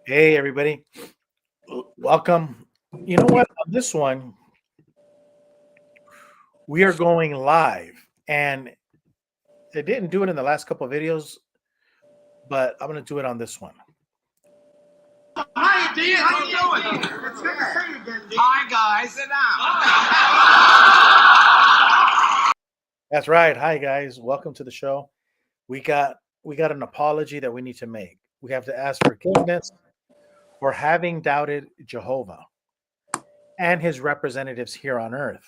Hey, everybody. Welcome. You know what? On this one, we are going live. And I didn't do it in the last couple of videos, but I'm going to do it on this one. Hi, Dean. How you doing? It's good to see you again, Dean. Hi, guys. Sit down. That's right. Hi, guys. Welcome to the show. We got we got an apology that we need to make. We have to ask forgiveness for having doubted Jehovah and his representatives here on earth.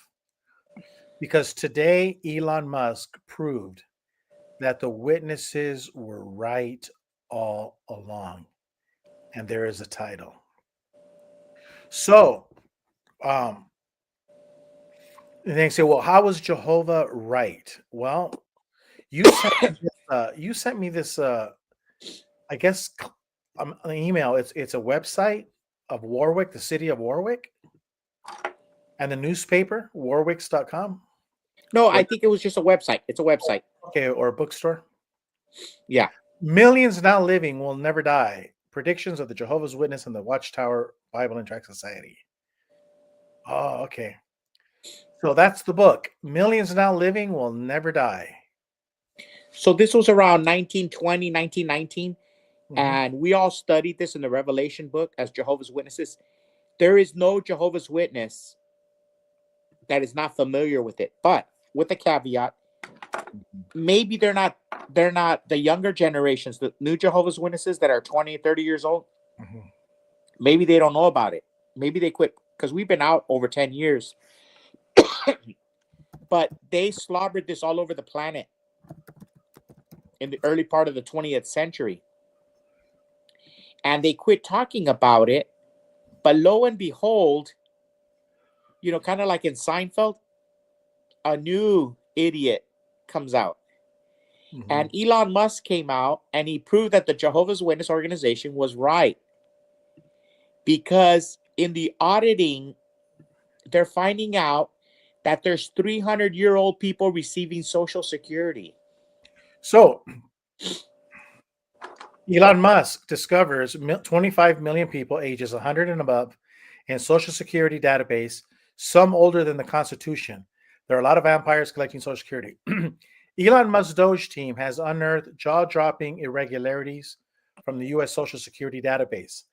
Because today, Elon Musk proved that the witnesses were right all along. And there is a title. So, um, and they say, well, how was Jehovah right? Well, you sent me this I guess an email. It's a website of Warwick, the city of Warwick, and the newspaper, warwicks.com. No, Or, I think it was just a website. It's a website. okay, or a bookstore. Yeah. Millions now living will never die. Predictions of the Jehovah's Witness and the Watchtower Bible and Tract Society. Oh, okay. So that's the book. Millions now living will never die. So this was around 1920, 1919. Mhm. And we all studied this in the Revelation book as Jehovah's Witnesses. There is no Jehovah's Witness that is not familiar with it. But with a caveat, maybe they're not the younger generations, the new Jehovah's Witnesses that are 20, 30 years old. Mhm. Maybe they don't know about it. Maybe they quit because we've been out over 10 years. But they slobbered this all over the planet in the early part of the 20th century. And they quit talking about it. But lo and behold, kind of like in Seinfeld, a new idiot comes out. Mhm. And Elon Musk came out and he proved that the Jehovah's Witness organization was right. Because in the auditing, they're finding out that there's 300-year-old people receiving Social Security. So Elon Musk discovers 25 million people ages 100 and above in Social Security database, some older than the Constitution. There are a lot of vampires collecting Social Security. Elon Musk's Doge team has unearthed jaw-dropping irregularities from the U.S. Social Security database.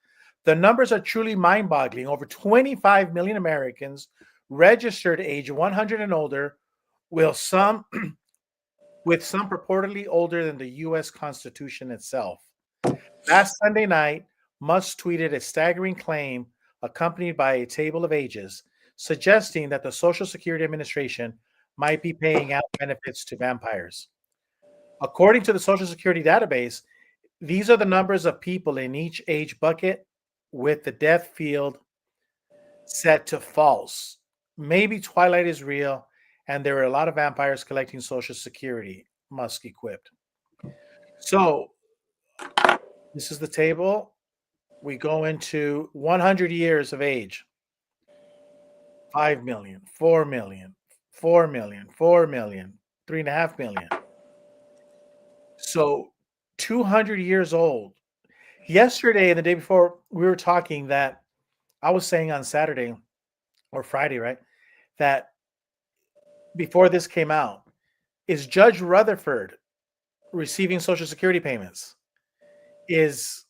The numbers are truly mind-boggling. Over 25 million Americans registered age 100 and older, with some purportedly older than the U.S. Constitution itself. Last Sunday night, Musk tweeted a staggering claim accompanied by a table of ages, suggesting that the Social Security Administration might be paying out benefits to vampires. According to the Social Security database, these are the numbers of people in each age bucket with the death field set to false. Maybe Twilight is real, and there are a lot of vampires collecting Social Security, Musk equipped. So, this is the table. We go into 100 years of age. 5 million, 4 million, 4 million, 4 million, 3.5 million. So 200 years old. Yesterday and the day before, we were talking that I was saying on Saturday or Friday, right? That before this came out, is Judge Rutherford receiving Social Security payments? Is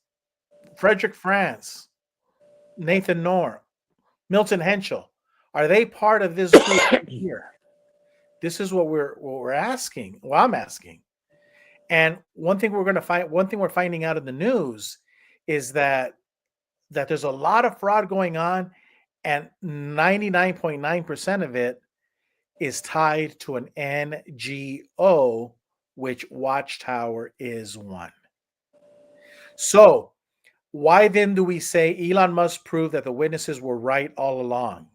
Frederick France, Nathan Knorr, Milton Henschel, are they part of this group here? This is what we're asking. Well, I'm asking. And one thing we're finding out in the news is that there's a lot of fraud going on, and 99.9% of it is tied to an NGO, which Watchtower is one. So why then do we say Elon Musk proved that the witnesses were right all along?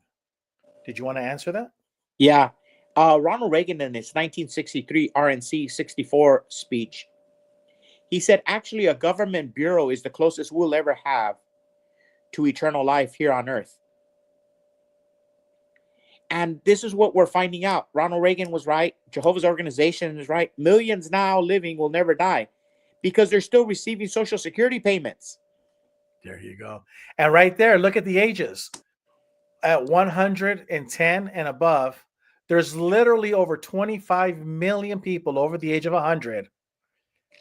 Did you want to answer that? Yeah. Ronald Reagan in his 1963 RNC 64 speech, he said, actually, a government bureau is the closest we'll ever have to eternal life here on earth. And this is what we're finding out. Ronald Reagan was right. Jehovah's organization is right. Millions now living will never die because they're still receiving Social Security payments. There you go. And right there, look at the ages. At 110 and above, there's literally over 25 million people over the age of 100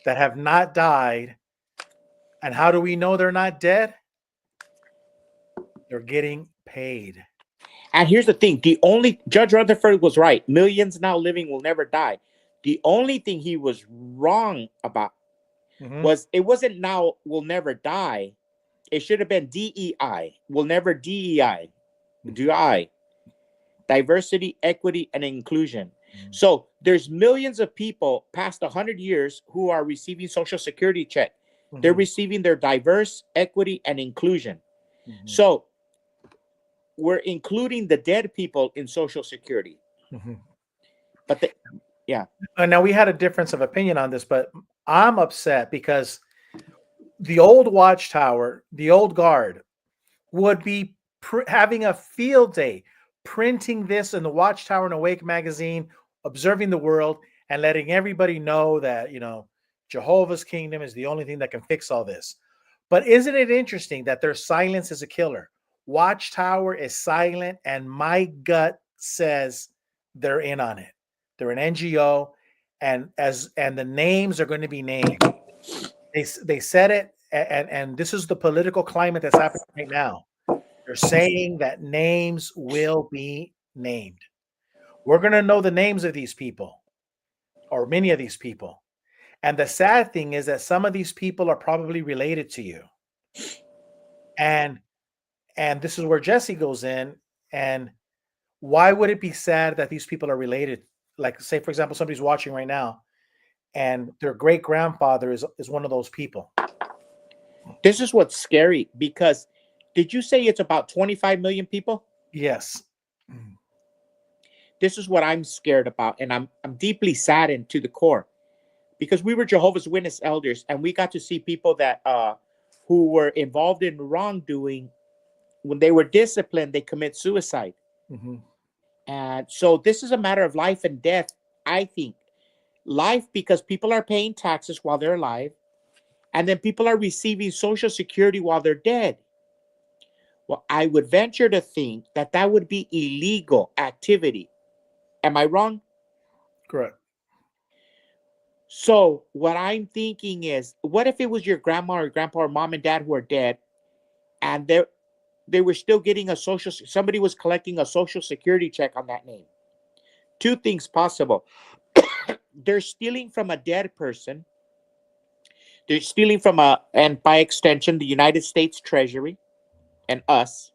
that have not died. And how do we know they're not dead? They're getting paid. And here's the thing: the only Judge Rutherford was right. Millions now living will never die. The only thing he was wrong about was it wasn't now will never die. It should have been DEI. Will never DEI. DI. Diversity, equity, and inclusion. So there's millions of people past 100 years who are receiving Social Security check. They're receiving their diverse, equity, and inclusion. So we're including the dead people in Social Security. But now we had a difference of opinion on this, but I'm upset because the old Watchtower, the old guard, would be having a field day printing this in the Watchtower and Awake magazine, observing the world and letting everybody know that, Jehovah's kingdom is the only thing that can fix all this. But isn't it interesting that their silence is a killer? Watchtower is silent, and my gut says they're in on it. They're an NGO, and the names are going to be named. They said it, and this is the political climate that's happening right now. They're saying that names will be named. We're going to know the names of these people, or many of these people. And the sad thing is that some of these people are probably related to you. And this is where Jesse goes in. And why would it be sad that these people are related? Like, say, for example, somebody's watching right now, and their great grandfather is one of those people. This is what's scary, because did you say it's about 25 million people? Yes. This is what I'm scared about, and I'm deeply saddened to the core, because we were Jehovah's Witness elders, and we got to see people that who were involved in wrongdoing. When they were disciplined, they commit suicide. And so this is a matter of life and death, I think. Life, because people are paying taxes while they're alive, and then people are receiving Social Security while they're dead. Well, I would venture to think that that would be illegal activity. Am I wrong? Correct. So what I'm thinking is, what if it was your grandma or grandpa or mom and dad who are dead, and they were still getting somebody was collecting a Social Security check on that name? Two things possible. They're stealing from a dead person. They're stealing from and by extension, the United States Treasury and us.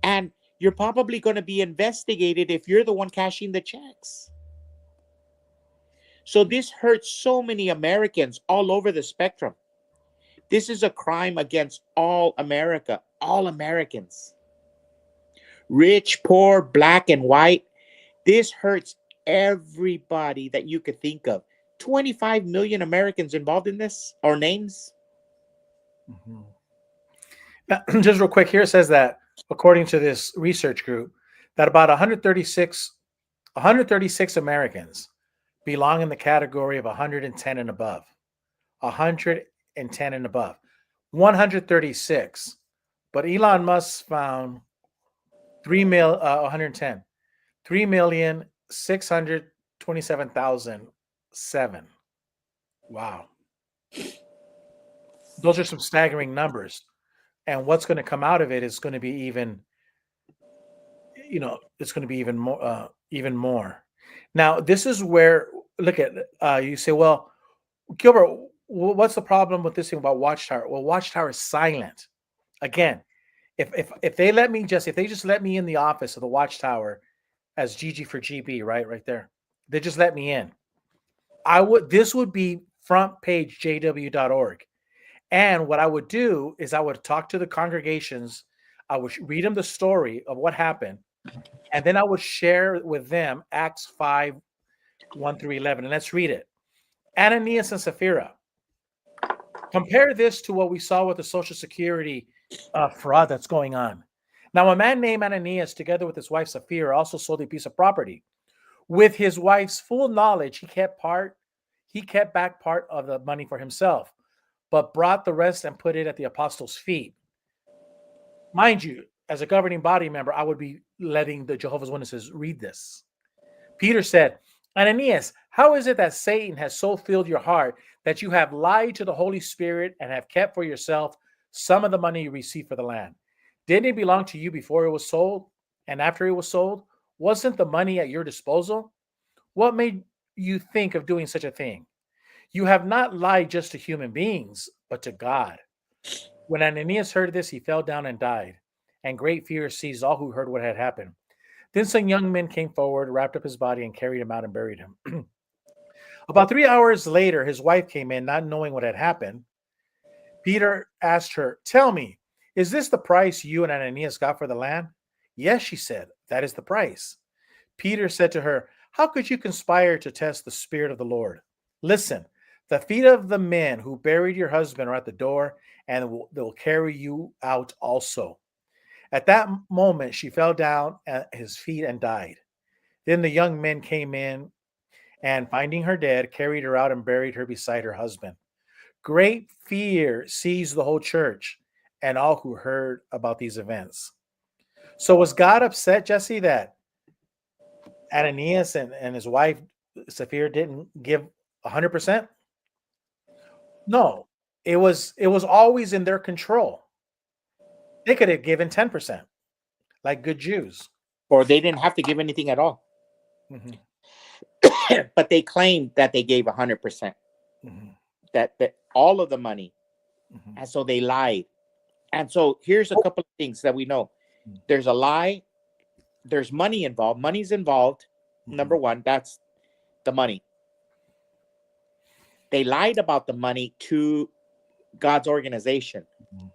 And you're probably going to be investigated if you're the one cashing the checks. So this hurts so many Americans all over the spectrum. This is a crime against all America, all Americans. Rich, poor, black, and white. This hurts everybody that you could think of. 25 million Americans involved in this, or names. Now, just real quick, here it says that, according to this research group, that about 136 Americans belong in the category of 110 and above. 110 and above. 136. But Elon Musk found 110. 3,627,007. Wow. Those are some staggering numbers. And what's going to come out of it is going to be even, it's going to be even more. Now, this is where, look at, you say, well, Gilbert, what's the problem with this thing about Watchtower? Well, Watchtower is silent. Again, if they just let me in the office of the Watchtower as GG for GB, right there, they just let me in. This would be front page jw.org. And what I would do is I would talk to the congregations. I would read them the story of what happened. And then I would share with them Acts 5, 1 through 11. And let's read it. Ananias and Sapphira. Compare this to what we saw with the Social Security fraud that's going on. Now, a man named Ananias, together with his wife Sapphira, also sold a piece of property. With his wife's full knowledge, he kept back part of the money for himself. but brought the rest and put it at the apostles' feet. Mind you, as a governing body member, I would be letting the Jehovah's Witnesses read this. Peter said, Ananias, how is it that Satan has so filled your heart that you have lied to the Holy Spirit and have kept for yourself some of the money you received for the land? Didn't it belong to you before it was sold? And after it was sold, wasn't the money at your disposal? What made you think of doing such a thing? You have not lied just to human beings, but to God. When Ananias heard this, he fell down and died, and great fear seized all who heard what had happened. Then some young men came forward, wrapped up his body, and carried him out and buried him. About 3 hours later, his wife came in, not knowing what had happened. Peter asked her, Tell me, is this the price you and Ananias got for the land? Yes, she said, that is the price. Peter said to her, How could you conspire to test the Spirit of the Lord? Listen, the feet of the men who buried your husband are at the door, and they will carry you out also. At that moment, she fell down at his feet and died. Then the young men came in and, finding her dead, carried her out and buried her beside her husband. Great fear seized the whole church and all who heard about these events. So was God upset, Jesse, that Ananias and his wife, Sapphira, didn't give 100%? No, it was always in their control. They could have given 10%, like good Jews. Or they didn't have to give anything at all. Mm-hmm. But they claimed that they gave 100%. Mm-hmm. That all of the money. Mm-hmm. And so they lied. And so here's a couple of things that we know. There's a lie. There's money involved. Money's involved. Mm-hmm. Number one, that's the money. They lied about the money to God's organization. Mm-hmm.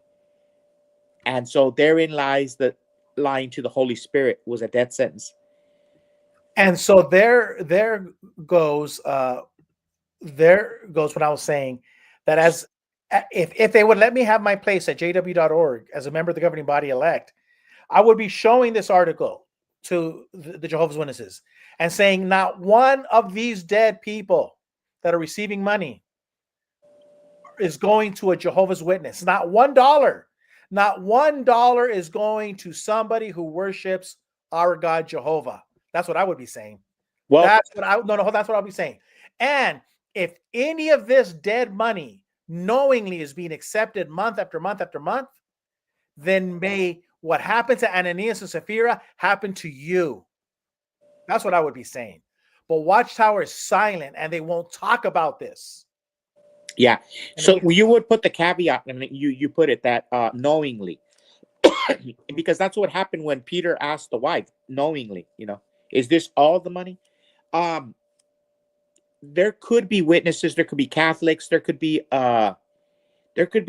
And so therein lies the lying to the Holy Spirit was a death sentence. And so there goes what I was saying, that as if they would let me have my place at jw.org as a member of the governing body elect, I would be showing this article to the Jehovah's Witnesses and saying, not one of these dead people that are receiving money is going to a Jehovah's Witness. Not $1. Not $1 is going to somebody who worships our God Jehovah. That's what I would be saying. Well, That's what I'll be saying. And if any of this dead money knowingly is being accepted month after month after month, then may what happened to Ananias and Sapphira happen to you. That's what I would be saying. But Watchtower is silent and they won't talk about this. Yeah. So you would put the caveat, and you put it that knowingly, because that's what happened when Peter asked the wife knowingly. Is this all the money? There could be witnesses. There could be Catholics. There could be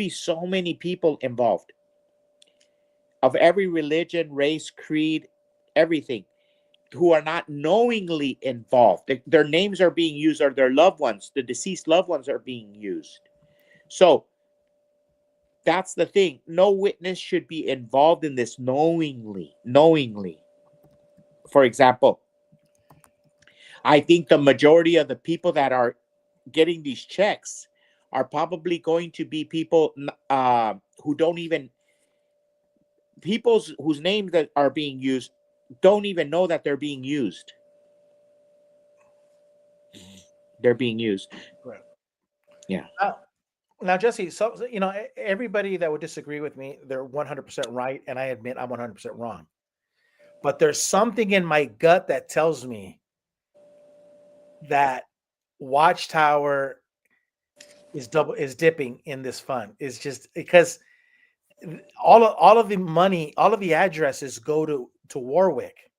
so many people involved of every religion, race, creed, everything, who are not knowingly involved. Their names are being used, or their loved ones, the deceased loved ones, are being used. So that's the thing. No witness should be involved in this knowingly. For example, I think the majority of the people that are getting these checks are probably going to be people who don't even, whose names that are being used don't even know that they're being used. They're being used. Right. Yeah. Now, Jesse, so everybody that would disagree with me, they're 100% right, and I admit I'm 100% wrong. But there's something in my gut that tells me that Watchtower is dipping in this fund. It's just because all of the money, all of the addresses go to Warwick.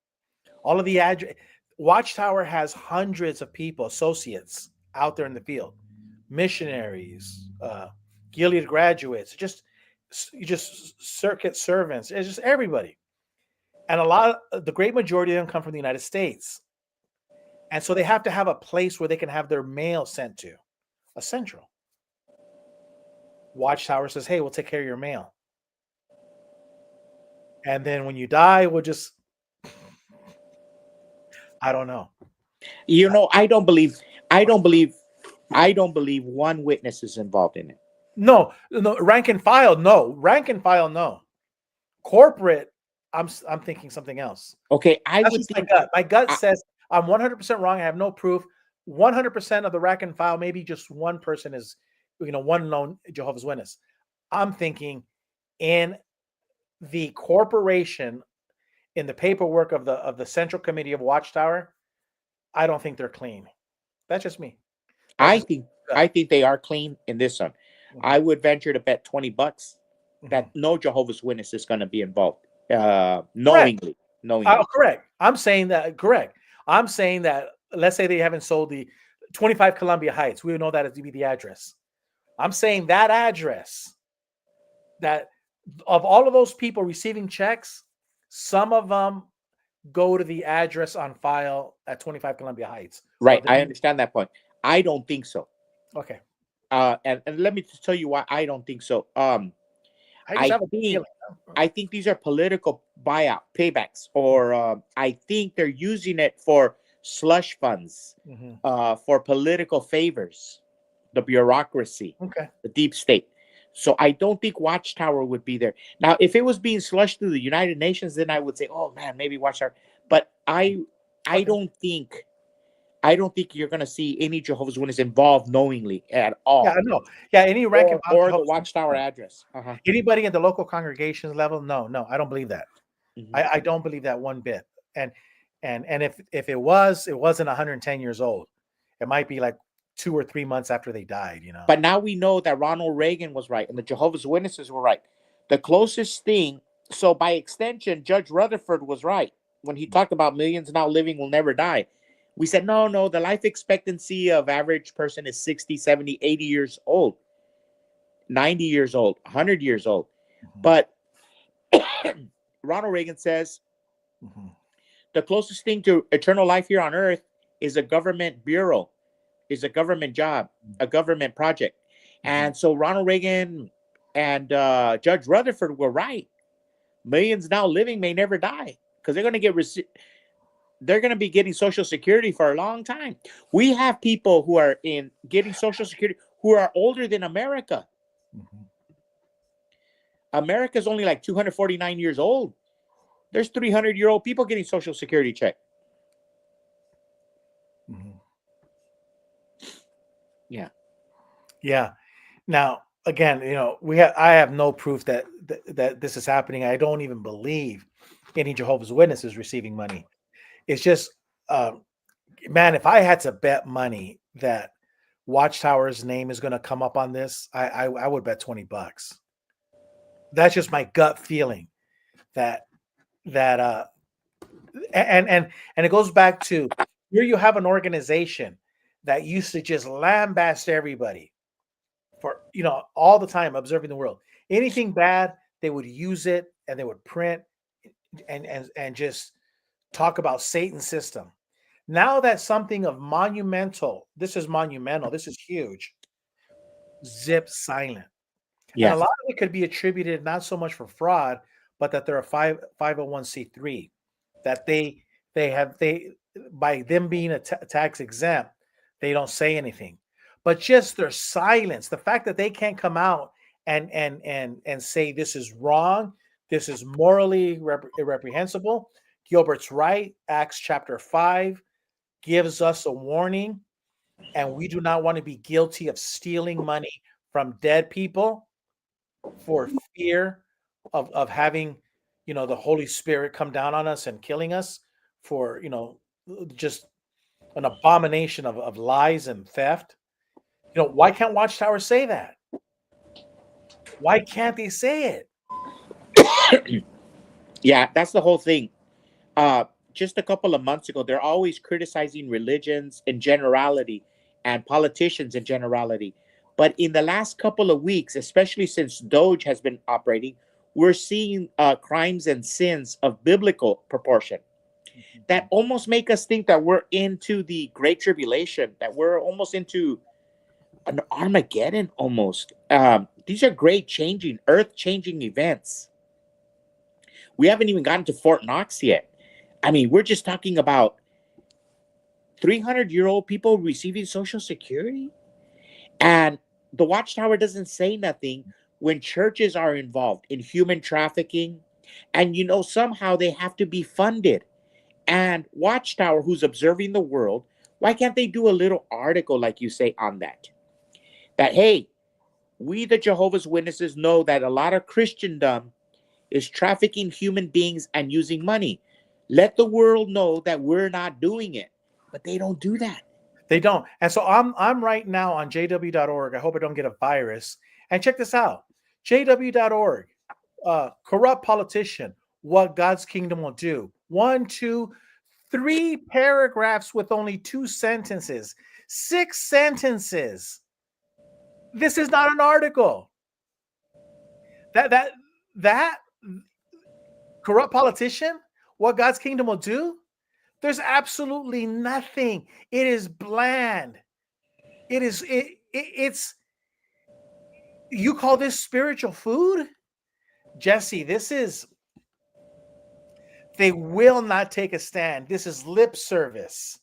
All of the Watchtower has hundreds of people, associates out there in the field, missionaries, Gilead graduates, just circuit servants. It's just everybody, and the great majority of them come from the United States, and so they have to have a place where they can have their mail sent to, a central. Watchtower says, "Hey, we'll take care of your mail." And then when you die, we'll just, I don't know. I don't believe one witness is involved in it. No, rank and file, no. Rank and file, no. Corporate, I'm thinking something else. Okay, I That's would just my think. gut. My gut I, says I'm 100% wrong. I have no proof. 100% of the rank and file, maybe just one person is, one lone Jehovah's Witness. I'm thinking in the corporation, in the paperwork of the Central Committee of Watchtower, I don't think they're clean. That's just me. That's I just think gut. I think they are clean in this one. I Mhm, would venture to bet $20 that mhm. no Jehovah's Witness is going to be involved, Correct. knowingly. Knowingly, Correct. I'm saying that. Correct. I'm saying that. Let's say they haven't sold the 25 Columbia Heights. We know that as to be the address. I'm saying that address, that of all of those people receiving checks, some of them go to the address on file at 25 Columbia Heights. Or right? the I understand that point. I don't think so. Okay. And let me just tell you why I don't think so. I just I have a think feeling. I think these are political buyout paybacks, or I think they're using it for slush funds, Mhm. for political favors, the bureaucracy, Okay. the deep state. So I don't think Watchtower would be there. Now, if it was being slushed through the United Nations, then I would say, oh man, maybe Watchtower. But I Okay. don't think you're going to see any Jehovah's Witness involved knowingly at Yeah, I all, know. Yeah, any rank and file or the Jehovah's Witness, Watchtower no. address. Uh-huh. Anybody at the local congregations level, no, I don't believe that. Mhm. I don't believe that one bit. And if it wasn't 110 years old. It might be like 2 or 3 months after they died. But now we know that Ronald Reagan was right and the Jehovah's Witnesses were right. The closest thing, so by extension, Judge Rutherford was right when he talked about millions now living will never die. We said, no, the life expectancy of average person is 60, 70, 80 years old, 90 years old, 100 years old. Mhm, But Ronald Reagan says mhm, the closest thing to eternal life here on earth is a government bureau, is a government job, a government project. mhm. And so Ronald Reagan and Judge Rutherford were right. Millions now living may never die because they're going to be getting Social Security for a long time. We have people who are in getting Social Security who are older than America. Mhm, America's only like 249 years old. There's 300-year-old people getting Social Security check. mhm. Yeah. Yeah. Now, again, I have no proof that this is happening. I don't even believe any Jehovah's Witnesses receiving money. It's just, um, man, if I had to bet money that Watchtower's name is going to come up on this, I would bet $20. That's just my gut feeling that that and it goes back to here you have an organization that used to just lambast everybody for all the time observing the world. Anything bad, they would use it and they would print and just talk about Satan's system. Now that something of monumental, this is monumental, this is huge, zip silent. And a Yeah. lot of it could be attributed not so much for fraud, but that they're a 501c3, that they by them being a tax exempt, they don't say anything. But just their silence, the fact that they can't come out and say this is wrong, this is morally irreprehensible. Gilbert's right. Acts chapter 5 gives us a warning, and we do not want to be guilty of stealing money from dead people for fear of having the Holy Spirit come down on us and killing us for just an abomination of lies and theft. Why can't Watchtower say that? Why can't they say it? Yeah, that's the whole thing. Uh, just a couple of months ago, they're always criticizing religions in generality and politicians in generality. But in the last couple of weeks, especially since Doge has been operating, we're seeing crimes and sins of biblical proportion that almost make us think that we're into the Great Tribulation, that we're almost into an Armageddon almost. These are great changing, earth changing events. We haven't even gotten to Fort Knox yet. I mean, we're just talking about 300-year-old people receiving Social Security. And the Watchtower doesn't say nothing when churches are involved in human trafficking, and somehow they have to be funded. And Watchtower, who's observing the world, why can't they do a little article, like you say, on that? That, hey, we, the Jehovah's Witnesses, know that a lot of Christendom is trafficking human beings and using money. Let the world know that we're not doing it. But they don't do that. They don't. And so I'm right now on jw.org. I hope I don't get a virus. And check this out. jw.org. Corrupt politician. What God's kingdom will do. 1, 2, 3 paragraphs with only 2 sentences. 6 sentences. This is not an article. That corrupt politician. What God's kingdom will do. There's absolutely nothing. It is bland. It's you call this spiritual food? Jesse, they will not take a stand. This is lip service.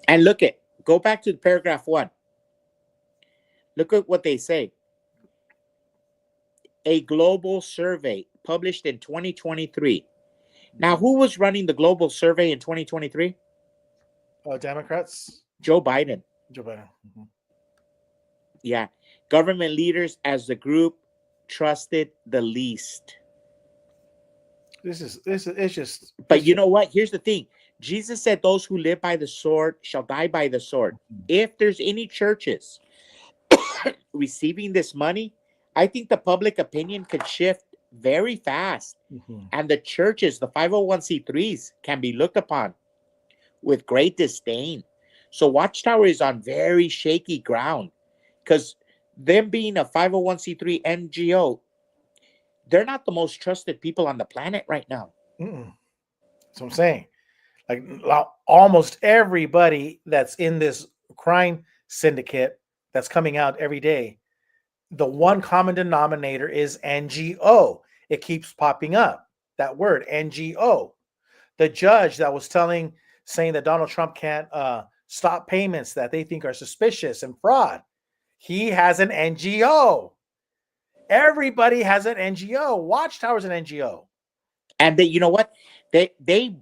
And go back to paragraph 1. Look at what they say. A global survey published in 2023. Now, who was running the global survey in 2023? Democrats? Joe Biden. Joe Biden. Mm-hmm. Yeah. Government leaders as the group trusted the least. It's just. But you know what? Here's the thing. Jesus said those who live by the sword shall die by the sword. If there's any churches receiving this money, I think the public opinion could shift very fast. Mm-hmm. And the churches, the 501c3s, can be looked upon with great disdain. So Watchtower is on very shaky ground because them being a 501c3 NGO, they're not the most trusted people on the planet right now. Mm-mm. That's what I'm saying. Like almost everybody that's in this crime syndicate that's coming out every day, the one common denominator is NGO. It keeps popping up, that word, NGO. The judge that was saying that Donald Trump can't stop payments that they think are suspicious and fraud, he has an NGO. Everybody has an NGO. Watchtower's an NGO. And you know what? They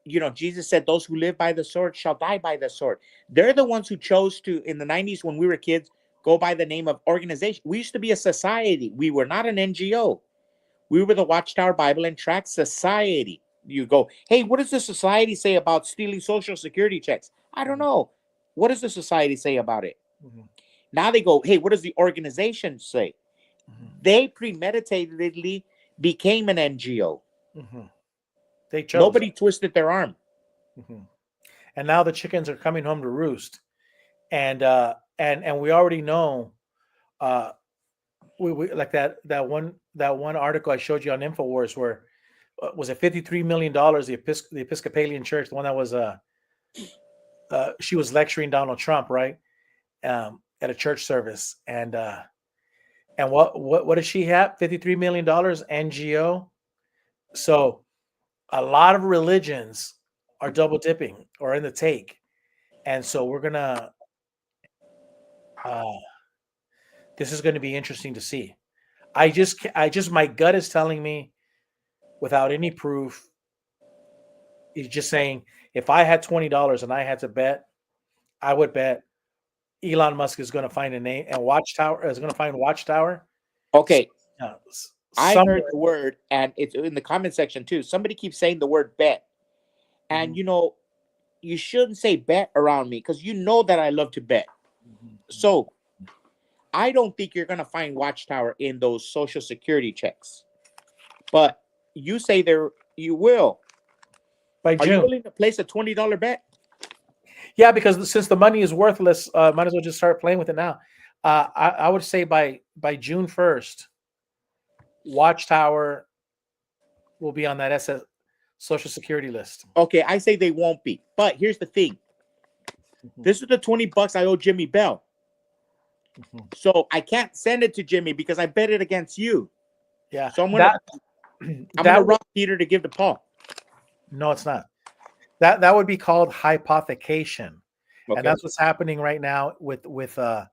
Jesus said those who live by the sword shall die by the sword. They're the ones who chose to, in the 90s when we were kids, go by the name of organization. We used to be a society. We were not an NGO. We were the Watchtower Bible and Tract Society. You go, hey, what does the society say about stealing Social Security checks? I don't know. What does the society say about it? Mm-hmm. Now they go, hey, what does the organization say? Mm-hmm. They premeditatedly became an NGO. Mm-hmm. They chose. Nobody twisted their arm. Mm-hmm. And now the chickens are coming home to roost. And we already know we like that one article I showed you on InfoWars where was it $53 million, the Episcopalian church, the one that was she was lecturing Donald Trump, right? At a church service. And what does she have? $53 million NGO. So a lot of religions are double dipping or in the take. And so we're gonna this is going to be interesting to see. I just my gut is telling me without any proof, it's just saying if I had $20 and I had to bet, I would bet Elon Musk is going to find a name and Watchtower is going to find Watchtower. Okay. I heard the word, and it's in the comment section too. Somebody keeps saying the word bet. And you shouldn't say bet around me because you know that I love to bet. Mm-hmm. So I don't think you're going to find Watchtower in those Social Security checks. But you say you will. By June. Are you willing to place a $20 bet? Yeah, because since the money is worthless, might as well just start playing with it now. I would say by June 1st, Watchtower will be on that Social Security list. Okay, I say they won't be. But here's the thing. Mm-hmm. This is the $20 I owe Jimmy Bell. Mm-hmm. So I can't send it to Jimmy because I bet it against you. Yeah. So I'm gonna rob Peter to give to Paul. No, it's not. That would be called hypothecation. and Okay. that's what's happening right now with the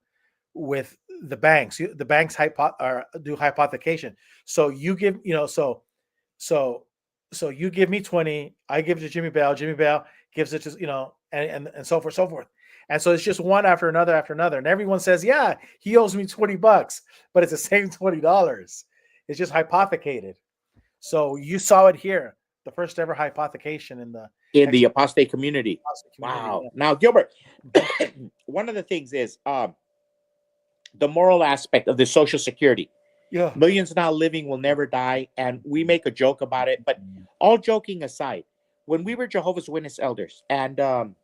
banks. The banks do hypothecation. So you give, so so you give me 20, I give it to Jimmy Bell, Jimmy Bell gives it to, and so forth, so forth. And so it's just one after another. And everyone says, yeah, he owes me $20, but it's the same $20. It's just hypothecated. So you saw it here, the first ever hypothecation in the In the apostate community. community. Wow. Now, Gilbert, one of the things is the moral aspect of the Social Security. Yeah. Millions now living will never die, and we make a joke about it. But all joking aside, when we were Jehovah's Witness elders, and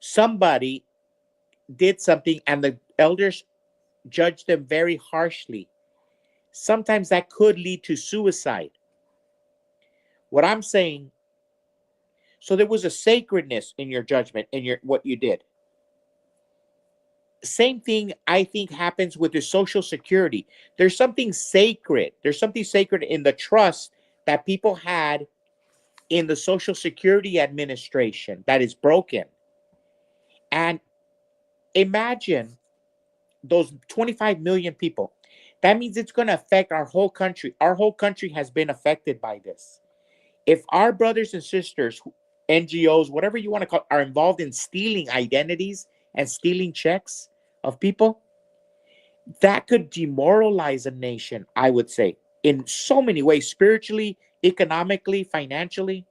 somebody did something, and the elders judged them very harshly, sometimes that could lead to suicide. What I'm saying, so there was a sacredness in your judgment and your what you did. Same thing I think happens with the Social Security. There's something sacred. There's something sacred in the trust that people had in the Social Security Administration that is broken. And imagine those 25 million people. That means it's going to affect our whole country. Our whole country has been affected by this. If our brothers and sisters, NGOs, whatever you want to call, are involved in stealing identities and stealing checks of people, that could demoralize a nation, I would say, in so many ways, spiritually, economically, financially.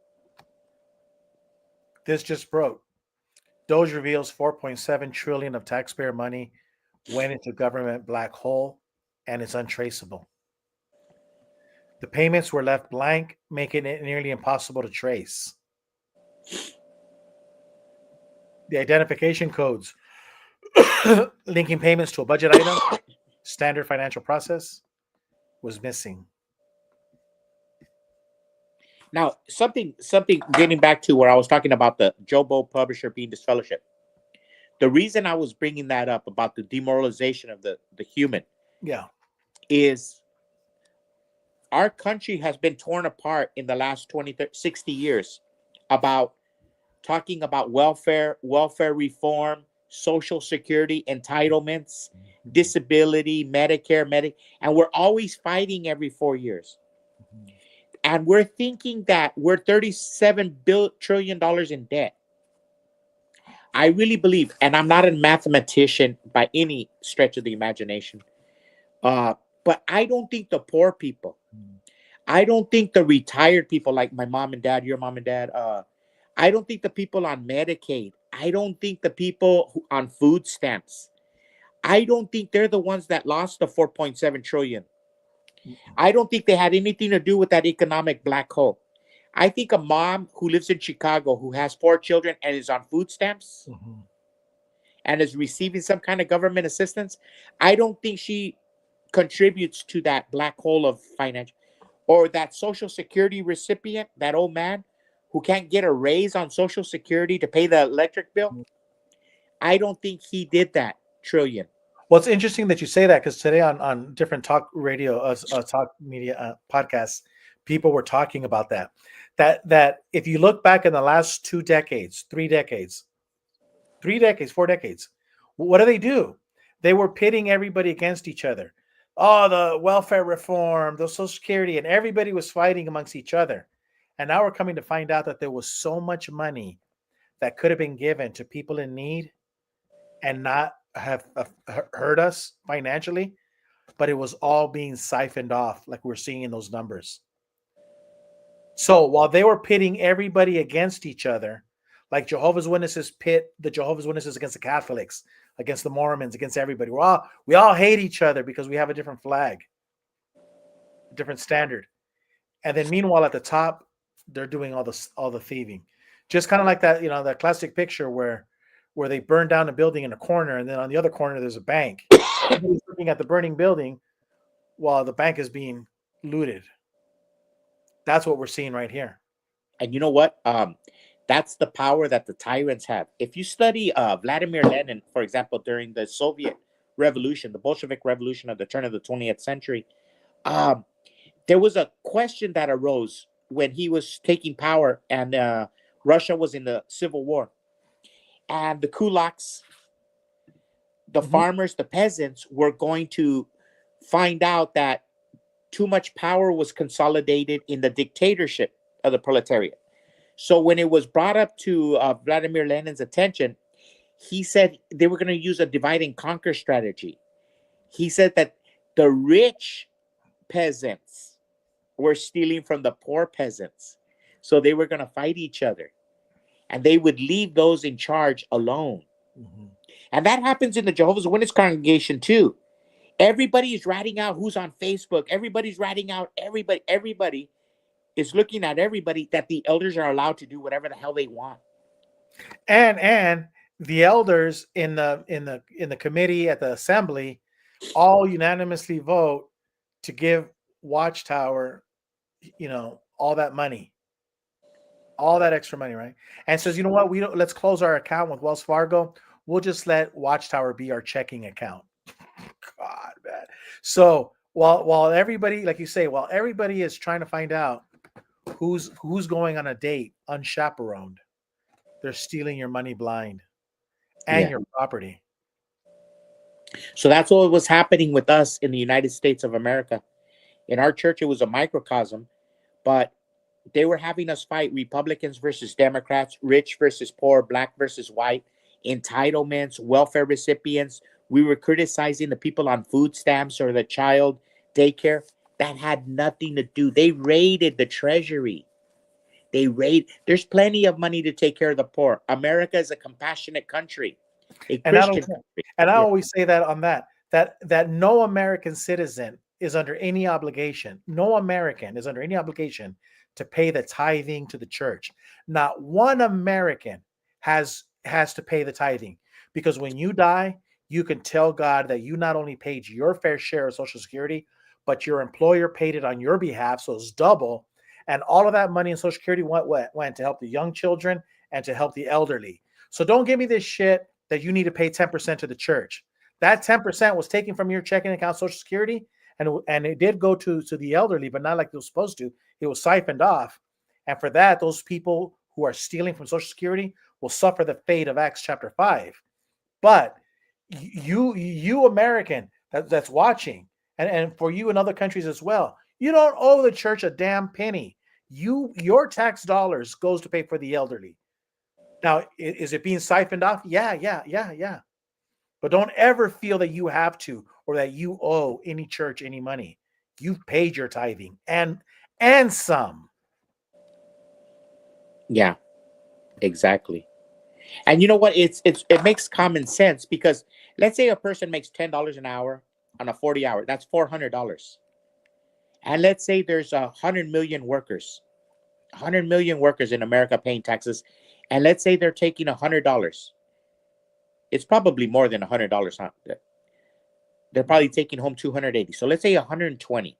This just broke. Doge reveals 4.7 trillion of taxpayer money went into government black hole, and it's untraceable. The payments were left blank, making it nearly impossible to trace. The identification codes linking payments to a budget item, standard financial process, was missing. Now, something getting back to where I was talking about the Jobo publisher being disfellowship. The reason I was bringing that up about the demoralization of the human, Yeah, is our country has been torn apart in the last 20, 30, 60 years about talking about welfare reform, social security entitlements, disability, Medicare, and we're always fighting every 4 years. And we're thinking that we're $37 trillion in debt. I really believe, and I'm not a mathematician by any stretch of the imagination, but I don't think the poor people, I don't think the retired people like my mom and dad, your mom and dad, I don't think the people on Medicaid, I don't think the people on food stamps, I don't think they're the ones that lost the 4.7 trillion. I don't think they had anything to do with that economic black hole. I think a mom who lives in Chicago who has 4 children and is on food stamps and is receiving some kind of government assistance, I don't think she contributes to that black hole of financial, or that Social Security recipient, that old man who can't get a raise on Social Security to pay the electric bill. I don't think he did that trillion. Well, it's interesting that you say that, because today on different talk radio, talk media podcasts, people were talking about that. That if you look back in the last 2 decades, 3 decades, 4 decades, what do? They were pitting everybody against each other. Oh, the welfare reform, the Social Security, and everybody was fighting amongst each other. And now we're coming to find out that there was so much money that could have been given to people in need and not have hurt us financially, but it was all being siphoned off, like we're seeing in those numbers. So while they were pitting everybody against each other, like Jehovah's Witnesses pit the Jehovah's Witnesses against the Catholics, against the Mormons, against everybody. We all hate each other because we have a different flag, a different standard. And then meanwhile, at the top, they're doing all the thieving. Just kind of like that, that classic picture where they burn down a building in a corner, and then on the other corner there's a bank. Everybody's looking at the burning building while the bank is being looted. That's what we're seeing right here. And you know what? That's the power that the tyrants have. If you study Vladimir Lenin, for example, during the Soviet Revolution, the Bolshevik Revolution of the turn of the 20th century, there was a question that arose when he was taking power and Russia was in the Civil War. And the kulaks, the Mhm. farmers, the peasants were going to find out that too much power was consolidated in the dictatorship of the proletariat. So when it was brought up to Vladimir Lenin's attention, he said they were going to use a divide and conquer strategy. He said that the rich peasants were stealing from the poor peasants. So they were going to fight each other, and they would leave those in charge alone. Mhm. And that happens in the Jehovah's Witness congregation too. Everybody is writing out who's on Facebook. Everybody's writing out everybody. Everybody is looking at everybody, that the elders are allowed to do whatever the hell they want. And the elders in the committee at the assembly all unanimously vote to give Watchtower, all that money, all that extra money, right? And says, you know what, we don't let's close our account with Wells Fargo. We'll just let Watchtower be our checking account. God, man. So while everybody, like you say, while everybody is trying to find out who's going on a date unchaperoned, they're stealing your money blind and Yeah. your property. So that's what was happening with us in the United States of America. In our church, it was a microcosm, but they were having us fight Republicans versus Democrats, rich versus poor, black versus white, entitlements, welfare recipients. We were criticizing the people on food stamps or the child daycare. That had nothing to do. They raided the treasury. There's plenty of money to take care of the poor. America is a compassionate country, a And I Christian don't country. and I Yeah. always say that on that no American citizen is under any obligation. No American is under any obligation to pay the tithing to the church. Not one American has to pay the tithing, because when you die, you can tell God that you not only paid your fair share of Social Security, but your employer paid it on your behalf, so it's double. And all of that money in Social Security went to help the young children and to help the elderly. So don't give me this shit that you need to pay 10% to the church. That 10% was taken from your checking account, Social Security, and it did go to the elderly, but not like it was supposed to. It was siphoned off. And for that, those people who are stealing from Social Security will suffer the fate of Acts chapter 5. But you American that's watching, and for you in other countries as well, you don't owe the church a damn penny. Your tax dollars goes to pay for the elderly. Now, is it being siphoned off? Yeah. But don't ever feel that you have to, or that you owe any church any money. You've paid your tithing and some. Yeah, exactly. And you know what? It makes common sense, because let's say a person makes $10 an hour on a 40 hour. That's $400. And let's say there's 100 million workers, 100 million workers in America paying taxes, and let's say they're taking $100. It's probably more than $100, huh? They're probably taking home 280. So let's say 120,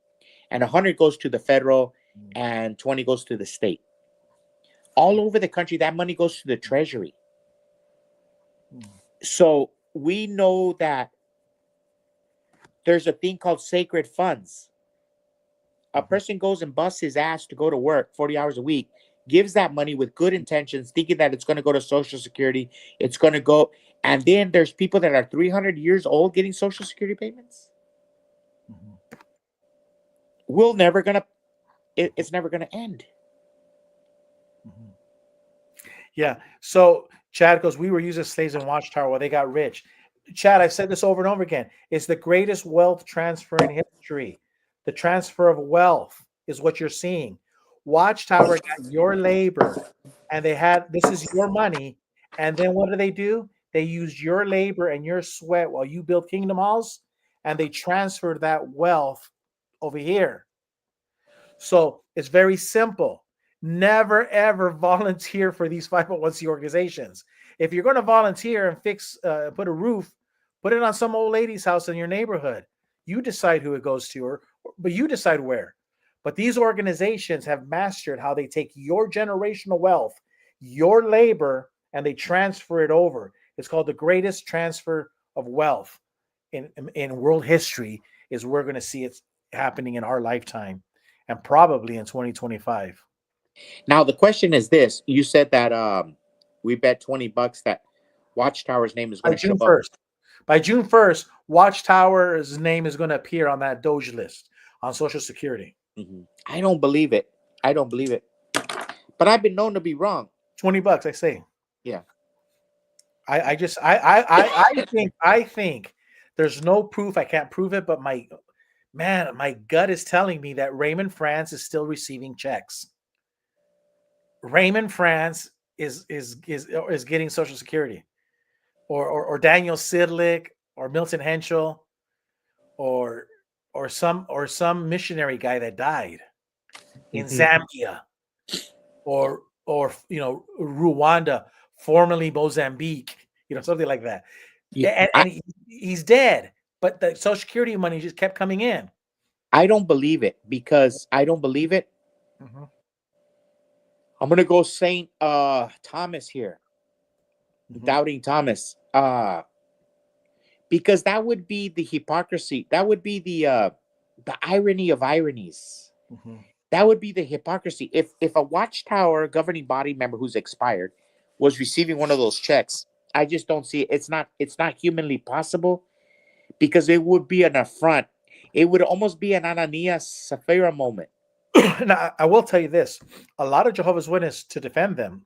and 100 goes to the federal, and 20 goes to the state. All over the country, that money goes to the treasury. So we know that there's a thing called sacred funds. A person goes and busts his ass to go to work 40 hours a week, gives that money with good intentions, thinking that it's going to go to Social Security. It's going to go. And then there's people that are 300 years old getting Social Security payments. We'll never going to, it's never going to end. Yeah. So Chad goes, we were used as slaves in Watchtower while they got rich. Chad, I've said this over and over again. It's the greatest wealth transfer in history. The transfer of wealth is what you're seeing. Watchtower got your labor, and this is your money. And then what do? They used your labor and your sweat while you built Kingdom Halls, and they transferred that wealth over here. So it's very simple. Never ever volunteer for these 501c organizations. If you're going to volunteer and put a roof, put it on some old lady's house in your neighborhood. You decide who it goes to, but you decide where. But these organizations have mastered how they take your generational wealth, your labor, and they transfer it over. It's called the greatest transfer of wealth in world history. Is we're going to see it happening in our lifetime, and probably in 2025. Now, the question is this. You said that we bet $20 that Watchtower's name is by going to show June up. 1st. By June 1st, Watchtower's name is going to appear on that Doge list on Social Security. I don't believe it. I don't believe it. But I've been known to be wrong. $20, I say. Yeah. I think there's no proof. I can't prove it, but my gut is telling me that Raymond France is still receiving checks. Raymond France is getting Social Security, or Daniel Sidlick, or Milton Henschel, or some missionary guy that died in Zambia, or Rwanda, formerly Mozambique, something like that. Yeah, And he's dead, but the Social Security money just kept coming in. I don't believe it because I don't believe it. Mm-hmm. I'm gonna go Saint Thomas here, Mm-hmm. Doubting Thomas, because that would be the hypocrisy. That would be the irony of ironies. Mm-hmm. That would be the hypocrisy. If a Watchtower governing body member who's expired was receiving one of those checks, I just don't see it. It's not humanly possible because it would be an affront. It would almost be an Ananias Sapphira moment. Now, I will tell you this: a lot of Jehovah's Witnesses, to defend them,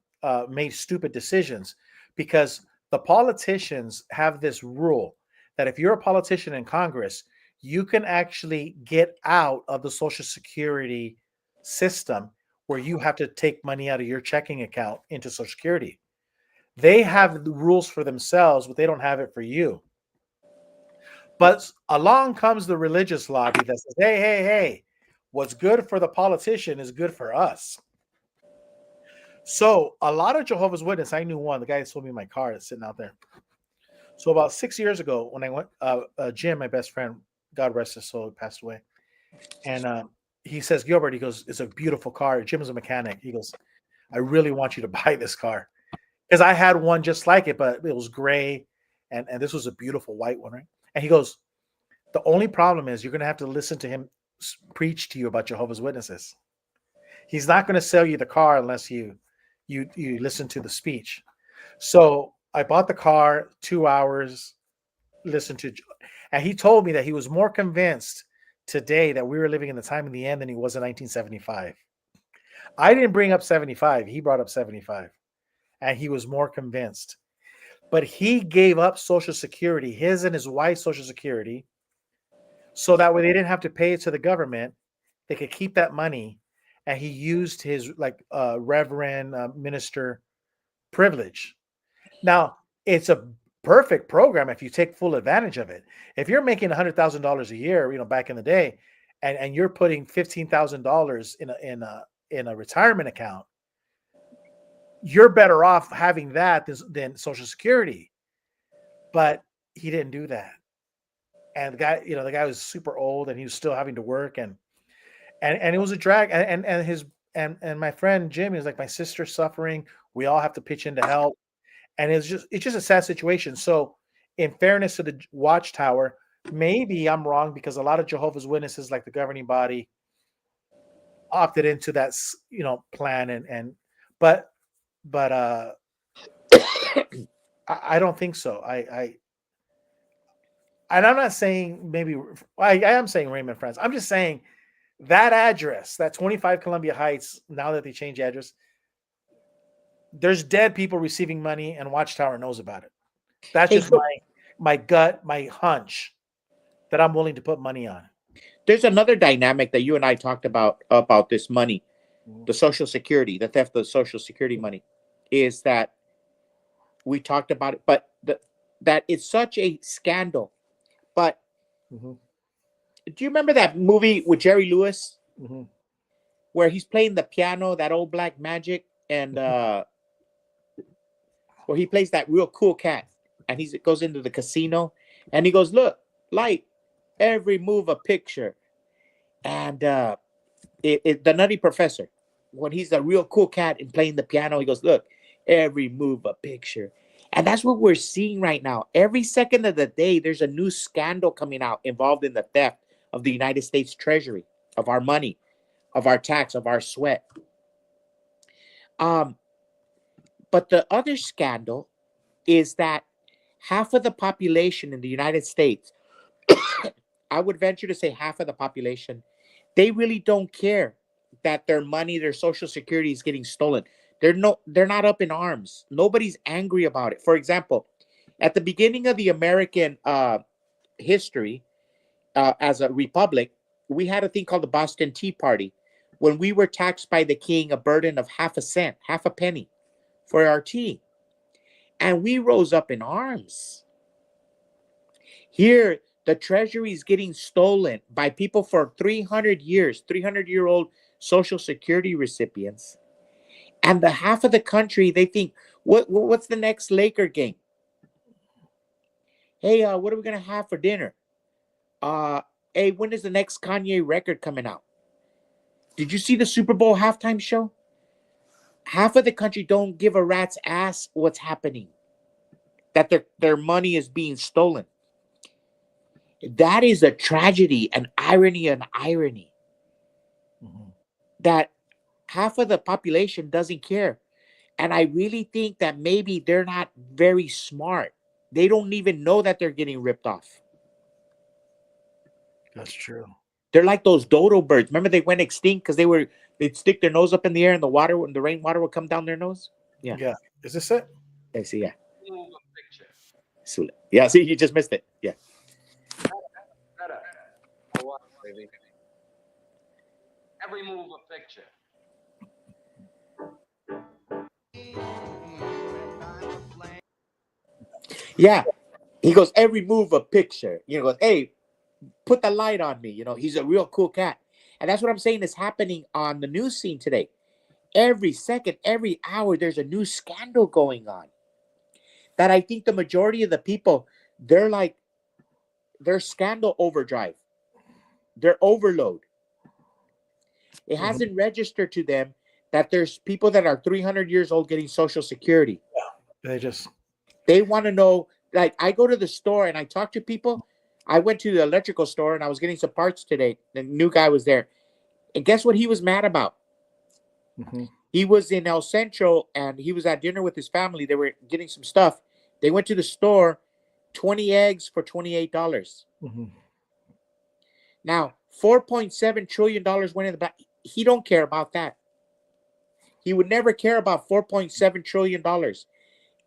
made stupid decisions because the politicians have this rule that if you're a politician in Congress, you can actually get out of the Social Security system where you have to take money out of your checking account into Social Security. They have the rules for themselves, but they don't have it for you. But along comes the religious lobby that says, hey, hey, hey, what's good for the politician is good for us. So a lot of Jehovah's Witnesses, I knew one, the guy that sold me my car that's sitting out there. So about 6 years ago, when I went, Jim, my best friend, God rest his soul, passed away. And he says, Gilbert, he goes, it's a beautiful car. Jim is a mechanic. He goes, I really want you to buy this car. Because I had one just like it, but it was gray. And this was a beautiful white one, right? And he goes, the only problem is you're going to have to listen to him preach to you about Jehovah's Witnesses. He's not going to sell you the car unless you listen to the speech. So I bought the car, 2 hours, listened to, and he told me that he was more convinced today that we were living in the time of the end than he was in 1975. I didn't bring up 75. He brought up 75. And he was more convinced. But he gave up Social Security, his and his wife's Social Security, so that way they didn't have to pay it to the government. They could keep that money. And he used his reverend minister privilege. Now, it's a perfect program if you take full advantage of it. If you're making $100,000 a year, back in the day, and you're putting $15,000 in a retirement account, you're better off having that than Social Security. But he didn't do that. And the guy was super old and he was still having to work and it was a drag. And my friend Jim is like, my sister's suffering. We all have to pitch in to help. And it's just a sad situation. So in fairness to the Watchtower, maybe I'm wrong because a lot of Jehovah's Witnesses, like the governing body, opted into that, plan but I don't think so. And I'm not saying I am saying Raymond France. I'm just saying that address, that 25 Columbia Heights, now that they changed the address, there's dead people receiving money and Watchtower knows about it. That's just my gut, my hunch that I'm willing to put money on. There's another dynamic that you and I talked about this money, the Social Security, the theft of Social Security money, is that we talked about it, but that it's such a scandal. But do you remember that movie with Jerry Lewis where he's playing the piano, that old black magic, and where he plays that real cool cat, and he goes into the casino, and he goes, "Look, light, every move a picture," and the Nutty Professor, when he's the real cool cat and playing the piano, he goes, "Look, every move a picture." And that's what we're seeing right now. Every second of the day, there's a new scandal coming out involved in the theft of the United States Treasury, of our money, of our tax, of our sweat. But the other scandal is that half of the population in the United States, I would venture to say half of the population, they really don't care that their money, their social security is getting stolen. They're not up in arms. Nobody's angry about it. For example, at the beginning of the American history, as a republic, we had a thing called the Boston Tea Party, when we were taxed by the king a burden of half a cent, half a penny for our tea. And we rose up in arms. Here, the treasury is getting stolen by people for 300 years, 300-year-old social security recipients. And the half of the country, they think, what's the next Laker game? Hey, what are we going to have for dinner? Hey, when is the next Kanye record coming out? Did you see the Super Bowl halftime show? Half of the country don't give a rat's ass what's happening, that their money is being stolen. That is a tragedy, an irony, that half of the population doesn't care. And I really think that maybe they're not very smart. They don't even know that they're getting ripped off. That's true. They're like those dodo birds. Remember they went extinct because they'd stick their nose up in the air and the water, and the rainwater would come down their nose. Yeah. Yeah. Is this it? I see. Yeah. Yeah. See, you just missed it. Yeah. Every move a picture. Yeah. He goes, every move a picture. Goes, hey, put the light on me. He's a real cool cat. And that's what I'm saying is happening on the news scene today. Every second, every hour, there's a new scandal going on. That I think the majority of the people, they're scandal overdrive. They're overload. It hasn't registered to them that there's people that are 300 years old getting Social Security. Yeah. They want to know, like, I go to the store and I talk to people. I went to the electrical store and I was getting some parts today. The new guy was there. And guess what he was mad about? He was in El Centro and he was at dinner with his family. They were getting some stuff. They went to the store, 20 eggs for $28. Now, $4.7 trillion went in the back. He don't care about that. He would never care about $4.7 trillion.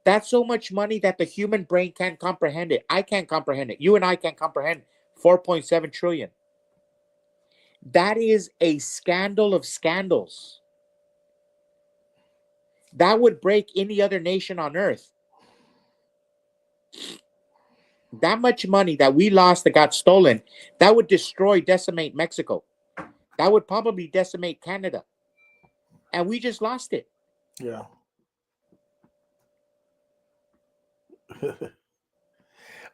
That's so much money that the human brain can't comprehend it. I can't comprehend it. You and I can't comprehend 4.7 trillion. That is a scandal of scandals. That would break any other nation on earth. That much money that we lost that got stolen, that would decimate Mexico. That would probably decimate Canada. And we just lost it. Yeah.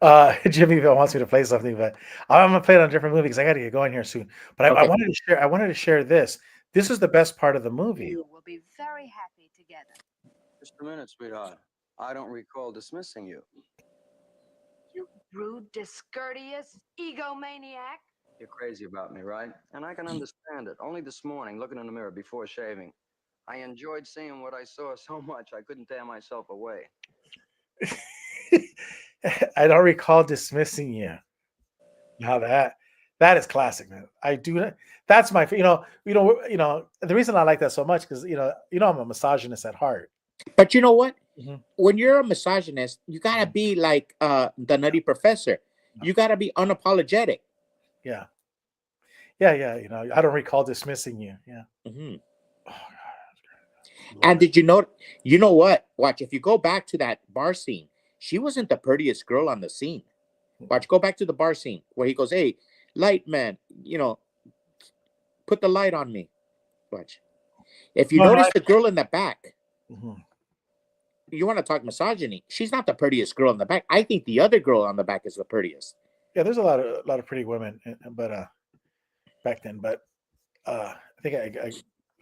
Jimmyville wants me to play something, but I'm gonna play it on a different movie because I got to get going here soon. But I wanted to share this. This is the best part of the movie. You will be very happy together. Just a minute, sweetheart. I don't recall dismissing you. You rude, discourteous, egomaniac. You're crazy about me, right? And I can understand it. Only this morning, looking in the mirror before shaving, I enjoyed seeing what I saw so much I couldn't tear myself away. I don't recall dismissing you. Now that is classic, man. I do. That's my. The reason I like that so much because I'm a misogynist at heart. But you know what? When you're a misogynist, you gotta be like the Nutty Professor. You gotta be unapologetic. Yeah. I don't recall dismissing you. Yeah. Oh, God. And did you know? You know what? Watch. If you go back to that bar scene, she wasn't the prettiest girl on the scene. Watch. Go back to the bar scene where he goes, "Hey, light man, put the light on me." Watch. If you notice the girl in the back, you want to talk misogyny. She's not the prettiest girl in the back. I think the other girl on the back is the prettiest. Yeah, there's a lot of pretty women, but back then. But I think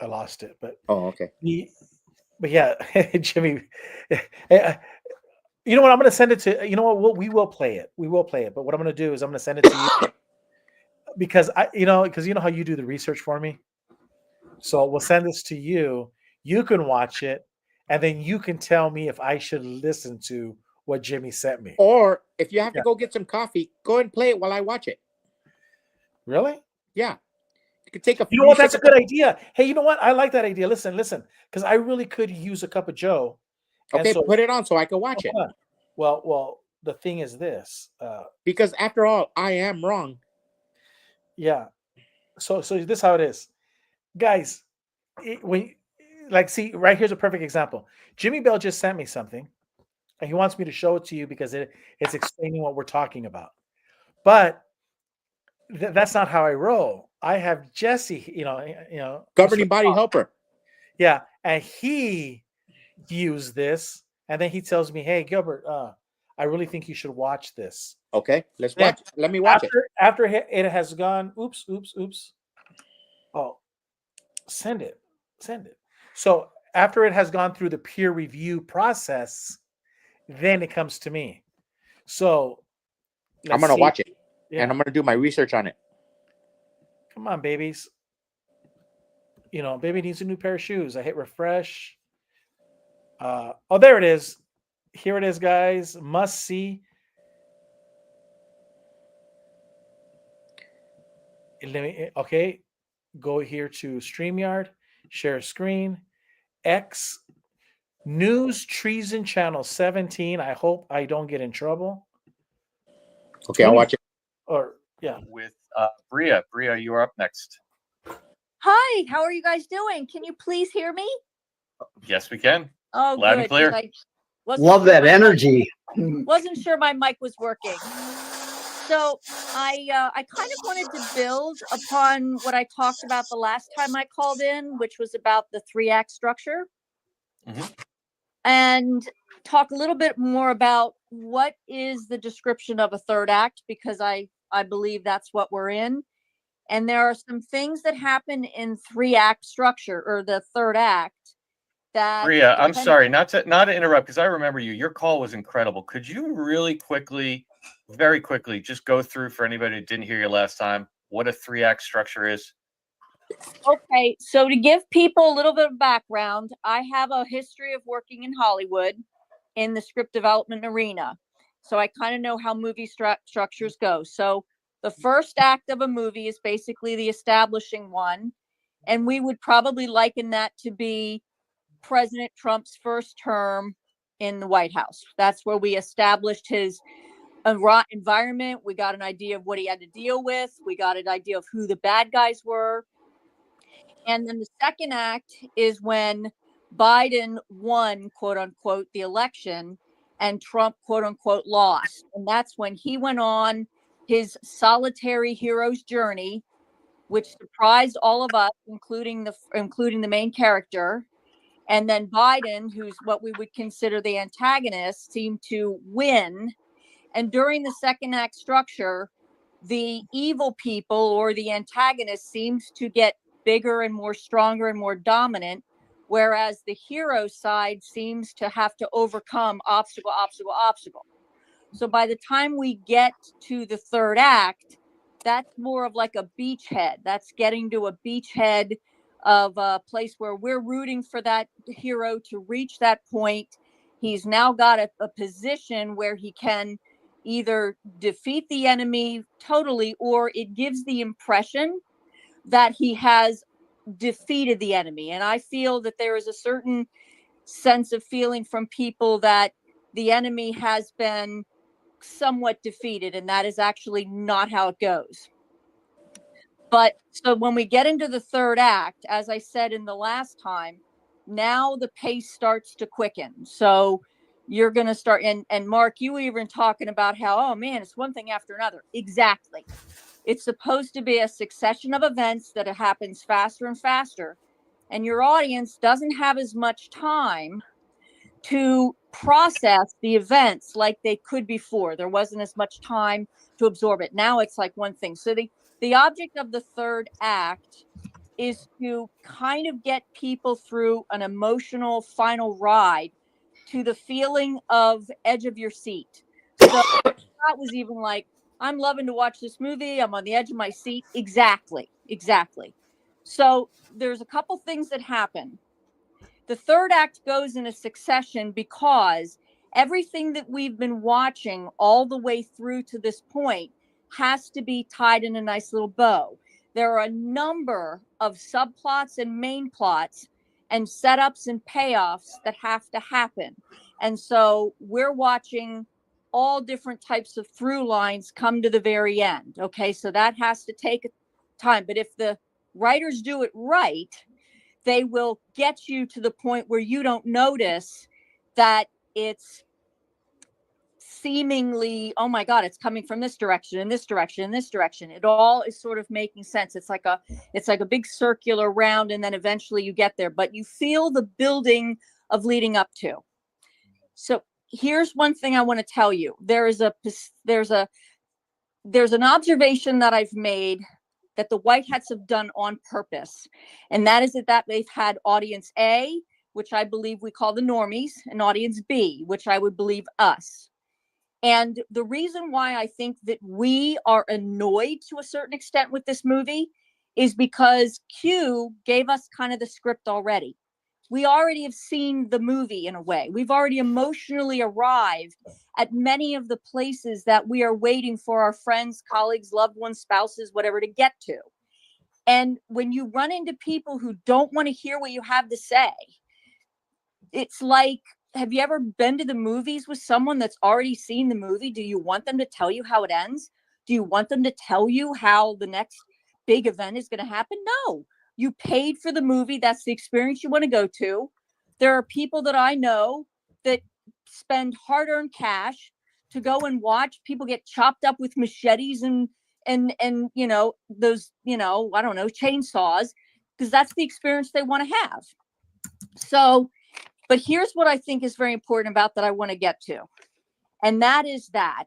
I lost it. But okay. But yeah, Jimmy. You know what? I'm going to send it to. You know what? We will play it. We will play it. But what I'm going to do is I'm going to send it to you because you know how you do the research for me. So we'll send this to you. You can watch it, and then you can tell me if I should listen to what Jimmy sent me. Or if you have to Yeah. go get some coffee, go and play it while I watch it. Really? Yeah. You could take a You know what? That's a good idea. Hey, you know what? I like that idea. Listen, because I really could use a cup of Joe. And Okay, so, put it on so I can watch it. hold on. Well, the thing is this. Because after all, I am wrong. Yeah. So this is how it is, guys. See, right here's a perfect example. Jimmy Bell just sent me something, and he wants me to show it to you because it's explaining what we're talking about. But that's not how I roll. I have Jesse, Governing Mr. body Fox. helper. Yeah, and he views this, and then he tells me, "Hey, Gilbert, I really think you should watch this." Okay, let's Then watch. Let me watch it. After it has gone, oops. Oh, send it. So after it has gone through the peer review process, then it comes to me. So I'm let's gonna see. watch it, Yeah. and I'm gonna do my research on it. Come on, babies. Baby needs a new pair of shoes. I hit refresh. Oh, there it is. Here it is, guys. Must see. Okay. Go here to StreamYard, share screen, X, News Treason Channel 17. I hope I don't get in trouble. Okay, I'll watch it. Or, yeah. With Bria. Bria, you are up next. Hi, how are you guys doing? Can you please hear me? Yes, we can. Oh, Loud and good. clear. I wasn't Love sure that my mic- energy. wasn't sure my mic was working. So I kind of wanted to build upon what I talked about the last time I called in, which was about the 3-act structure, and talk a little bit more about what is the description of a third act, because I believe that's what we're in. And there are some things that happen in 3-act structure, or the third act, that Bria, I'm sorry, not to interrupt, because I remember you. Your call was incredible. Could you really quickly, very quickly, just go through for anybody who didn't hear you last time what a 3-act structure is? Okay, so to give people a little bit of background, I have a history of working in Hollywood in the script development arena. So I kind of know how movie structures go. So the first act of a movie is basically the establishing one. And we would probably liken that to be President Trump's first term in the White House. That's where we established his environment. We got an idea of what he had to deal with. We got an idea of who the bad guys were. And then the second act is when Biden won, quote unquote, the election, and Trump, quote unquote, lost. And that's when he went on his solitary hero's journey, which surprised all of us, including the main character. And then Biden, who's what we would consider the antagonist, seemed to win. And during the second act structure, the evil people, or the antagonist, seems to get bigger and more stronger and more dominant, whereas the hero side seems to have to overcome obstacle. So by the time we get to the third act, that's more of like a beachhead. That's getting to a beachhead of a place where we're rooting for that hero to reach that point. He's now got a position where he can either defeat the enemy totally, or it gives the impression that he has defeated the enemy. And I feel that there is a certain sense of feeling from people that the enemy has been somewhat defeated, and that is actually not how it goes. But so when we get into the third act, as I said in the last time, now the pace starts to quicken. So you're going to start, and Mark, you were even talking about how, oh man, it's one thing after another. Exactly. It's supposed to be a succession of events that happens faster and faster. And your audience doesn't have as much time to process the events like they could before. There wasn't as much time to absorb it. Now it's like one thing. So the object of the third act is to kind of get people through an emotional final ride to the feeling of edge of your seat. So that was even like, I'm loving to watch this movie. I'm on the edge of my seat. Exactly. So there's a couple things that happen. The third act goes in a succession because everything that we've been watching all the way through to this point has to be tied in a nice little bow. There are a number of subplots and main plots and setups and payoffs that have to happen. And so we're watching all different types of through lines come to the very end. Okay, so that has to take time. But if the writers do it right, they will get you to the point where you don't notice that it's seemingly, oh my God, it's coming from this direction and this direction and this direction. It all is sort of making sense. It's like a big circular round, and then eventually you get there, but you feel the building of leading up to. So here's one thing I want to tell you. There's an observation that I've made that the White Hats have done on purpose. And that is that they've had audience A, which I believe we call the normies, and audience B, which I would believe us. And the reason why I think that we are annoyed to a certain extent with this movie is because Q gave us kind of the script already. We already have seen the movie in a way. We've already emotionally arrived at many of the places that we are waiting for our friends, colleagues, loved ones, spouses, whatever, to get to. And when you run into people who don't want to hear what you have to say, it's like, have you ever been to the movies with someone that's already seen the movie? Do you want them to tell you how it ends? Do you want them to tell you how the next big event is going to happen? No. You paid for the movie. That's the experience you want to go to. There are people that I know that spend hard-earned cash to go and watch people get chopped up with machetes and you know, those, you know, I don't know, chainsaws, because that's the experience they want to have. So, but here's what I think is very important about that I want to get to. And that is that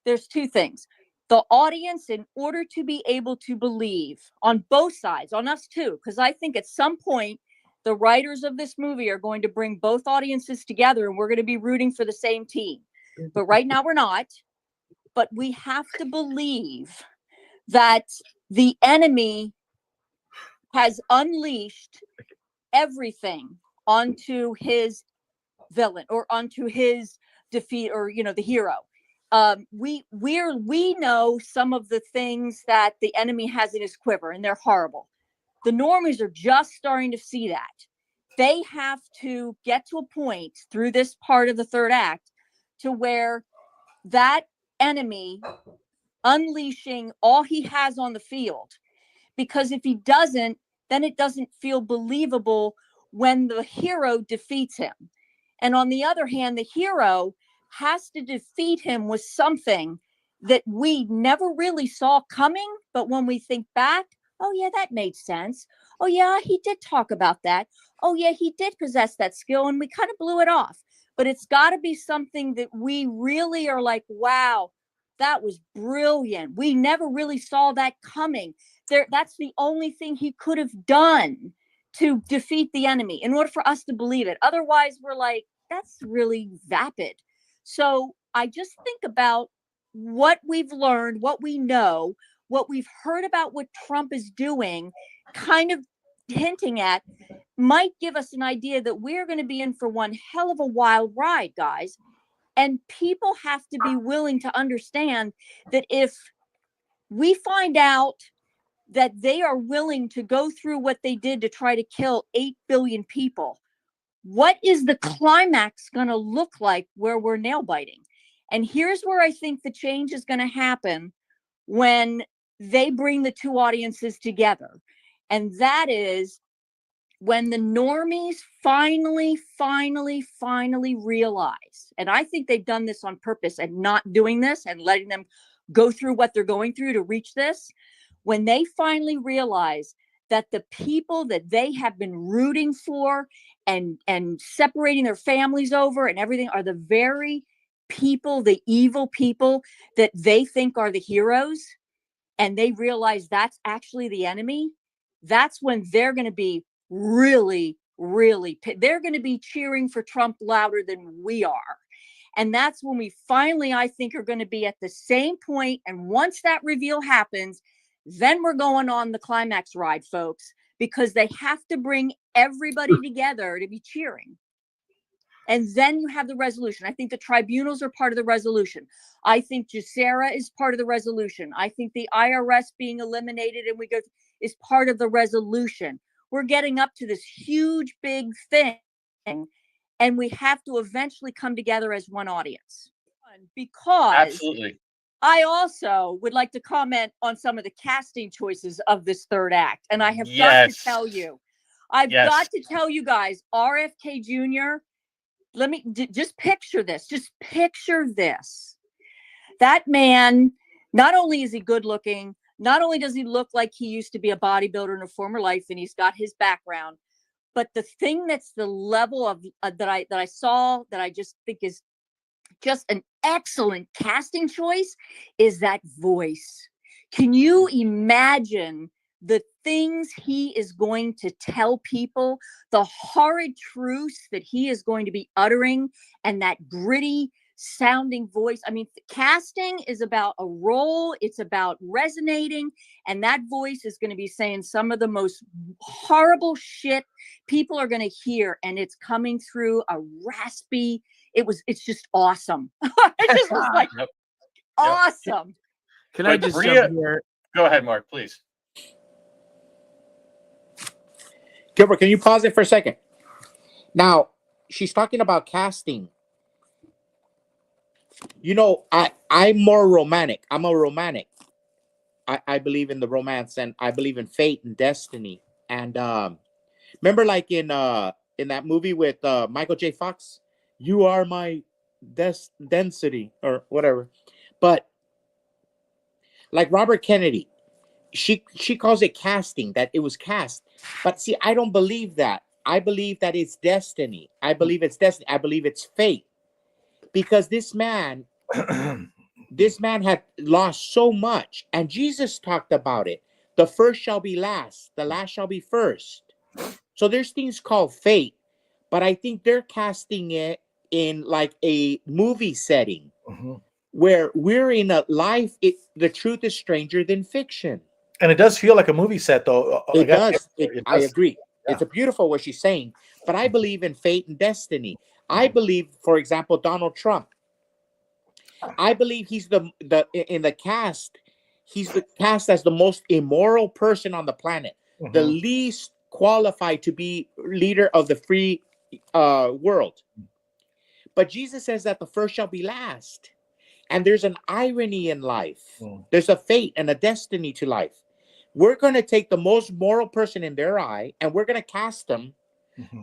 there's two things. The audience, in order to be able to believe on both sides, on us too, because I think at some point, the writers of this movie are going to bring both audiences together and we're going to be rooting for the same team. But right now we're not. But we have to believe that the enemy has unleashed everything onto his villain or onto his defeat, or, you know, the hero. We know some of the things that the enemy has in his quiver, and they're horrible. The normies are just starting to see that. They have to get to a point through this part of the third act to where that enemy unleashing all he has on the field, because if he doesn't, then it doesn't feel believable when the hero defeats him. And on the other hand, the hero has to defeat him with something that we never really saw coming. But when we think back, oh yeah, that made sense. Oh yeah, he did talk about that. Oh yeah, he did possess that skill, and we kind of blew it off. But it's got to be something that we really are like, wow, that was brilliant. We never really saw that coming. That's the only thing he could have done to defeat the enemy in order for us to believe it. Otherwise, we're like, that's really vapid. So I just think about what we've learned, what we know, what we've heard about what Trump is doing, kind of hinting at, might give us an idea that we're going to be in for one hell of a wild ride, guys. And people have to be willing to understand that if we find out that they are willing to go through what they did to try to kill 8 billion people, what is the climax going to look like where we're nail biting? And here's where I think the change is going to happen when they bring the two audiences together. And that is when the normies finally realize, and I think they've done this on purpose and not doing this and letting them go through what they're going through to reach this, when they finally realize that the people that they have been rooting for and separating their families over and everything are the very people, the evil people that they think are the heroes, and they realize that's actually the enemy, that's when they're going to be really they're going to be cheering for Trump louder than we are. And that's when we finally, I think, are going to be at the same point. And once that reveal happens, then we're going on the climax ride, folks, because they have to bring everybody together to be cheering. And then you have the resolution. I think the tribunals are part of the resolution. I think Gesera is part of the resolution. I think the IRS being eliminated and we go is part of the resolution. We're getting up to this huge, big thing, and we have to eventually come together as one audience. Because Absolutely. I also would like to comment on some of the casting choices of this third act. And I have got to tell you, I've got to tell you guys, RFK Jr., let me just picture this. Just picture this. That man, not only is he good looking, not only does he look like he used to be a bodybuilder in a former life and he's got his background, but the thing that's the level of that I saw that I just think is just an excellent casting choice is that voice. Can you imagine the things he is going to tell people, the horrid truths that he is going to be uttering, and that gritty sounding voice? I mean, casting is about a role, it's about resonating, and that voice is going to be saying some of the most horrible shit people are going to hear, and it's coming through a raspy. It's just awesome. It just was like awesome. Can I just jump here? Go ahead, Mark, please. Gilbert, can you pause it for a second? Now, she's talking about casting. You know, I'm more romantic. I'm a romantic. I believe in the romance, and I believe in fate and destiny. And remember, like in that movie with Michael J. Fox, you are my density or whatever. But like Robert Kennedy, she calls it casting, that it was cast. But see, I don't believe that. I believe that it's destiny. I believe it's destiny. I believe it's fate. Because this man had lost so much. And Jesus talked about it. The first shall be last. The last shall be first. So there's things called fate. But I think they're casting it in like a movie setting. Where we're in a life. The truth is stranger than fiction. And it does feel like a movie set, though. It does. I agree. Yeah. It's a beautiful what she's saying. But I believe in fate and destiny. I believe, for example, Donald Trump. I believe he's in the cast. He's the cast as the most immoral person on the planet, the least qualified to be leader of the free world. But Jesus says that the first shall be last. And there's an irony in life. There's a fate and a destiny to life. We're going to take the most moral person in their eye, and we're going to cast them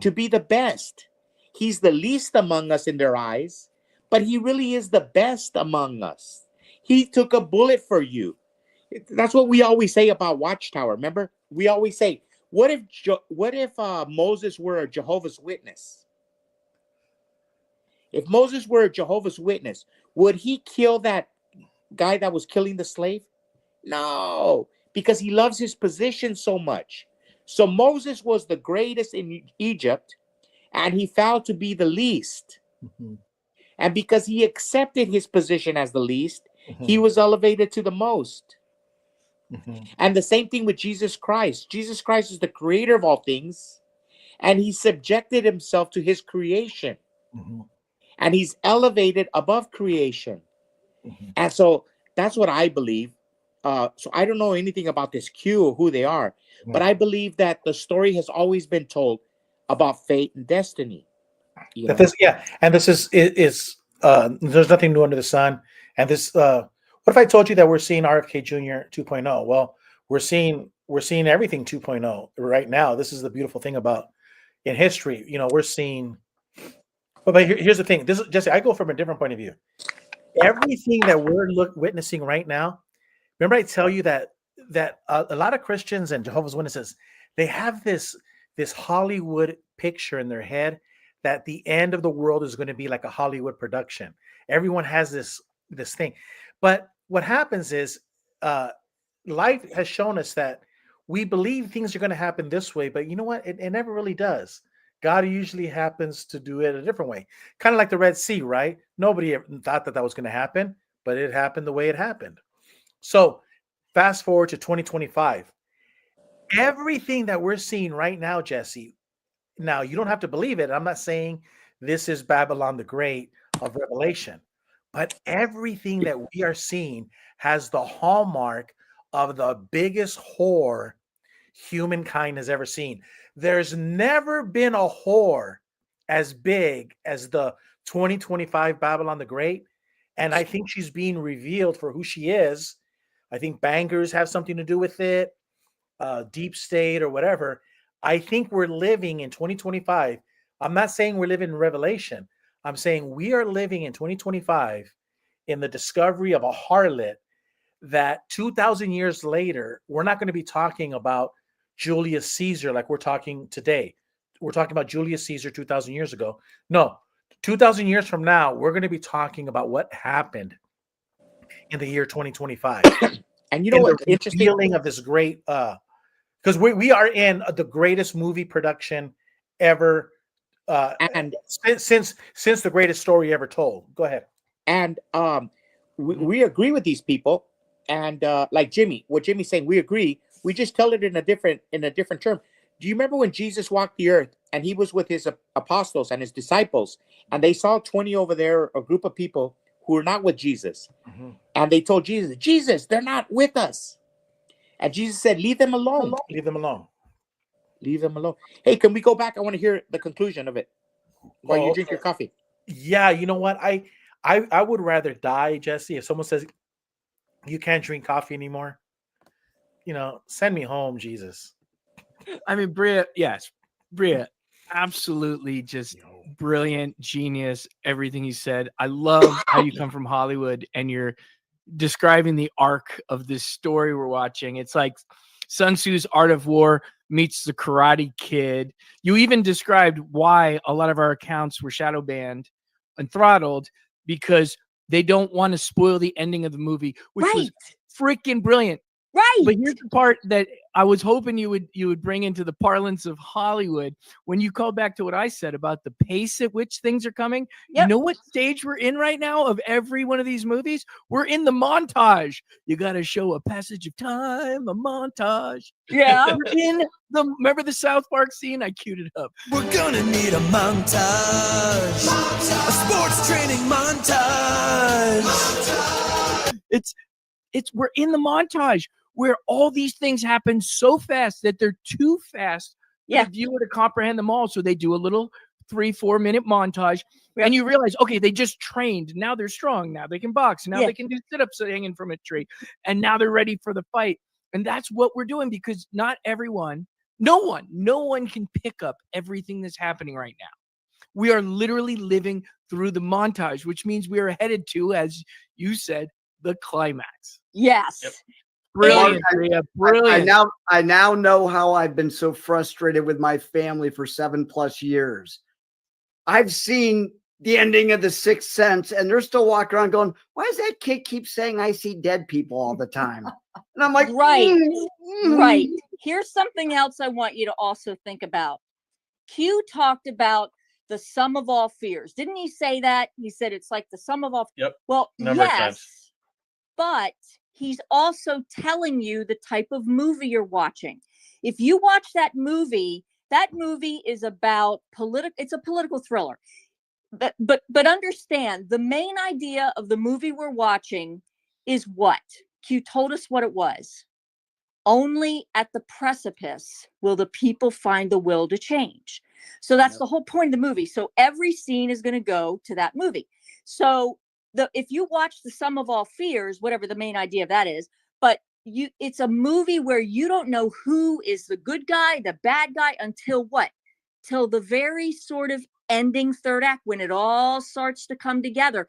to be the best. He's the least among us in their eyes, but he really is the best among us. He took a bullet for you. That's what we always say about Watchtower. Remember, we always say, what if Moses were a Jehovah's Witness? If Moses were a Jehovah's Witness, would he kill that guy that was killing the slave? No, because he loves his position so much. So Moses was the greatest in Egypt, and he fell to be the least. And because he accepted his position as the least, he was elevated to the most. And the same thing with Jesus Christ. Jesus Christ is the creator of all things, and he subjected himself to his creation. And he's elevated above creation. And so that's what I believe. So I don't know anything about this Q or who they are, but I believe that the story has always been told about fate and destiny. And this is there's nothing new under the sun. And this, what if I told you that we're seeing RFK Jr. 2.0? Well, we're seeing everything 2.0 right now. This is the beautiful thing about in history. You know, we're seeing. But here's the thing. This is Jesse. I go from a different point of view. Everything that we're witnessing right now. Remember, I tell you that a lot of Christians and Jehovah's Witnesses, they have this Hollywood picture in their head that the end of the world is going to be like a Hollywood production. Everyone has this thing. But what happens is life has shown us that we believe things are going to happen this way, but you know what? It never really does. God usually happens to do it a different way. Kind of like the Red Sea, right? Nobody ever thought that was going to happen, but it happened the way it happened. So fast forward to 2025. Everything that we're seeing right now, Jesse, now you don't have to believe it. I'm not saying this is Babylon the Great of Revelation. But everything that we are seeing has the hallmark of the biggest whore humankind has ever seen. There's never been a whore as big as the 2025 Babylon the Great. And I think she's being revealed for who she is. I think bangers have something to do with it, deep state or whatever. I think we're living in 2025. I'm not saying we're living in Revelation. I'm saying we are living in 2025 in the discovery of a harlot that 2,000 years later, we're not going to be talking about Julius Caesar like we're talking today. We're talking about Julius Caesar 2,000 years ago. No, 2,000 years from now, we're going to be talking about what happened in the year 2025. And you know what? The Interesting. revealing of this great, because we are in the greatest movie production ever, And since the greatest story ever told. Go ahead. And we agree with these people. And like Jimmy, what Jimmy's saying, we agree. We just tell it in a different term. Do you remember when Jesus walked the earth and he was with his apostles and his disciples, and they saw 20 over there, a group of people who were not with Jesus, and they told Jesus, they're not with us. And Jesus said, leave them alone. Leave them alone. Leave them alone. Hey, can we go back? I want to hear the conclusion of it while you drink your coffee. Yeah, you know what? I would rather die, Jesse, if someone says you can't drink coffee anymore. Send me home, Jesus. I mean, Bria, yes, Bria, absolutely just brilliant, genius, everything you said. I love how you come from Hollywood and you're describing the arc of this story we're watching. It's like Sun Tzu's Art of War meets the Karate Kid. You even described why a lot of our accounts were shadow banned and throttled, because they don't want to spoil the ending of the movie, which was freaking brilliant. Right. But here's the part that I was hoping you would bring into the parlance of Hollywood. When you call back to what I said about the pace at which things are coming, you know what stage we're in right now of every one of these movies? We're in the montage. You got to show a passage of time, a montage. Yeah. We're in remember the South Park scene? I queued it up. We're gonna need a montage. A sports training montage. We're in the montage where all these things happen so fast that they're too fast for the viewer to comprehend them all. So they do a little 3-4 minute montage, and you realize, okay, they just trained. Now they're strong. Now they can box. Now they can do sit-ups hanging from a tree, and now they're ready for the fight. And that's what we're doing, because not everyone, no one can pick up everything that's happening right now. We are literally living through the montage, which means we are headed to, as you said, the climax. Yes. Yep. Brilliant, Maria. Brilliant. I now know how I've been so frustrated with my family for 7+ years. I've seen the ending of The Sixth Sense, and they're still walking around going, why does that kid keep saying I see dead people all the time? And I'm like, right. Here's something else I want you to also think about. Q talked about the sum of all fears. Didn't he say that? He said it's like the sum of all. Yep. Well, Number of yes, times. but he's also telling you the type of movie you're watching. If you watch that movie is about it's a political thriller. But understand, the main idea of the movie we're watching is what? Q told us what it was. Only at the precipice will the people find the will to change. So that's the whole point of the movie. So every scene is going to go to that movie. So if you watch The Sum of All Fears, whatever the main idea of that is, but it's a movie where you don't know who is the good guy, the bad guy, until what? Till the very sort of ending third act, when it all starts to come together.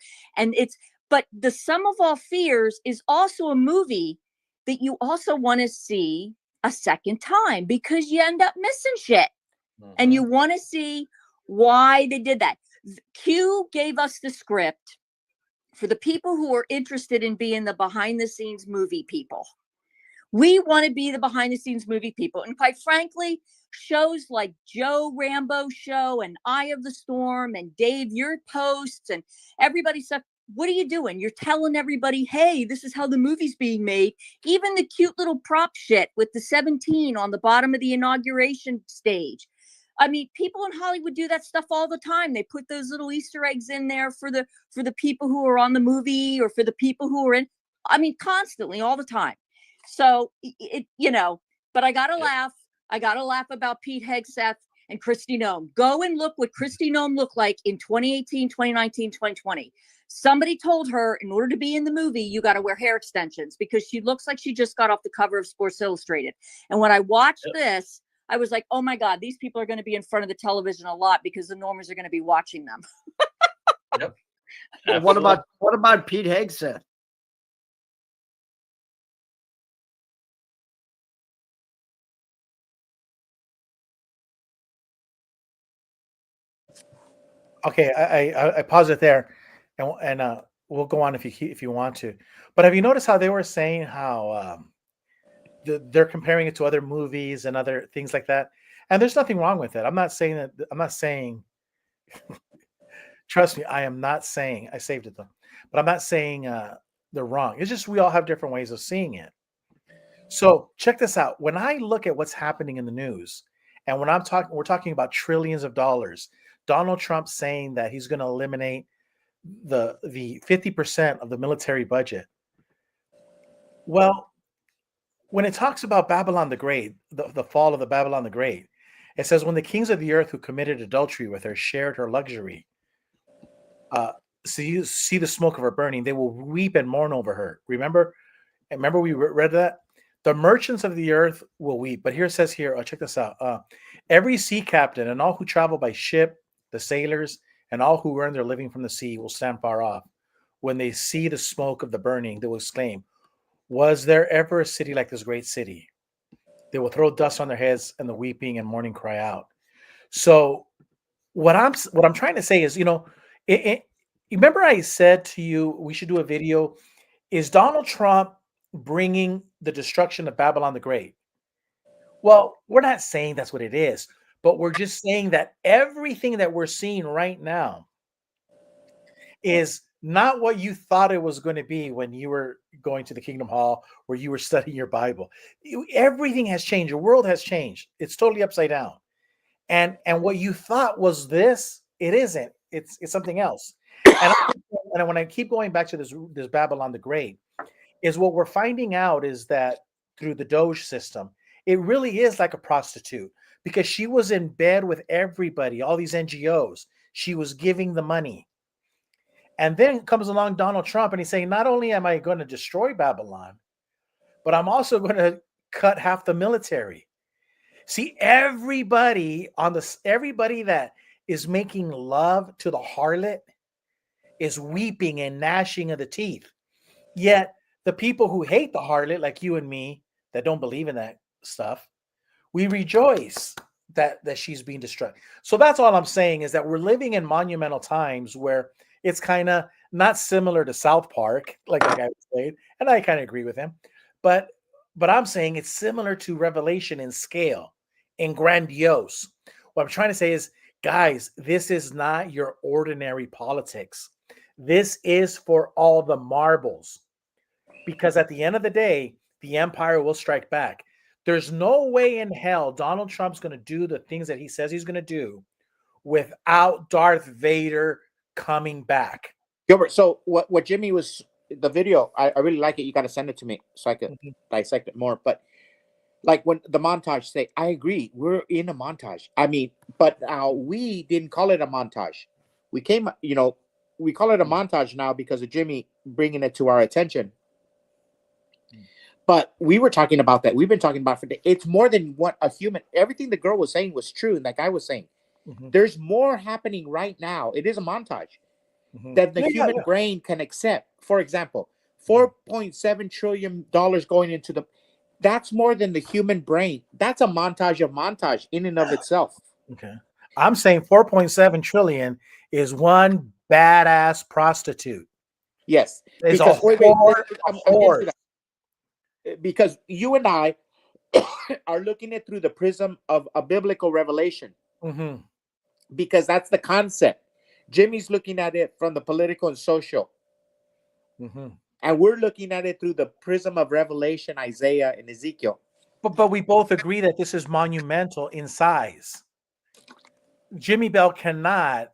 But The Sum of All Fears is also a movie that you also want to see a second time, because you end up missing shit. And you want to see why they did that. Q gave us the script for the people who are interested in being the behind the scenes movie people. We want to be the behind the scenes movie people. And quite frankly, shows like Joe Rambo Show and Eye of the Storm and Dave, your posts and everybody's stuff. What are you doing? You're telling everybody, hey, this is how the movie's being made. Even the cute little prop shit with the 17 on the bottom of the inauguration stage. I mean, people in Hollywood do that stuff all the time. They put those little Easter eggs in there for the people who are on the movie or for the people who are in. I mean, constantly, all the time. So but I gotta laugh. I gotta laugh about Pete Hegseth and Kristi Noem. Go and look what Kristi Noem looked like in 2018, 2019, 2020. Somebody told her in order to be in the movie, you got to wear hair extensions because she looks like she just got off the cover of Sports Illustrated. And when I watched this, I was like, oh my God, these people are going to be in front of the television a lot because the normers are going to be watching them. Yep. Well, what about Pete Hegseth? Okay, I pause it there, and we'll go on if you want to. But have you noticed how they were saying how they're comparing it to other movies and other things like that? And there's nothing wrong with it. I'm not saying that. I'm not saying. Trust me, I am not saying I saved it though, but I'm not saying they're wrong. It's just we all have different ways of seeing it. So check this out. When I look at what's happening in the news, and when we're talking about trillions of dollars. Donald Trump saying that he's going to eliminate the 50% of the military budget. Well, when it talks about Babylon the Great, the fall of the Babylon the Great, it says when the kings of the earth who committed adultery with her shared her luxury, so you see the smoke of her burning, they will weep and mourn over her. Remember we read that? The merchants of the earth will weep. But here it says here, check this out. Every sea captain and all who travel by ship, the sailors, and all who earn their living from the sea will stand far off. When they see the smoke of the burning, they will exclaim, was there ever a city like this great city? They will throw dust on their heads and the weeping and mourning cry out. So what I'm trying to say is, remember I said to you, we should do a video. Is Donald Trump bringing the destruction of Babylon the Great? Well, we're not saying that's what it is, but we're just saying that everything that we're seeing right now is not what you thought it was going to be when you were going to the Kingdom Hall or you were studying your Bible. Everything has changed. Your world has changed. It's totally upside down. And what you thought was this, it isn't. It's something else. And when I keep going back to this Babylon the Great, is what we're finding out is that through the Doge system, it really is like a prostitute because she was in bed with everybody, all these NGOs. She was giving the money. And then comes along Donald Trump and he's saying, not only am I going to destroy Babylon, but I'm also going to cut half the military. See, everybody that is making love to the harlot is weeping and gnashing of the teeth. Yet the people who hate the harlot, like you and me, that don't believe in that stuff, we rejoice that she's being destroyed. So that's all I'm saying is that we're living in monumental times where it's kind of not similar to South Park, like the guy was saying, and I kind of agree with him. But I'm saying it's similar to Revelation in scale, in grandiose. What I'm trying to say is, guys, this is not your ordinary politics. This is for all the marbles. Because at the end of the day, the empire will strike back. There's no way in hell Donald Trump's going to do the things that he says he's going to do without Darth Vader coming back. Gilbert, so what Jimmy was, the video, I really like it. You got to send it to me so I could dissect it more. But like when the montage say, I agree, we're in a montage. I mean, but now we didn't call it a montage. We call it a montage now because of Jimmy bringing it to our attention. But we were talking about that. We've been talking about for days. It's more than what a human. Everything the girl was saying was true, and that guy was saying. There's more happening right now. It is a montage that the human brain can accept. For example, $4.7 trillion going into the. That's more than the human brain. That's a montage in and of itself. Okay, I'm saying 4.7 trillion is one badass prostitute. Yes, it's because you and I are looking at through the prism of a biblical revelation. Because that's the concept. Jimmy's looking at it from the political and social. And we're looking at it through the prism of Revelation, Isaiah, and Ezekiel. But we both agree that this is monumental in size. Jimmy Bell cannot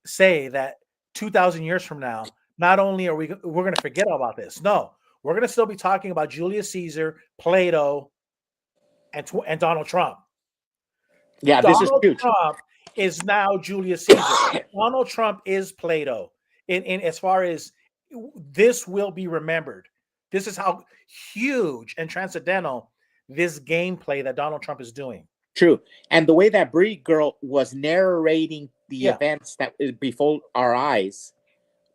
say that 2,000 years from now, not only are we're going to forget all about this. No, we're going to still be talking about Julius Caesar, Plato, and Donald Trump. Yeah, this is Donald huge. Trump is now Julius Caesar. Donald Trump is Plato. In as far as this will be remembered. This is how huge and transcendental this gameplay that Donald Trump is doing. True. And the way that Brie girl was narrating the Yeah. events that before our eyes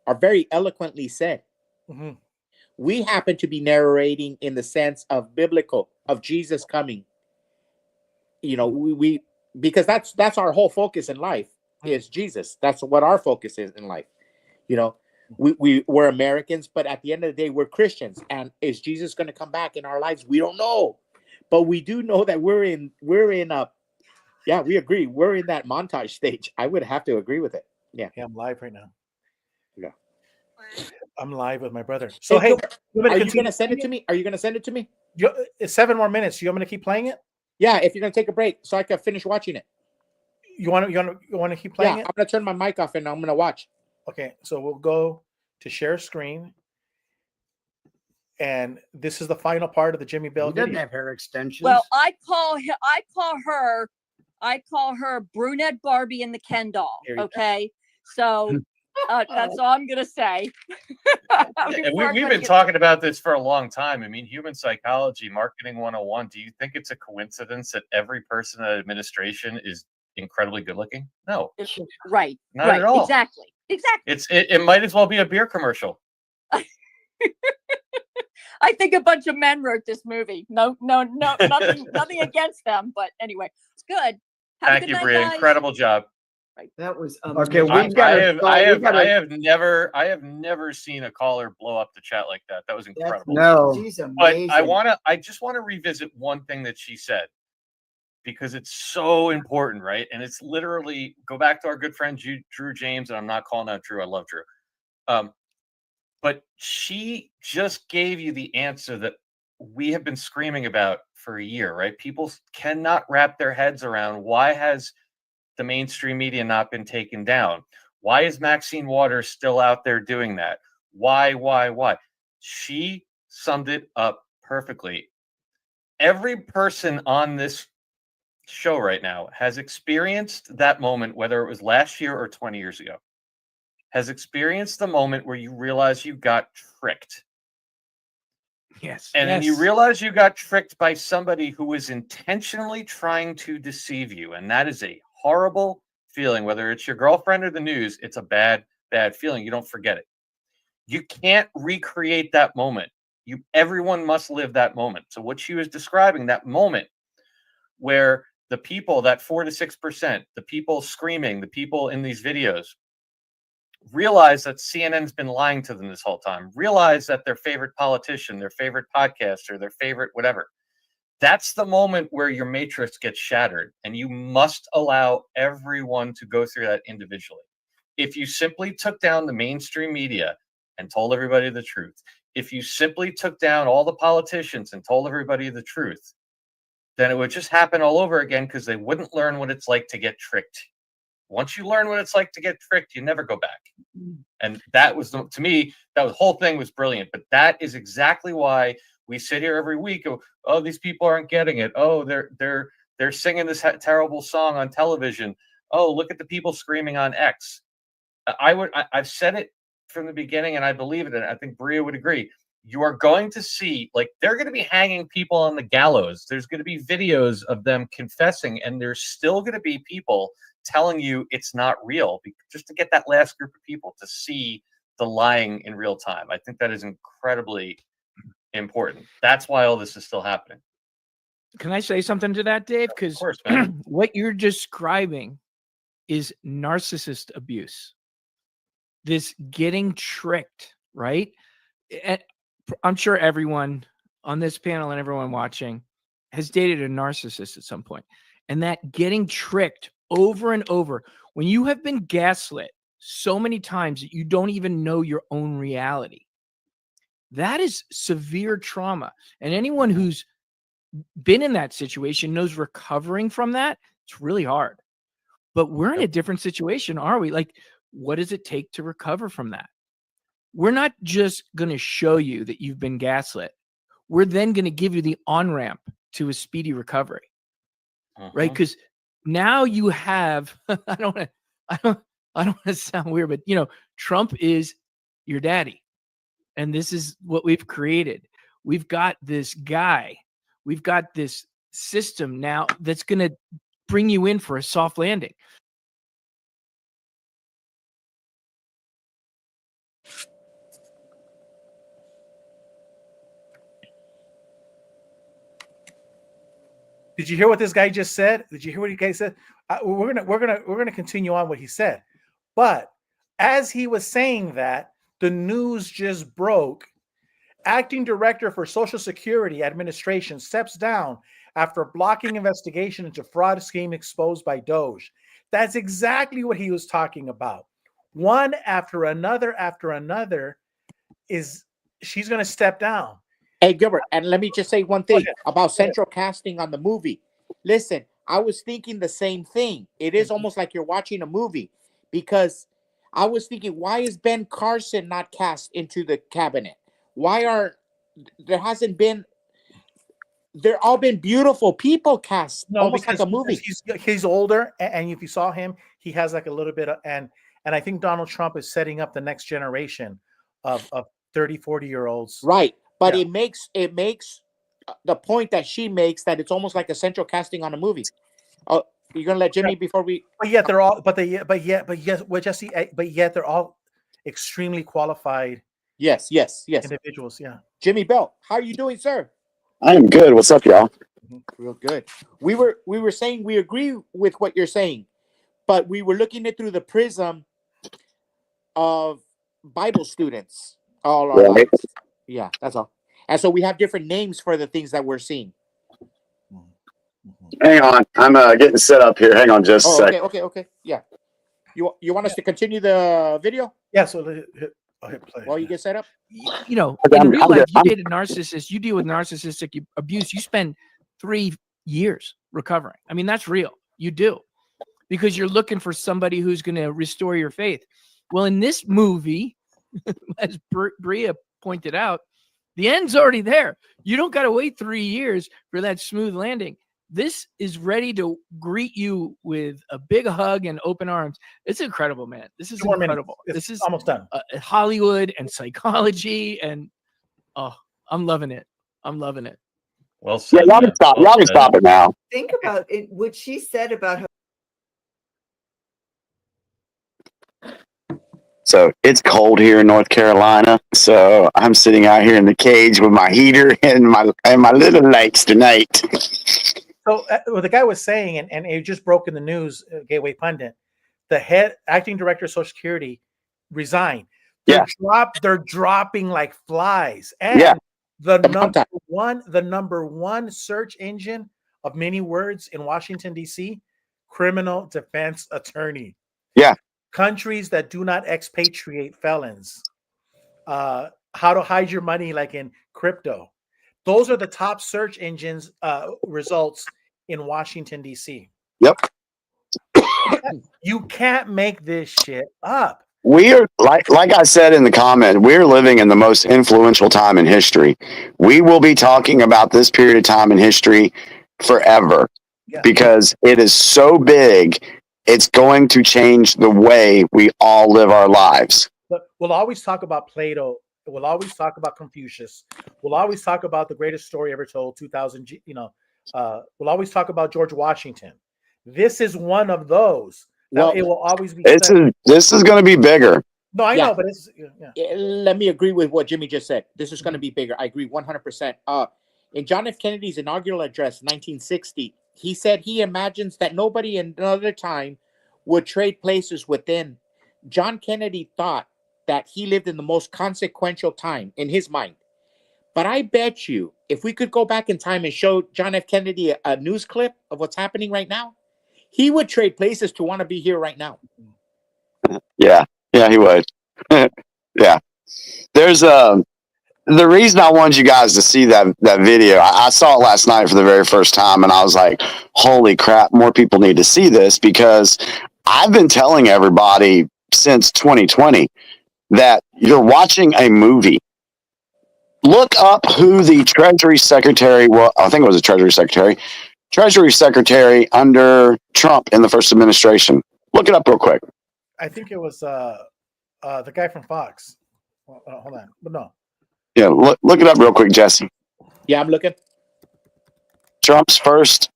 are very eloquently said. Mm-hmm. We happen to be narrating in the sense of biblical, of Jesus coming. You know, we because that's our whole focus in life is Jesus. That's what our focus is in life. You know, we're Americans, but at the end of the day, we're Christians. And is Jesus going to come back in our lives? We don't know. But we do know that we're in a, yeah, we agree. We're in that montage stage. I would have to agree with it. Yeah. I'm live right now. Yeah. I'm live with my brother. So, hey, Gilbert, are you going to send it to me? Are you going to send it to me? It's 7 more minutes. You want me to keep playing it? Yeah, if you're going to take a break so I can finish watching it. You want to keep playing it? I'm going to turn my mic off and I'm going to watch. Okay, so we'll go to share screen. And this is the final part of the Jimmy Bell He doesn't video. have hair extensions. Well, I call her brunette Barbie in the Ken doll. Okay, so that's all I'm gonna say. And we've been talking about this for a long time. I mean, human psychology, marketing 101. Do you think it's a coincidence that every person in administration is incredibly good looking? No. Right. Not at all. Exactly. It might as well be a beer commercial. I think a bunch of men wrote this movie. No, nothing against them, but anyway, it's good. Thank you, Bria. Incredible job. Right. That was okay. I have never seen a caller blow up the chat like that. That was incredible. She's amazing. But I just want to revisit one thing that she said because it's so important, right? And it's literally go back to our good friend Drew James, and I'm not calling out Drew. I love Drew. But she just gave you the answer that we have been screaming about for a year, right? People cannot wrap their heads around why has the mainstream media not been taken down? Why is Maxine Waters still out there doing that? Why? She summed it up perfectly. Every person on this show right now has experienced that moment, whether it was last year or 20 years ago. Has experienced the moment where you realize you got tricked. Yes. And then you realize you got tricked by somebody who was intentionally trying to deceive you. And that is a horrible feeling. Whether it's your girlfriend or the news, it's a bad feeling. You don't forget it. You can't recreate that moment. Everyone must live that moment. So what she was describing, that moment where the people, that 4 to 6%, the people screaming, the people in these videos, realize that CNN's been lying to them this whole time. Realize that their favorite politician, their favorite podcaster, their favorite whatever. That's the moment where your matrix gets shattered, and you must allow everyone to go through that individually. If you simply took down the mainstream media and told everybody the truth, if you simply took down all the politicians and told everybody the truth, then it would just happen all over again because they wouldn't learn what it's like to get tricked. Once you learn what it's like to get tricked, you never go back. And that was, to me, that whole thing was brilliant. But that is exactly why we sit here every week. Oh, these people aren't getting it. Oh, they're singing this terrible song on television. Oh, look at the people screaming on X. I've said it from the beginning, and I believe it. And I think Bria would agree. You are going to see, like, they're going to be hanging people on the gallows. There's going to be videos of them confessing, and there's still going to be people telling you it's not real, just to get that last group of people to see the lying in real time. I think that is incredibly important. That's why all this is still happening. Can I say something to that, Dave? Because what you're describing is narcissist abuse. This getting tricked, right? And I'm sure everyone on this panel and everyone watching has dated a narcissist at some point. And that getting tricked over and over, when you have been gaslit so many times that you don't even know your own reality, that is severe trauma. And anyone who's been in that situation knows recovering from that, it's really hard. But we're in a different situation, are we? Like, what does it take to recover from that? We're not just going to show you that you've been gaslit. We're then going to give you the on-ramp to a speedy recovery, right? Because now you have, I don't want to sound weird, but Trump is your daddy. And this is what we've created. We've got this guy. We've got this system now that's going to bring you in for a soft landing. Did you hear what this guy just said? Did you hear what he guy said? We're gonna continue on what he said, but as he was saying that, the news just broke. Acting Director for Social Security Administration steps down after blocking investigation into fraud scheme exposed by Doge. That's exactly what he was talking about. One after another she's going to step down. Hey, Gilbert, and let me just say one thing about central casting on the movie. Listen, I was thinking the same thing. It is almost like you're watching a movie, because I was thinking, why is Ben Carson not cast into the cabinet? They're all been beautiful people cast, almost like a movie. He's older, and if you saw him, he has like a little bit of, and I think Donald Trump is setting up the next generation of 30, 40-year-olds. Right. But it makes the point that she makes, that it's almost like a central casting on a movie. Oh, you're gonna let Jimmy before we? But yet they're all. But yet they're all extremely qualified. Yes. Individuals. Yeah. Jimmy Bell, how are you doing, sir? I am good. What's up, y'all? Real good. We were saying we agree with what you're saying, but we were looking at through the prism of Bible students all our lives. Yeah, that's all. And so we have different names for the things that we're seeing. Hang on. I'm getting set up here. Hang on just a second. Okay. Yeah. You want us to continue the video? Yeah, so hit play. While you get set up? In real life, you date a narcissist, you deal with narcissistic abuse, you spend 3 years recovering. I mean, that's real. You do. Because you're looking for somebody who's going to restore your faith. Well, in this movie, as Bria pointed out, the end's already there. You don't got to wait 3 years for that smooth landing. This is ready to greet you with a big hug and open arms. It's incredible, man. This is incredible. This is almost done. Hollywood and psychology, and I'm loving it. Well said. Yeah, y'all can stop. Y'all can stop it now. Think about it, what she said about her. So it's cold here in North Carolina. So I'm sitting out here in the cage with my heater and my little lights tonight. So what the guy was saying, and it just broke in the news, Gateway Pundit, the head acting director of Social Security resigned. They're dropping like flies. And the number one search engine of many words in Washington, D.C., criminal defense attorney. Yeah. Countries that do not expatriate felons. How to hide your money like in crypto. Those are the top search engines results in Washington, D.C. Yep. You can't make this shit up. We are, like I said in the comment, we're living in the most influential time in history. We will be talking about this period of time in history forever because it is so big. It's going to change the way we all live our lives. But we'll always talk about Plato. We'll always talk about Confucius. We'll always talk about the greatest story ever told, 2000. We'll always talk about George Washington. This is one of those. Now, it will always be. This is going to be bigger. No, I know, but it's. Let me agree with what Jimmy just said. This is going to be bigger. I agree 100%. In John F. Kennedy's inaugural address, 1960, he said he imagines that nobody in another time would trade places with him. John Kennedy thought that he lived in the most consequential time in his mind. But I bet you, if we could go back in time and show John F. Kennedy a news clip of what's happening right now, he would trade places to want to be here right now. Yeah, he would. Yeah. There's the reason I wanted you guys to see that video, I saw it last night for the very first time, and I was like, holy crap, more people need to see this, because I've been telling everybody since 2020 that you're watching a movie. Look up who the Treasury Secretary was. I think it was a Treasury Secretary under Trump in the first administration. Look it up real quick. I think it was the guy from Fox. Hold on, but no. Yeah, look it up real quick, Jesse. Yeah, I'm looking. Trump's first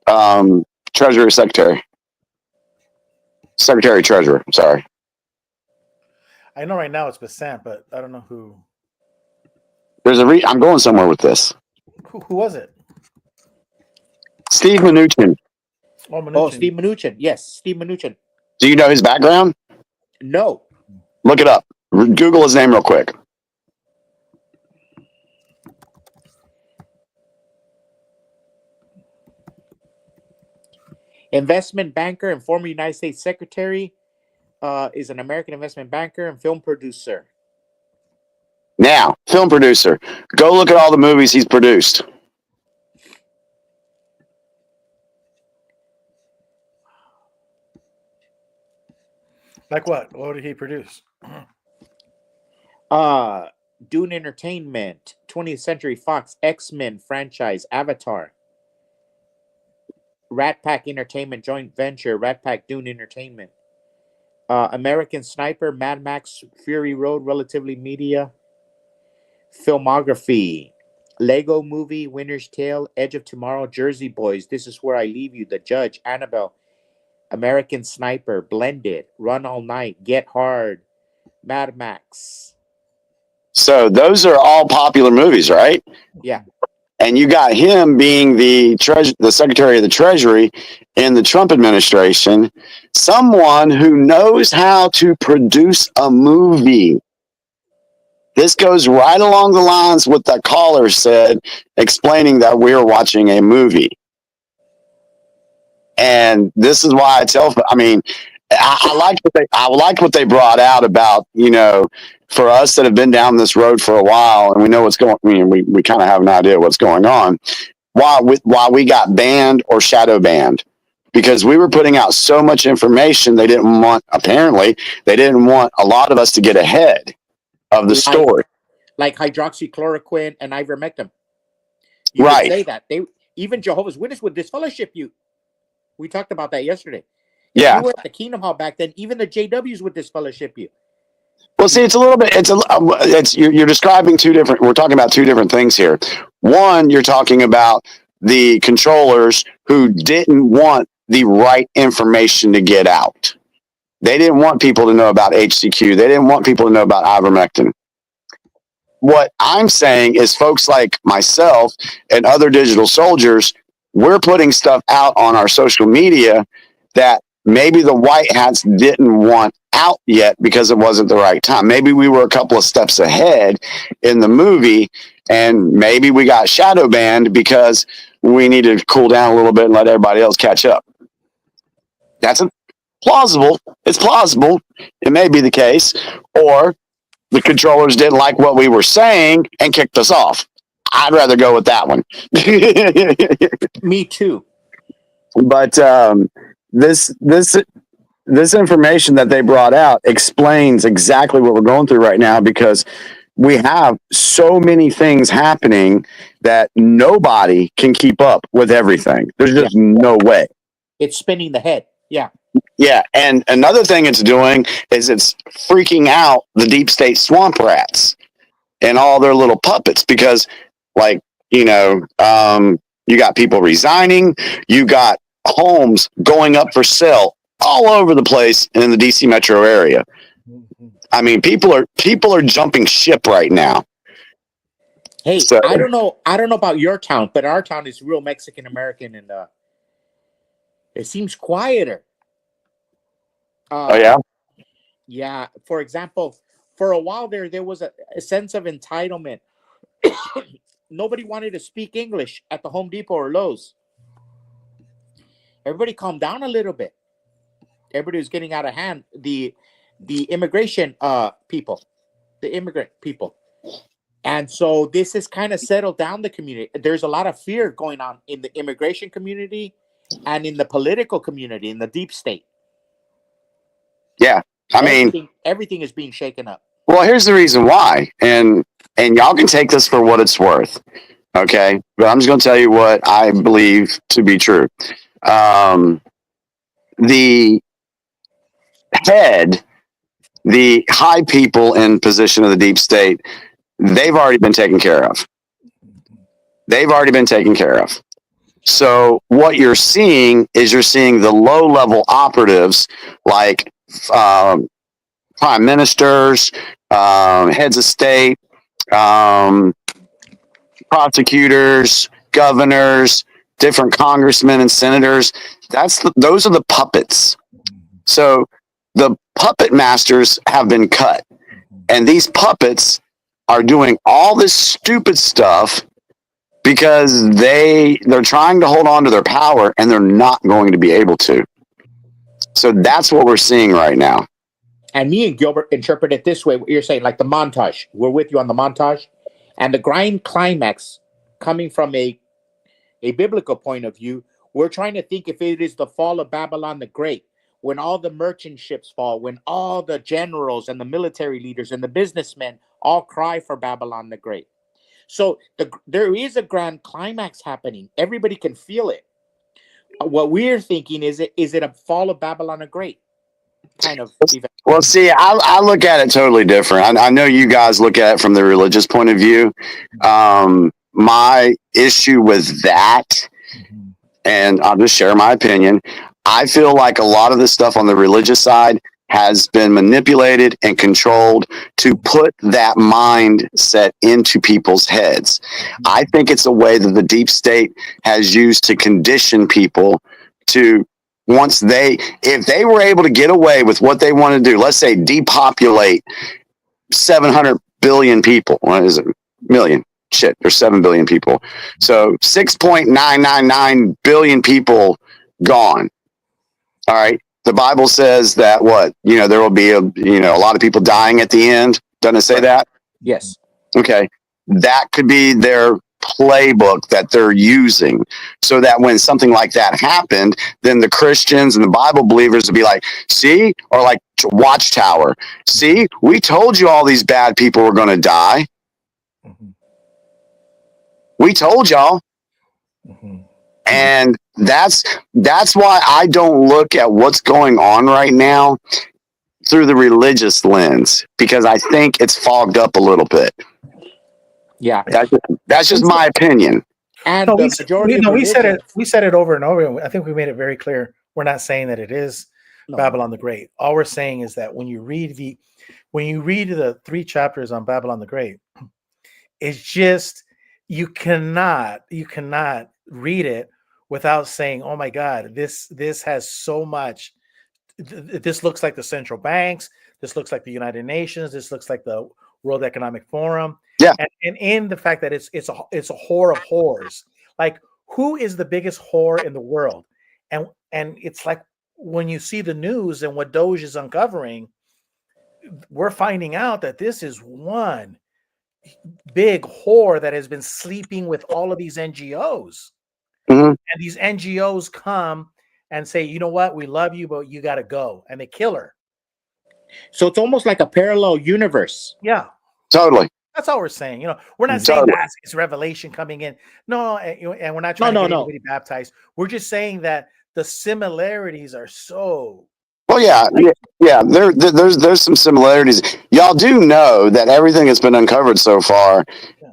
Treasury Secretary. Secretary Treasurer, sorry. I know right now it's Bassant, but I don't know who. There's I'm going somewhere with this. Who was it? Steve Mnuchin. Oh, Mnuchin. Oh, Steve Mnuchin. Yes, Steve Mnuchin. Do you know his background? No. Look it up. Google his name real quick. Investment banker and former United States Secretary, is an American investment banker and film producer. Now, film producer. Go look at all the movies he's produced. Like what? What did he produce? Dune Entertainment, 20th Century Fox, X-Men franchise, Avatar. Rat Pack Entertainment joint venture, Rat Pack Dune Entertainment. American Sniper, Mad Max, Fury Road, Relatively Media. Filmography, Lego Movie, Winter's Tale, Edge of Tomorrow, Jersey Boys, This Is Where I Leave You, The Judge, Annabelle, American Sniper, Blended, Run All Night, Get Hard, Mad Max. So those are all popular movies, right? Yeah. And you got him being the Secretary of the Treasury in the Trump administration, someone who knows how to produce a movie. This goes right along the lines what the caller said, explaining that we're watching a movie. And this is why I like what they brought out about, for us that have been down this road for a while and we know what's going on. We kind of have an idea what's going on. Why we got banned or shadow banned. Because we were putting out so much information they didn't want a lot of us to get ahead of the story. Like hydroxychloroquine and ivermectin. You Right. could say that. Even Jehovah's Witnesses would disfellowship you. We talked about that yesterday. Yeah. If you were at the Kingdom Hall back then, even the JWs would disfellowship you. Well, see, you're describing we're talking about two different things here. One, you're talking about the controllers who didn't want the right information to get out. They didn't want people to know about HCQ. They didn't want people to know about ivermectin. What I'm saying is folks like myself and other digital soldiers, we're putting stuff out on our social media that maybe the white hats didn't want out yet because it wasn't the right time. Maybe we were a couple of steps ahead in the movie and maybe we got shadow banned because we needed to cool down a little bit and let everybody else catch up. That's plausible. It's plausible. It may be the case. Or the controllers didn't like what we were saying and kicked us off. I'd rather go with that one. Me too. But this information that they brought out explains exactly what we're going through right now because we have so many things happening that nobody can keep up with everything. There's just no way. It's spinning the head. Yeah. Yeah. And another thing it's doing is it's freaking out the deep state swamp rats and all their little puppets because you got people resigning. You got homes going up for sale all over the place in the DC metro area. I mean, people are jumping ship right now. Hey, so, I don't know about your town, but our town is real Mexican American and it seems quieter. Oh yeah? Yeah. For example, for a while there was a sense of entitlement. Nobody wanted to speak English at the Home Depot or Lowe's. Everybody calmed down a little bit. Everybody was getting out of hand. The immigration people, the immigrant people. And so this has kind of settled down the community. There's a lot of fear going on in the immigration community and in the political community, in the deep state. Yeah. I mean, everything is being shaken up. well, here's the reason why. And y'all can take this for what it's worth. Okay. But I'm just going to tell you what I believe to be true. The head, the high people in position of the deep state, they've already been taken care of. They've already been taken care of. So what you're seeing is you're seeing the low level operatives like prime ministers, heads of state, prosecutors, governors, different congressmen and senators. Those are the puppets. So the puppet masters have been cut, and these puppets are doing all this stupid stuff because they're trying to hold on to their power, and they're not going to be able to. So that's what we're seeing right now. And me and Gilbert interpret it this way: what you're saying, like the montage. We're with you on the montage, and the grand climax coming from a biblical point of view. We're trying to think if it is the fall of Babylon the Great, when all the merchant ships fall, when all the generals and the military leaders and the businessmen all cry for Babylon the Great. So there is a grand climax happening. Everybody can feel it. What we're thinking is it a fall of Babylon the Great kind of event? Well, see, I look at it totally different. I know you guys look at it from the religious point of view. My issue with that, and I'll just share my opinion, I feel like a lot of this stuff on the religious side has been manipulated and controlled to put that mindset into people's heads. I think it's a way that the deep state has used to condition people to, if they were able to get away with what they want to do, let's say depopulate 700 billion people. What is it? Million. Shit, there's 7 billion people. So 6.999 billion people gone. All right. The Bible says that there will be a lot of people dying at the end. Doesn't it say that? Yes. Okay. That could be their playbook that they're using, so that when something like that happened, then the Christians and the Bible believers would be like, see, or like Watchtower, see, we told you all these bad people were going to die. We told y'all. And that's why I don't look at what's going on right now through the religious lens, because I think it's fogged up a little bit. Yeah, that's just my opinion. And we said it over and over. I think we made it very clear. We're not saying that it is Babylon the Great. All we're saying is that when you read the 3 chapters on Babylon the Great, it's just you cannot read it without saying, "Oh my God, this has so much. This looks like the central banks. This looks like the United Nations. This looks like the World Economic Forum." Yeah, and in the fact that it's a whore of whores. Like, who is the biggest whore in the world? And it's like when you see the news and what Doge is uncovering, we're finding out that this is one big whore that has been sleeping with all of these NGOs. And these NGOs come and say, you know what, we love you, but you got to go. And they kill her. So it's almost like a parallel universe. Yeah. Totally. That's all we're saying. We're not saying that it's revelation coming in. No, and we're not trying to get anybody baptized. We're just saying that the similarities are so. Well, yeah. There's some similarities. Y'all do know that everything that's been uncovered so far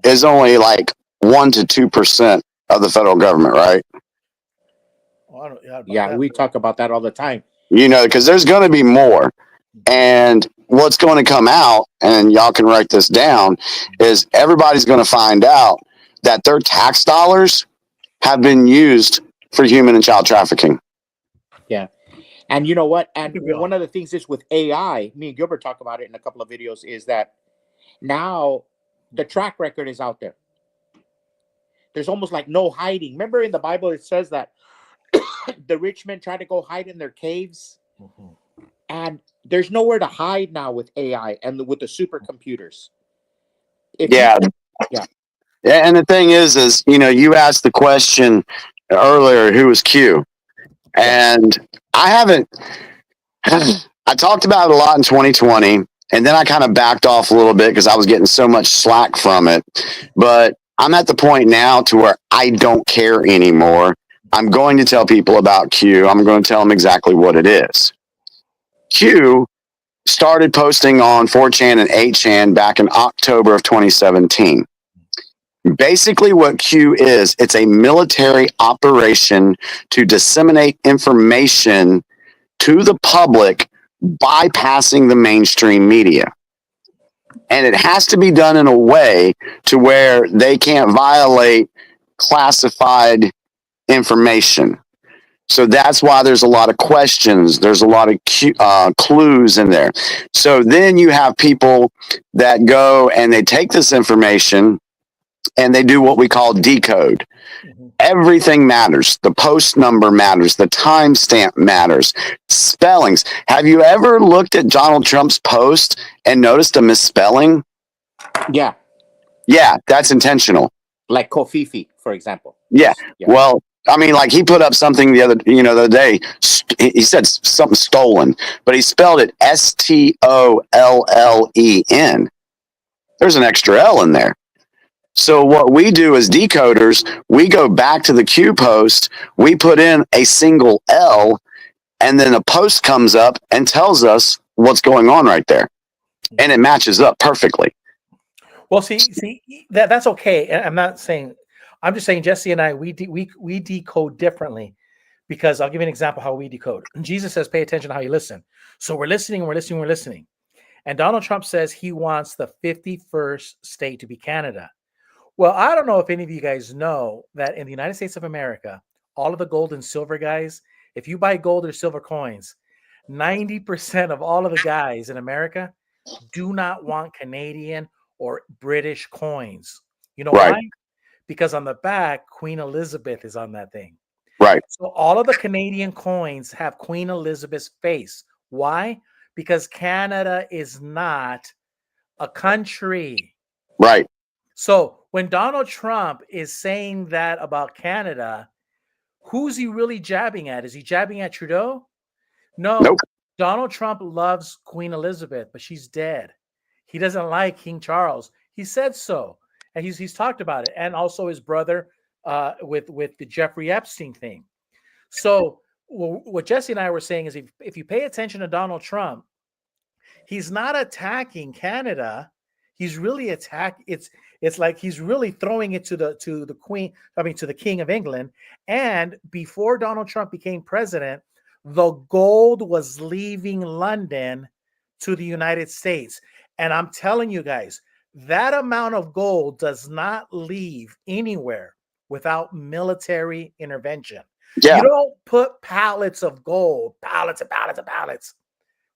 is only like 1 to 2% of the federal government, right? Yeah, we talk about that all the time. Because there's going to be more. And what's going to come out, and y'all can write this down, is everybody's going to find out that their tax dollars have been used for human and child trafficking. Yeah. And you know what? And one of the things is with AI, me and Gilbert talk about it in a couple of videos, is that now the track record is out there. There's almost like no hiding. Remember in the Bible, it says that the rich men try to go hide in their caves. And there's nowhere to hide now with AI and with the supercomputers. Yeah. And the thing is, you asked the question earlier, who was Q? And I haven't, I talked about it a lot in 2020, and then I kind of backed off a little bit because I was getting so much slack from it. But I'm at the point now to where I don't care anymore. I'm going to tell people about Q. I'm going to tell them exactly what it is. Q started posting on 4chan and 8chan back in October of 2017. Basically, what Q is, it's a military operation to disseminate information to the public bypassing the mainstream media. And it has to be done in a way to where they can't violate classified information. So that's why there's a lot of questions. There's a lot of clues in there. So then you have people that go and they take this information and they do what we call decode. Everything matters. The post number matters. The timestamp matters. Spellings. Have you ever looked at Donald Trump's post and noticed a misspelling? Yeah. Yeah, that's intentional. Like Kofifi, for example. Yeah. Well, I mean, like he put up something the other day. He said something stolen, but he spelled it STOLLEN. There's an extra L in there. So what we do as decoders, we go back to the Q post, we put in a single L, and then a post comes up and tells us what's going on right there. And it matches up perfectly. Well, see, that's okay. I'm not saying, I'm just saying Jesse and I, we decode differently, because I'll give you an example how we decode. Jesus says, pay attention to how you listen. So we're listening. And Donald Trump says he wants the 51st state to be Canada. Well, I don't know if any of you guys know that in the United States of America, all of the gold and silver guys, if you buy gold or silver coins, 90% of all of the guys in America do not want Canadian or British coins. You know why? Because on the back, Queen Elizabeth is on that thing. Right. So all of the Canadian coins have Queen Elizabeth's face. Why? Because Canada is not a country. Right. So when Donald Trump is saying that about Canada, who's he really jabbing at? Is he jabbing at Trudeau? No. Nope. Donald Trump loves Queen Elizabeth, but she's dead. He doesn't like King Charles. He said so, and he's talked about it, and also his brother with the Jeffrey Epstein thing. So what Jesse and I were saying is, if you pay attention to Donald Trump, he's not attacking Canada. He's really it's like he's really throwing it to the Queen, to the King of England. And before Donald Trump became president, the gold was leaving London to the United States. And I'm telling you guys, that amount of gold does not leave anywhere without military intervention. Yeah. You don't put pallets of gold, pallets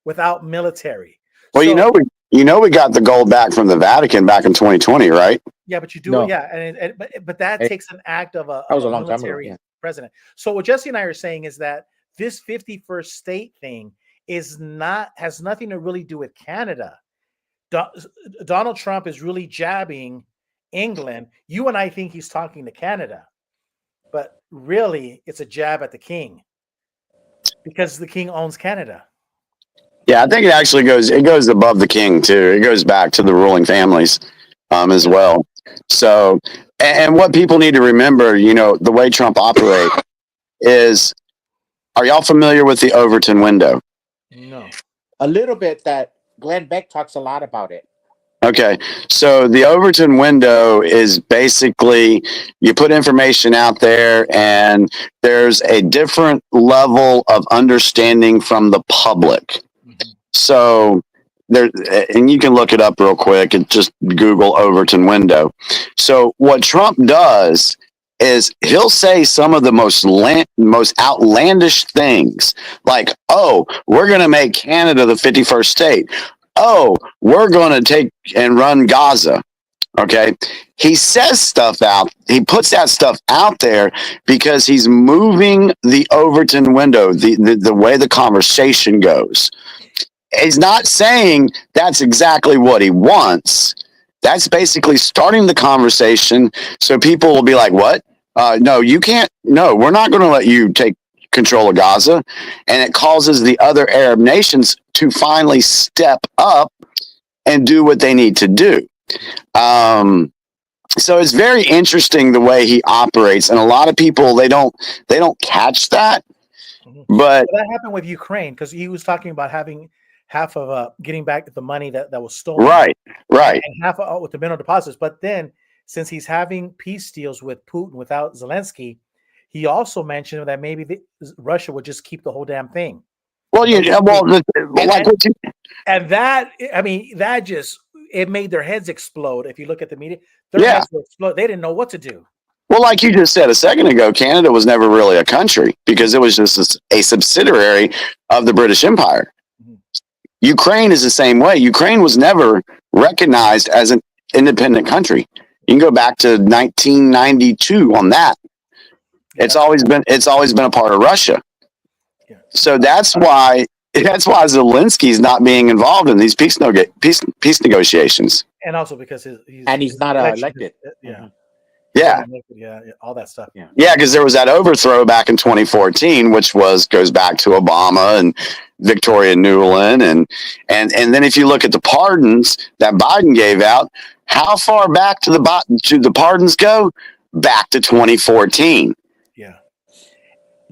without military. Well, so, we got the gold back from the Vatican back in 2020, right? Yeah, but you do it, yeah, but that takes an act of a military president. So what Jesse and I are saying is that this 51st state thing has nothing to really do with Canada. Donald Trump is really jabbing England. You and I think he's talking to Canada, but really it's a jab at the king, because the king owns Canada. Yeah, I think it actually goes above the king too. It goes back to the ruling families as well. So, and what people need to remember, the way Trump operates is, are y'all familiar with the Overton window? No. A little bit. That Glenn Beck talks a lot about it. Okay, so the Overton window is basically you put information out there and there's a different level of understanding from the public. So there, and you can look it up real quick and just Google Overton window. So what Trump does is he'll say some of the most outlandish things, like, oh, we're going to make Canada the 51st state. Oh, we're going to take and run Gaza. Okay. He says stuff out. He puts that stuff out there because he's moving the Overton window, the way the conversation goes. He's not saying that's exactly what he wants. That's basically starting the conversation. So people will be like, what? No, you can't. No, we're not going to let you take control of Gaza, and it causes the other Arab nations to finally step up and do what they need to do. So it's very interesting the way he operates, and a lot of people they don't catch that. But well, that happened with Ukraine because he was talking about having half of getting back the money that was stolen, right, and half with the mineral deposits. But then, since he's having peace deals with Putin without Zelensky, he also mentioned that maybe Russia would just keep the whole damn thing. Well, and that, I mean, that just it made their heads explode. If you look at the media, their heads would explode. They didn't know what to do. Well, like you just said a second ago, Canada was never really a country because it was just a subsidiary of the British Empire. Mm-hmm. Ukraine is the same way. Ukraine was never recognized as an independent country. You can go back to 1992 on that. Yeah. It's always been a part of Russia. Yeah. So that's why Zelensky's not being involved in these peace negotiations. And also because he's not elected. Yeah. Yeah, all that stuff. Yeah, because there was that overthrow back in 2014, which goes back to Obama and Victoria Nuland, and then if you look at the pardons that Biden gave out, how far back to the pardons go? Back to 2014. Yeah.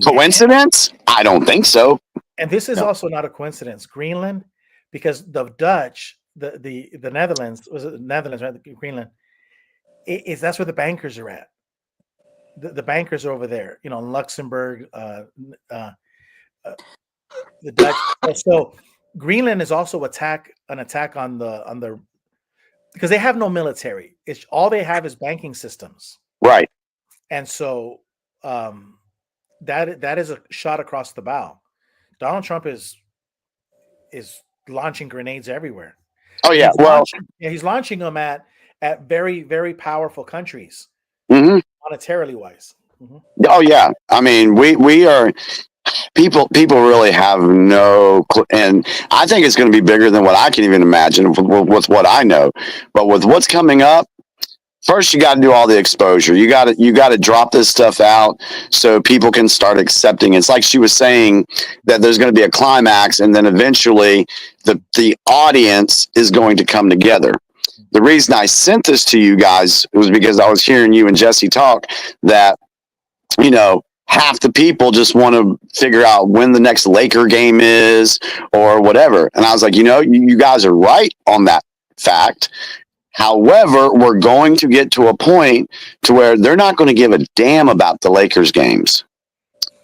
Coincidence? I don't think so. And this is also not a coincidence. Greenland, because the Dutch, the Netherlands, was it the Netherlands, right? Greenland. That's where the bankers are at. The bankers are over there, in Luxembourg, the Dutch. So Greenland is also an attack on the because they have no military. It's all they have is banking systems. Right. And so that is a shot across the bow. Donald Trump is launching grenades everywhere. Oh yeah, he's launching them at very, very powerful countries, monetarily wise. Mm-hmm. Oh yeah, I mean we are people really have no, and I think it's going to be bigger than what I can even imagine with what I know. But with what's coming up, first you got to do all the exposure. You got to drop this stuff out so people can start accepting. It's like she was saying that there's going to be a climax, and then eventually the audience is going to come together. The reason I sent this to you guys was because I was hearing you and Jesse talk that, half the people just want to figure out when the next Laker game is or whatever. And I was like, you guys are right on that fact. However, we're going to get to a point to where they're not going to give a damn about the Lakers games.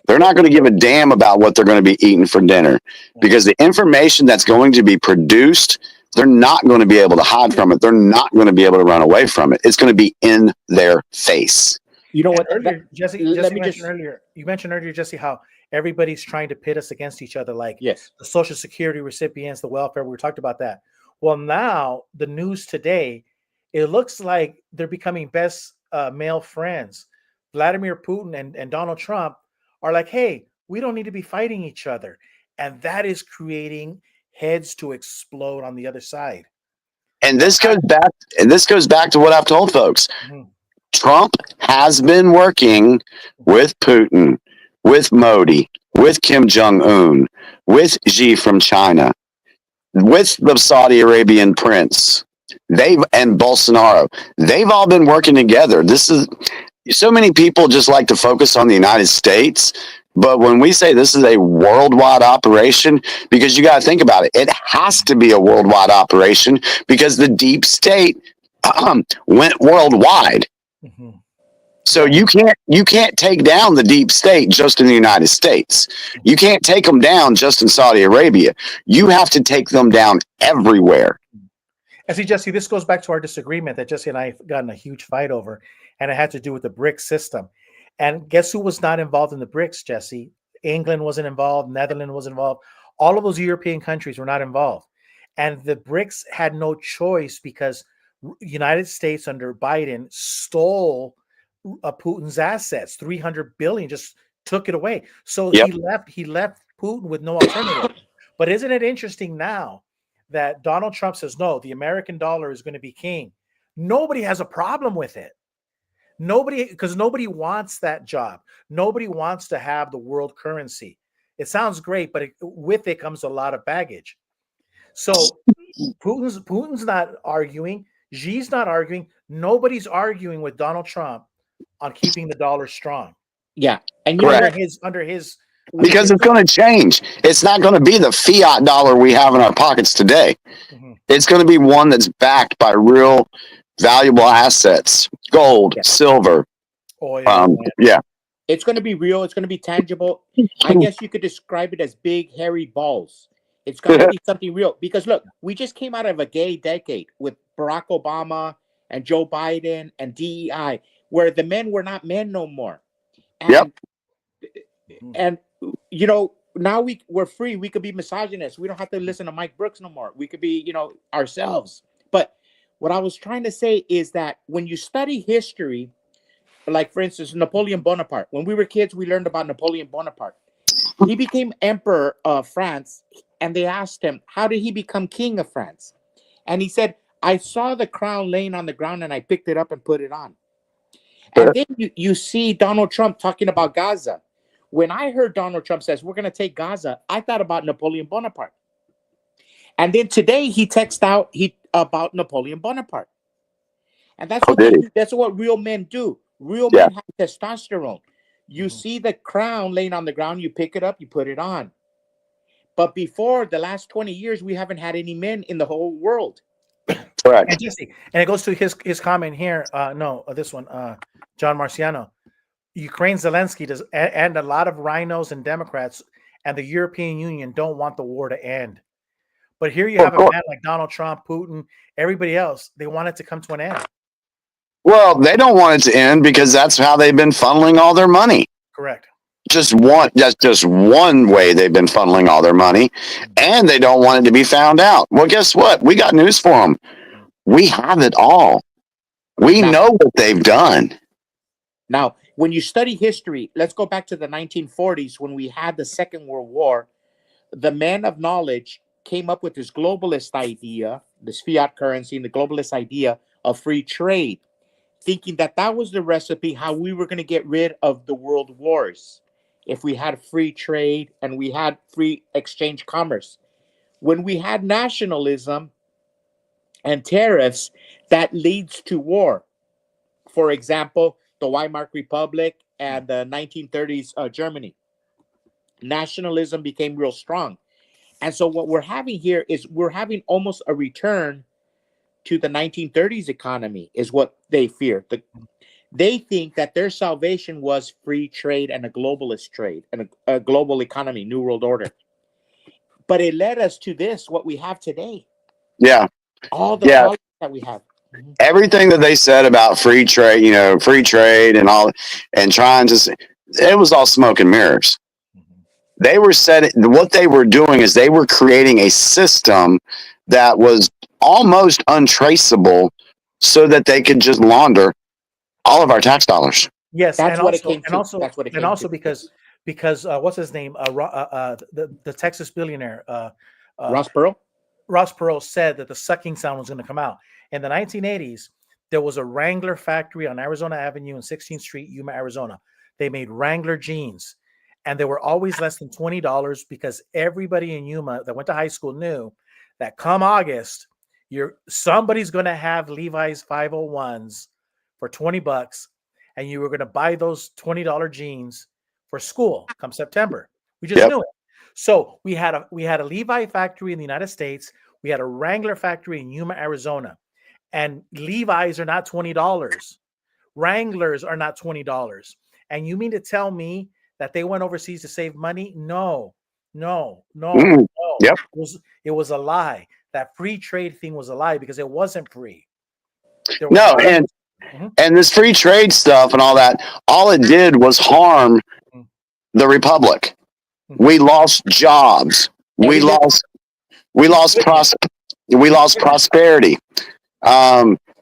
They're not going to give a damn about what they're going to be eating for dinner because the information that's going to be produced, they're not going to be able to hide from it. They're not going to be able to run away from it. It's going to be in their face. You know what, earlier, Jesse you mentioned earlier, Jesse, how everybody's trying to pit us against each other, like the Social Security recipients, the welfare. We talked about that. Well, now the news today, it looks like they're becoming best male friends. Vladimir Putin and Donald Trump are like, hey, we don't need to be fighting each other. And that is creating heads to explode on the other side. And this goes back to what I've told folks. Mm-hmm. Trump has been working with Putin, with Modi, with Kim Jong-un, with Xi from China, with the Saudi Arabian prince, and Bolsonaro. They've all been working together. So many people just like to focus on the United States. But when we say this is a worldwide operation, because you got to think about it, it has to be a worldwide operation because the deep state went worldwide. Mm-hmm. So you can't take down the deep state just in the United States. You can't take them down just in Saudi Arabia. You have to take them down everywhere. And see, Jesse, this goes back to our disagreement that Jesse and I got in a huge fight over, and it had to do with the BRICS system. And guess who was not involved in the BRICS, Jesse? England wasn't involved. Netherlands was involved. All of those European countries were not involved. And the BRICS had no choice because United States under Biden stole Putin's assets, 300 billion, just took it away. So he left Putin with no alternative. But isn't it interesting now that Donald Trump says, no, the American dollar is going to be king. Nobody has a problem with it. because nobody wants that job. Nobody wants to have the world currency. It sounds great, but with it comes a lot of baggage. So Putin's not arguing. Xi's not arguing. Nobody's arguing with Donald Trump on keeping the dollar strong. Yeah, and you know what? Under his because it's going to change. It's not going to be the fiat dollar we have in our pockets today. Mm-hmm. It's going to be one that's backed by real valuable assets, gold, silver, oil. It's going to be real. It's going to be tangible. I guess you could describe it as big, hairy balls. It's got to be something real. Because look, we just came out of a gay decade with Barack Obama and Joe Biden and DEI, where the men were not men no more. And, and you know, now we're free. We could be misogynists. We don't have to listen to Mike Brooks no more. We could be, you know, ourselves. But what I was trying to say is that when you study history, like, for instance, Napoleon Bonaparte. When we were kids, we learned about Napoleon Bonaparte. He became emperor of France, and they asked him, how did he become king of France? And he said, I saw the crown laying on the ground, and I picked it up and put it on. And then you see Donald Trump talking about Gaza. When I heard Donald Trump says, we're going to take Gaza, I thought about Napoleon Bonaparte. And then today he texted out about Napoleon Bonaparte. And that's what real men do. Real men have testosterone. You see the crown laying on the ground, you pick it up, you put it on. But before the last 20 years, we haven't had any men in the whole world. Correct. And Jesse, and it goes to his comment here. This one, John Marciano. Ukraine Zelensky does, and a lot of rhinos and Democrats and the European Union don't want the war to end. But here you have a man like Donald Trump, Putin, everybody else. They want it to come to an end. Well, they don't want it to end because that's how they've been funneling all their money. Correct. That's just one way they've been funneling all their money, and they don't want it to be found out. Well, guess what? We got news for them. We have it all. We know what they've done. Now, when you study history, let's go back to the 1940s when we had the Second World War. The men of knowledge came up with this globalist idea, this fiat currency, and the globalist idea of free trade, thinking that that was the recipe how we were going to get rid of the world wars if we had free trade and we had free exchange commerce. When we had nationalism and tariffs, that leads to war. For example, the Weimar Republic and the 1930s Germany. Nationalism became real strong. And so what we're having here is we're having almost a return to the 1930s economy is what they fear. They think that their salvation was free trade and a globalist trade and a global economy, new world order. But it led us to this, what we have today. Yeah. All the problems that we have. Everything that they said about free trade and all, and trying to, it was all smoke and mirrors. They were what they were doing is they were creating a system that was almost untraceable so that they could just launder all of our tax dollars. Yes, that's and what also, it came and to. also, that's what it and came also to. because what's his name? The Texas billionaire Ross Perot. Ross Perot said that the sucking sound was going to come out. In the 1980s, there was a Wrangler factory on Arizona Avenue and 16th Street, Yuma, Arizona. They made Wrangler jeans, and they were always less than $20 because everybody in Yuma that went to high school knew that come August, somebody's going to have Levi's 501s for $20, and you were going to buy those $20 jeans for school come September. We just knew it. So we had a Levi factory in the United States. We had a Wrangler factory in Yuma, Arizona, and Levi's are not $20. Wranglers are not $20. And you mean to tell me that they went overseas to save money? No. Yep. It was a lie. That free trade thing was a lie because it wasn't free. And this free trade stuff and all that, all it did was harm the republic. We lost jobs. We lost prosperity.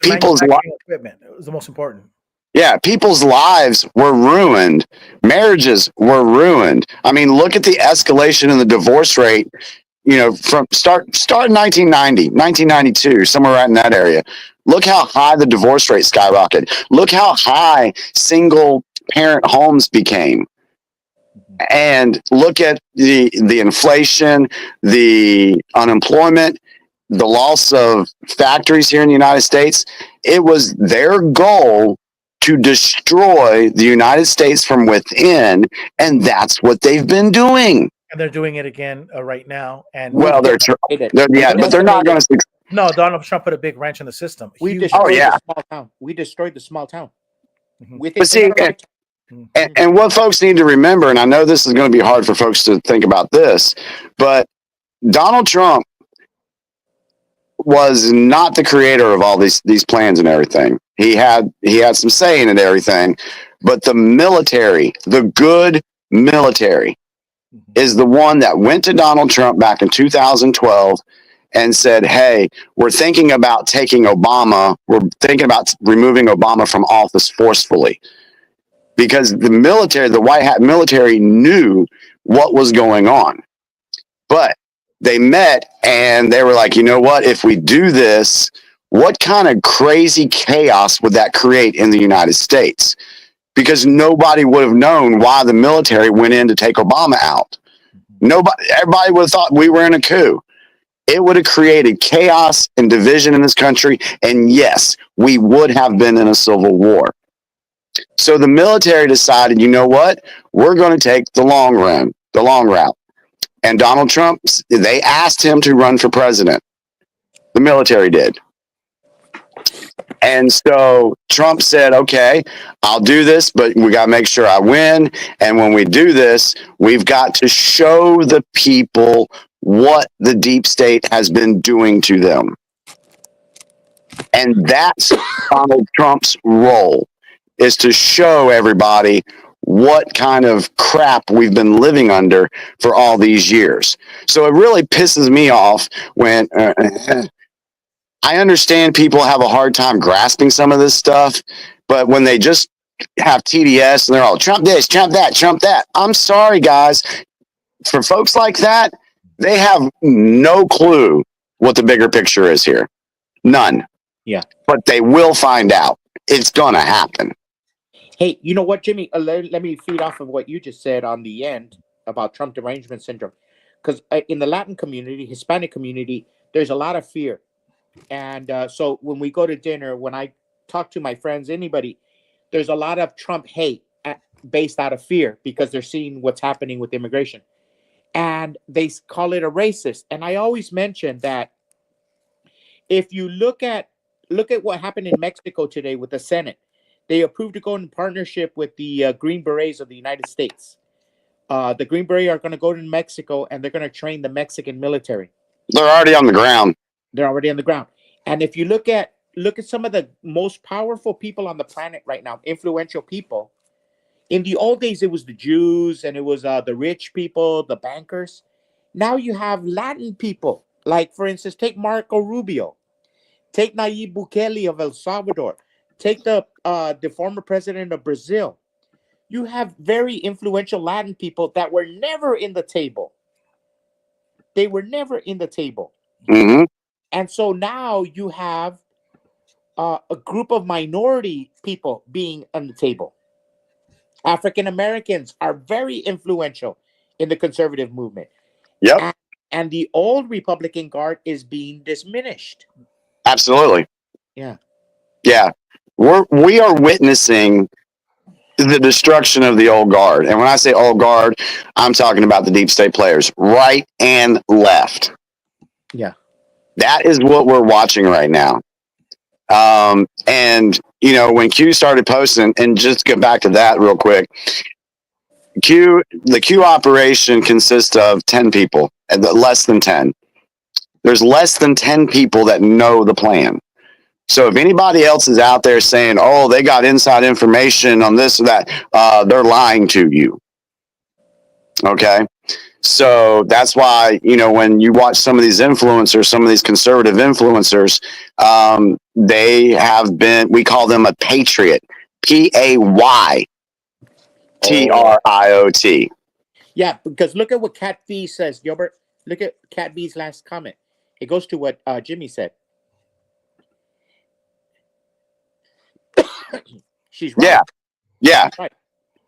People's equipment. It was the most important. Yeah, people's lives were ruined. Marriages were ruined. I mean, look at the escalation in the divorce rate, from start in 1990, 1992, somewhere right in that area. Look how high the divorce rate skyrocketed. Look how high single parent homes became. And look at the inflation, the unemployment, the loss of factories here in the United States. It was their goal to destroy the United States from within, and that's what they've been doing. And they're doing it again right now. And Well, but they're not going to. No, Donald Trump put a big wrench in the system. We Huge destroyed wrench. the small town. We destroyed the small town. But see, and what folks need to remember, and I know this is going to be hard for folks to think about this, but Donald Trump was not the creator of all these plans and everything. He had some say in it, everything, but the military, the good military, is the one that went to Donald Trump back in 2012 and said, "Hey, we're thinking about taking Obama. We're thinking about removing Obama from office forcefully," because the military, the white hat military, knew what was going on, but they met and they were like, you know what, if we do this, what kind of crazy chaos would that create in the United States? Because nobody would have known why the military went in to take Obama out. Everybody would have thought we were in a coup. It would have created chaos and division in this country. And yes, we would have been in a civil war. So the military decided, you know what, we're going to take the long route. And Donald Trump, they asked him to run for president. The military did. And so Trump said, okay, I'll do this, but we got to make sure I win. And when we do this, we've got to show the people what the deep state has been doing to them. And that's Donald Trump's role, is to show everybody what kind of crap we've been living under for all these years. So it really pisses me off when I understand people have a hard time grasping some of this stuff, but when they just have TDS and they're all Trump this, Trump that, Trump that. I'm sorry, guys. For folks like that, they have no clue what the bigger picture is here. None. Yeah. But they will find out. It's going to happen. Hey, you know what, Jimmy? Let me feed off of what you just said on the end about Trump derangement syndrome. Because in the Latin community, Hispanic community, there's a lot of fear. And so when we go to dinner, when I talk to my friends, anybody, there's a lot of Trump hate based out of fear because they're seeing what's happening with immigration. And they call it a racist. And I always mention that if you look at what happened in Mexico today with the Senate, they approved to go in partnership with the Green Berets of the United States. The Green Berets are going to go to Mexico and they're going to train the Mexican military. They're already on the ground. They're already on the ground. And if you look at some of the most powerful people on the planet right now, influential people, in the old days, it was the Jews and it was the rich people, the bankers. Now you have Latin people. Like, for instance, take Marco Rubio. Take Nayib Bukele of El Salvador. Take the former president of Brazil. You have very influential Latin people that were never in the table. They were never in the table. Mm-hmm. And so now you have a group of minority people being on the table. African Americans are very influential in the conservative movement. Yep. And the old Republican Guard is being diminished. Absolutely. Yeah. Yeah. We are witnessing the destruction of the old guard. And when I say old guard, I'm talking about the deep state players, right and left. Yeah. That is what we're watching right now. And, you know, when Q started posting, and just get back to that real quick, the Q operation consists of 10 people, less than 10. There's less than 10 people that know the plan. So if anybody else is out there saying, oh, they got inside information on this or that, they're lying to you. Okay. So that's why, you know, when you watch some of these influencers, some of these conservative influencers, they have been, we call them a patriot, PAYTRIOT. Yeah, because look at what Cat B says, Gilbert. Look at Cat B's last comment. It goes to what Jimmy said. She's right. Yeah. Yeah. Right.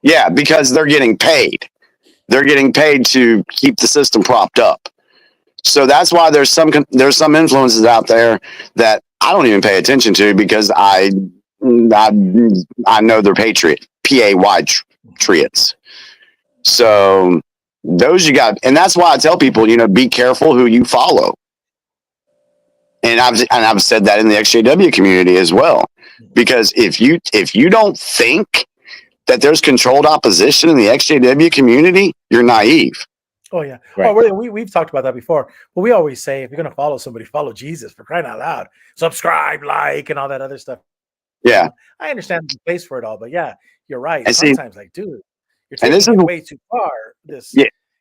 Yeah. Because they're getting paid. They're getting paid to keep the system propped up. So that's why there's some influences out there that I don't even pay attention to because I know they're patriots. So those you got, and that's why I tell people, be careful who you follow. And I've said that in the XJW community as well, because if you don't think that there's controlled opposition in the XJW community, you're naive. Oh yeah. Right. Oh, we've talked about that before. But we always say, if you're going to follow somebody, follow Jesus, for crying out loud. Subscribe, like, and all that other stuff. Yeah. I understand the place for it all, but yeah, you're right. And see- Sometimes, like, dude, you're taking it way too far.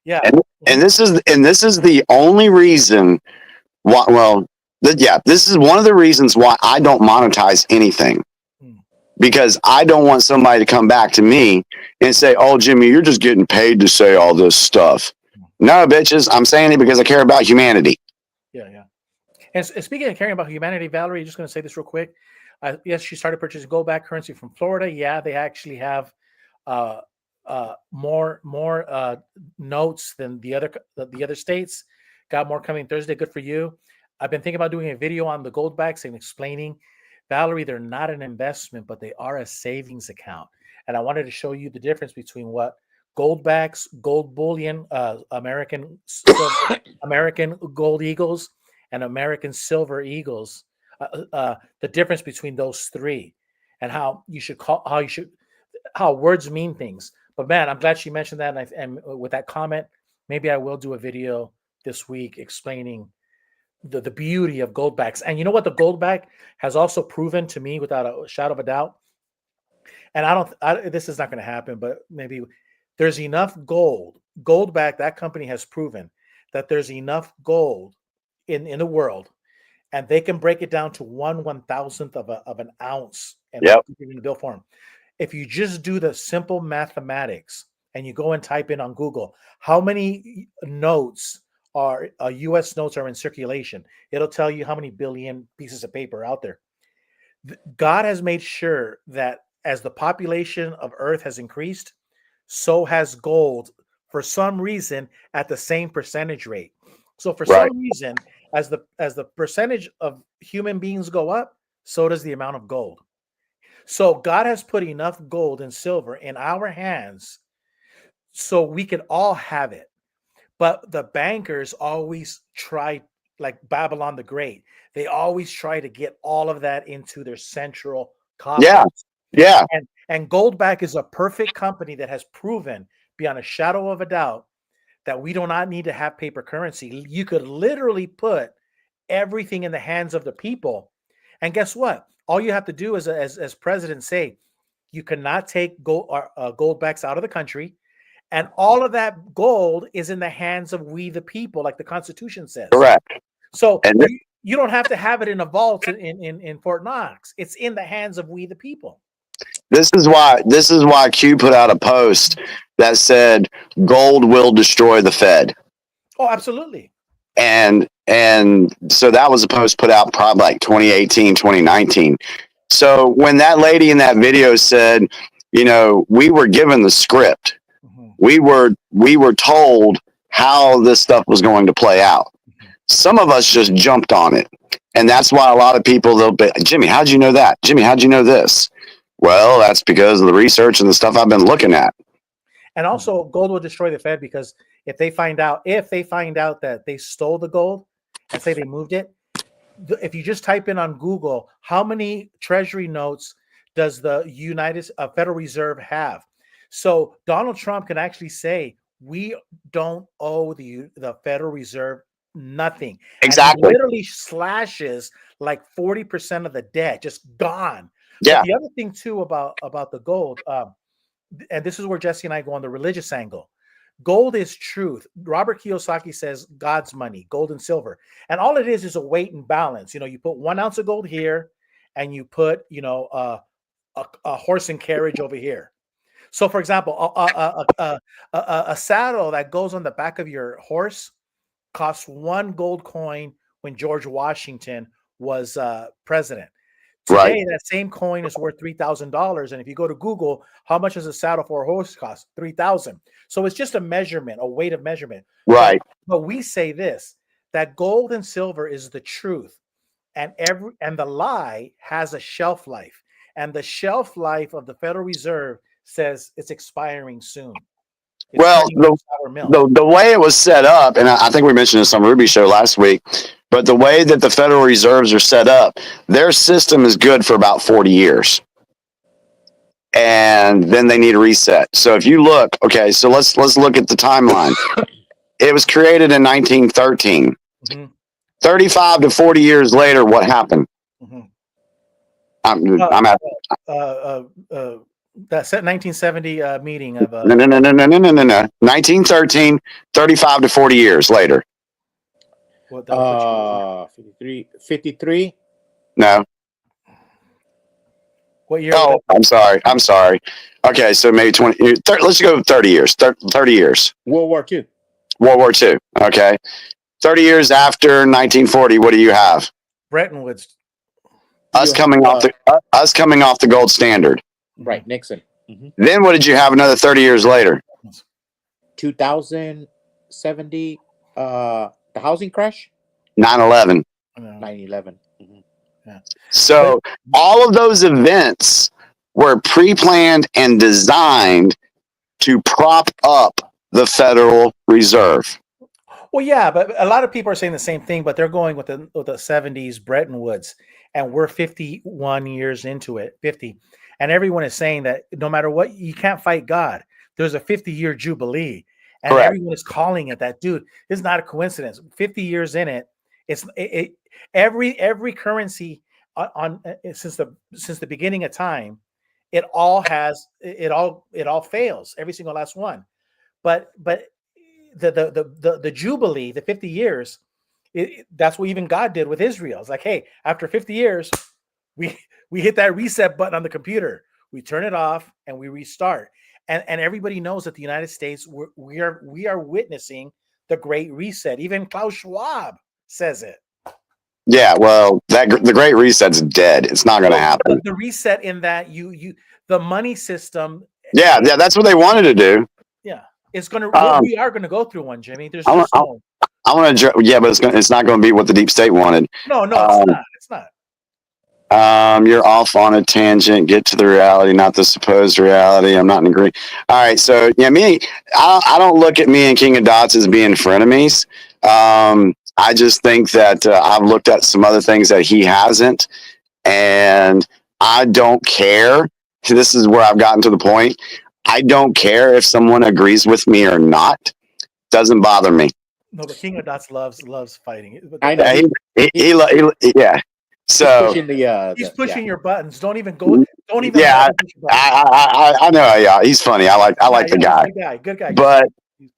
Yeah. And this is the only reason why. Well, this is one of the reasons why I don't monetize anything. Because I don't want somebody to come back to me and say, "Oh, Jimmy, you're just getting paid to say all this stuff." No, bitches, I'm saying it because I care about humanity. Yeah. And speaking of caring about humanity, Valerie, just going to say this real quick. Yes, she started purchasing gold-backed currency from Florida. Yeah, they actually have more notes than the other states. Got more coming Thursday. Good for you. I've been thinking about doing a video on the gold backs and explaining, Valerie, they're not an investment, but they are a savings account. And I wanted to show you the difference between what gold backs, gold bullion, American gold eagles, and American silver eagles. The difference between those three, and how words mean things. But man, I'm glad she mentioned that. And with that comment, maybe I will do a video this week explaining the beauty of gold backs. And you know what the gold back has also proven to me without a shadow of a doubt, and this is not going to happen, but maybe there's enough gold back. That company has proven that there's enough gold in the world, and they can break it down to 1/1000th of an ounce and put it in the bill form. If you just do the simple mathematics and you go and type in on Google how many notes are U.S. notes are in circulation, it'll tell you how many billion pieces of paper are out there. God has made sure that as the population of Earth has increased, so has gold for some reason at the same percentage rate. So for some reason, as the percentage of human beings go up, so does the amount of gold. So God has put enough gold and silver in our hands so we can all have it. But the bankers always try, like Babylon the Great, they always try to get all of that into their central coffers. Yeah. And Goldback is a perfect company that has proven beyond a shadow of a doubt that we do not need to have paper currency. You could literally put everything in the hands of the people. And guess what? All you have to do is, as presidents say, you cannot take goldbacks out of the country. And all of that gold is in the hands of we the people, like the Constitution says. Correct. So you don't have to have it in a vault in Fort Knox. It's in the hands of we the people. This is why Q put out a post that said gold will destroy the Fed. Oh, absolutely. And so that was a post put out probably like 2018, 2019. So when that lady in that video said, we were given the script, we were told how this stuff was going to play out. Some of us just jumped on it. And that's why a lot of people, they'll be, Jimmy, how'd you know that? Jimmy, how'd you know this? Well, that's because of the research and the stuff I've been looking at. And also, gold will destroy the Fed because if they find out that they stole the gold and say they moved it, if you just type in on Google, how many treasury notes does the Federal Reserve have? So Donald Trump can actually say, we don't owe the Federal Reserve nothing. Exactly. And he literally slashes like 40% of the debt, just gone. Yeah. But the other thing too about the gold, and this is where Jesse and I go on the religious angle. Gold is truth. Robert Kiyosaki says God's money, gold and silver. And all it is a weight and balance. You put 1 ounce of gold here and you put, a horse and carriage over here. So for example, a saddle that goes on the back of your horse costs 1 gold coin when George Washington was president. Right. Today, that same coin is worth $3,000, and if you go to Google, how much does a saddle for a horse cost? 3,000. So it's just a measurement, a weight of measurement. Right. But we say this: that gold and silver is the truth, and the lie has a shelf life, and the shelf life of the Federal Reserve says it's expiring soon. It's Well, turning into sour milk. the way it was set up, and I think we mentioned this on Ruby's show last week, but the way that the Federal Reserves are set up, their system is good for about 40 years. And then they need a reset. So if you look, okay, so let's look at the timeline. It was created in 1913. 35 to 40 years later, what happened? I'm at that 1970 meeting of no 1913, 35 to 40 years later. 53. No. What year? Oh, I'm sorry. Okay, so maybe 20. Let's go 30 years. 30 years. World War II. World War II. Okay, 30 years after 1940. What do you have? Bretton Woods. Us coming off the gold standard. Right, Nixon. Then what did you have another 30 years later? 2070. The housing crash. 9/11. 9/11. So all of those events were pre-planned and designed to prop up the Federal Reserve. Well, yeah, but a lot of people are saying the same thing, but they're going with the 70s Bretton Woods, and we're 51 years into it, 50. And everyone is saying that no matter what, you can't fight God. There's a 50-year jubilee, and Correct. everyone is calling it that. Dude, it's not a coincidence. 50 years in it, every currency since the beginning of time, it all fails, every single last one. But the jubilee, the 50 years, that's what even God did with Israel. It's like, hey, after 50 years, we hit that reset button on the computer, we turn it off, and we restart. And everybody knows that the United States, we are witnessing the Great Reset. Even Klaus Schwab says it. Yeah, well, the Great Reset's dead. It's not going to happen. The reset in that the money system. Yeah, that's what they wanted to do. Yeah, it's going to. We are going to go through one, Jimmy. There's I want to. Yeah, but it's not going to be what the deep state wanted. No, it's not. It's not. You're off on a tangent. Get to the reality, not the supposed reality. I'm not in agreement. All right, so yeah, I don't look at me and King of Dots as being frenemies. I just think that I've looked at some other things that he hasn't, and I don't care. This is where I've gotten to the point. I don't care if someone agrees with me or not. Doesn't bother me. No, but King of Dots loves fighting. I know. Yeah. So he's pushing your buttons. Don't even go. Don't even. Yeah, I know. Yeah, he's funny. I like the guy. Good guy. But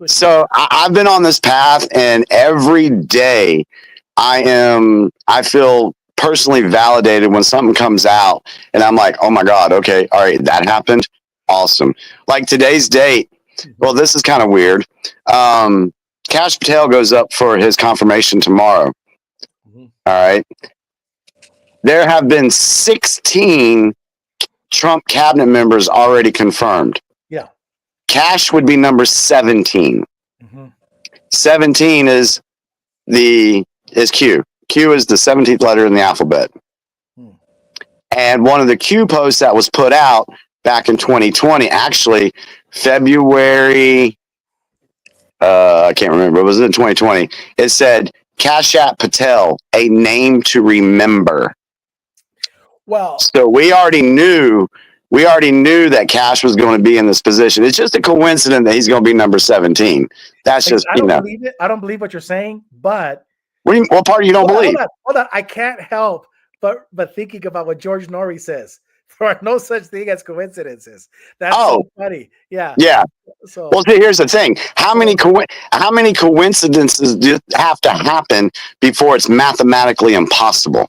so I've been on this path, and every day I feel personally validated when something comes out, and I'm like, oh my God, okay, all right, that happened. Awesome. Like today's date. Well, this is kind of weird. Kash Patel goes up for his confirmation tomorrow. All right. There have been 16 Trump cabinet members already confirmed. Yeah. Kash would be number 17. 17 is Q. Q is the 17th letter in the alphabet. And one of the Q posts that was put out back in 2020, actually February, I can't remember, it was in 2020. It said, Kashat Patel, a name to remember. Well, so we already knew that Kash was going to be in this position. It's just a coincidence that he's going to be number 17. That's just, I don't believe it. I don't believe what you're saying, but what part you don't believe? Hold on. I can't help but thinking about what George Norrie says. There are no such thing as coincidences. That's so funny. Yeah. Yeah. So, well, see, here's the thing. How many coincidences do have to happen before it's mathematically impossible?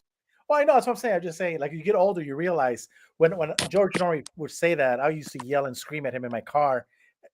Well, I know that's what I'm saying. I'm just saying, like, you get older, you realize when George Norrie would say that, I used to yell and scream at him in my car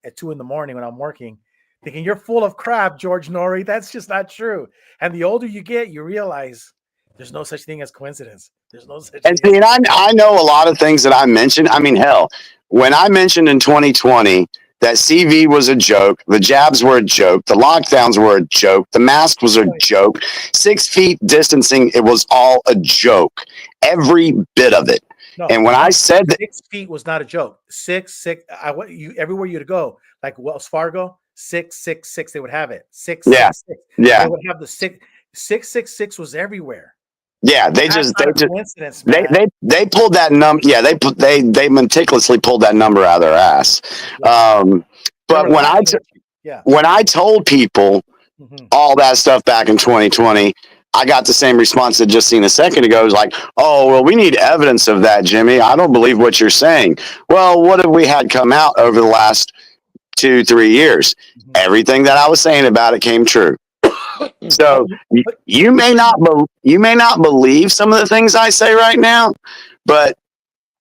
at 2 a.m. when I'm working, thinking, you're full of crap, George Norrie. That's just not true. And the older you get, you realize There's no such thing as coincidence. There's no such And thing. see, and I know a lot of things that I mentioned. I mean, hell, when I mentioned in 2020 that CV was a joke, the jabs were a joke, the lockdowns were a joke, the mask was a joke, 6 feet distancing, it was all a joke. Every bit of it. No, And when I said that 6 feet was not a joke. 6. I want you everywhere you'd go, like Wells Fargo, 666. They would have it. 666. yeah. They would have the 666 was everywhere. Yeah, they That's just not they a just coincidence, man. they pulled that number. Yeah, they meticulously pulled that number out of their ass. But were laughing at you. Yeah. when I told people all that stuff back in 2020, I got the same response that just seen a second ago. It was like, oh, well, we need evidence of that, Jimmy. I don't believe what you're saying. Well, what have we had come out over the last 2-3 years? Everything that I was saying about it came true. So you may not believe some of the things I say right now, but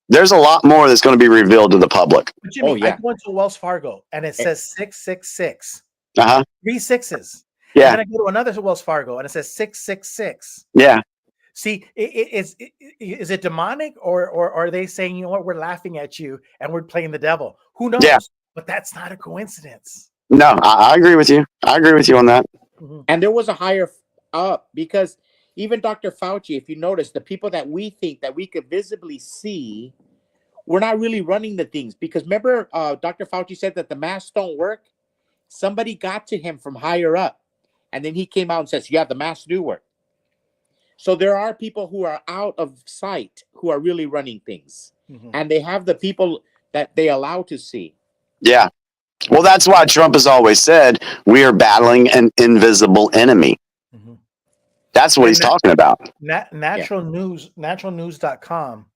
there's a lot more that's going to be revealed to the public. But Jimmy, I went to Wells Fargo and it says 666. 3 sixes. Yeah. And then I go to another Wells Fargo and it says 666. Yeah. See, is it demonic or are they saying, you know what, we're laughing at you and we're playing the devil? Who knows? Yeah. But that's not a coincidence. No, I agree with you. I agree with you on that. And there was a higher up because even Dr. Fauci, if you notice, the people that we think that we could visibly see, we're not really running the things. Because remember, Dr. Fauci said that the masks don't work. Somebody got to him from higher up. And then he came out and says, yeah, the masks do work. So there are people who are out of sight who are really running things. And they have the people that they allow to see. Yeah. Well, that's why Trump has always said we are battling an invisible enemy. That's what he's talking about. Naturalnews.com.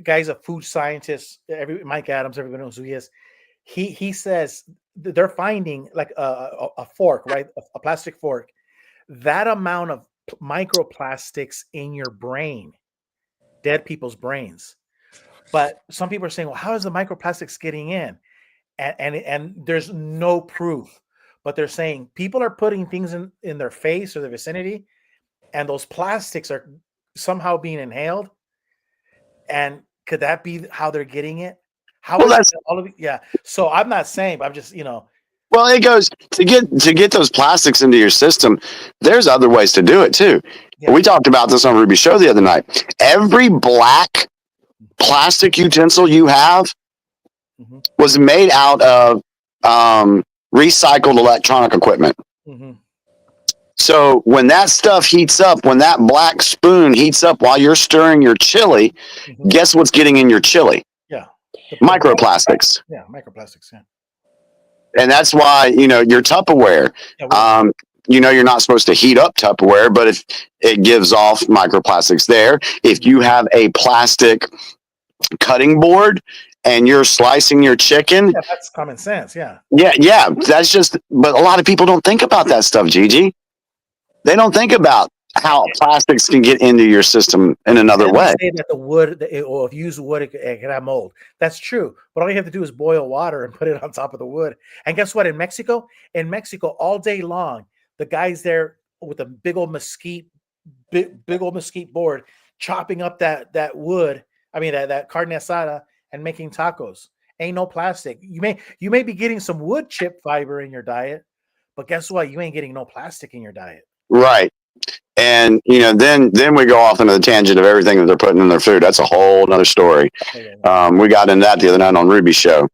Guy's a food scientist. Mike Adams, everybody knows who he is. He says they're finding like a fork, right? A plastic fork. That amount of microplastics in your brain, dead people's brains. But some people are saying, well, how is the microplastics getting in? And there's no proof. But they're saying people are putting things in their face or their vicinity, and those plastics are somehow being inhaled. And could that be how they're getting it? All of it? Yeah. So I'm not saying, but I'm just, Well, it goes to get those plastics into your system. There's other ways to do it too. Yeah. We talked about this on Ruby's show the other night. Every black plastic utensil you have was made out of recycled electronic equipment. So when that stuff heats up, when that black spoon heats up while you're stirring your chili, guess what's getting in your chili? Yeah. Microplastics. Yeah, microplastics, yeah. And that's why, your Tupperware, you're not supposed to heat up Tupperware, but if it gives off microplastics there, if you have a plastic cutting board and you're slicing your chicken. Yeah, that's common sense. Yeah. Yeah. That's just, but a lot of people don't think about that stuff, Gigi. They don't think about how plastics can get into your system in another way. Say that the wood, or if you use wood, it can have mold. That's true. But all you have to do is boil water and put it on top of the wood. And guess what? In Mexico, all day long, the guys there with a big old mesquite board, chopping up that wood. I mean that carne asada and making tacos. Ain't no plastic. You may be getting some wood chip fiber in your diet, but guess what? You ain't getting no plastic in your diet. Right. And then we go off into the tangent of everything that they're putting in their food. That's a whole other story. We got into that the other night on Ruby's show.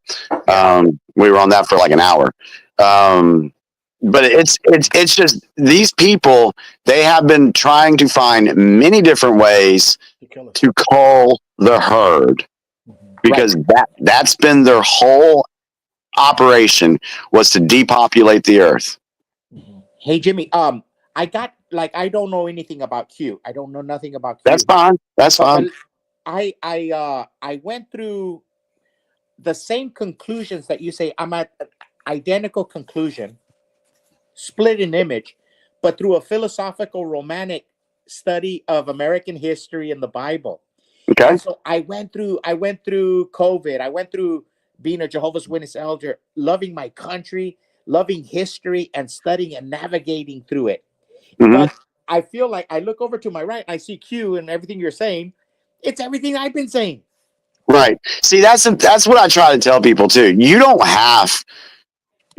We were on that for like an hour. But it's just these people, they have been trying to find many different ways to cull the herd, because that's been their whole operation, was to depopulate the earth. Hey Jimmy, I don't know anything about Q. I don't know nothing about Q. That's fine. That's fine. I went through the same conclusions that you say. I'm at identical conclusion, split in image, but through a philosophical romantic study of American history and the Bible. Okay. And so I went through COVID. I went through being a Jehovah's Witness elder, loving my country, loving history, and studying and navigating through it. But I feel like I look over to my right, and I see Q and everything you're saying. It's everything I've been saying. Right. See, that's what I try to tell people too. You don't have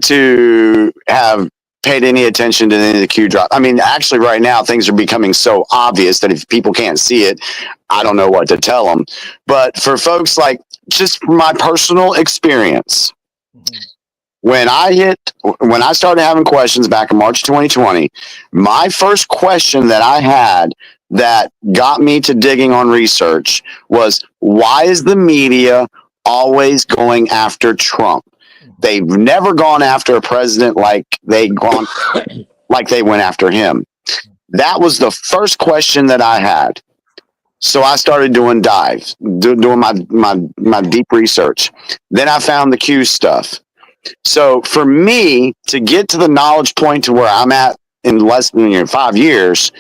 to have paid any attention to any of the Q drop. I mean, actually, right now things are becoming so obvious that if people can't see it, I don't know what to tell them. But for folks like, just from my personal experience, when I started having questions back in March 2020, my first question that I had that got me to digging on research was, why is the media always going after Trump? They've never gone after a president like they went after him. That was the first question that I had. So I started doing dives, doing my deep research. Then I found the Q stuff. So for me to get to the knowledge point to where I'm at in less than 5 years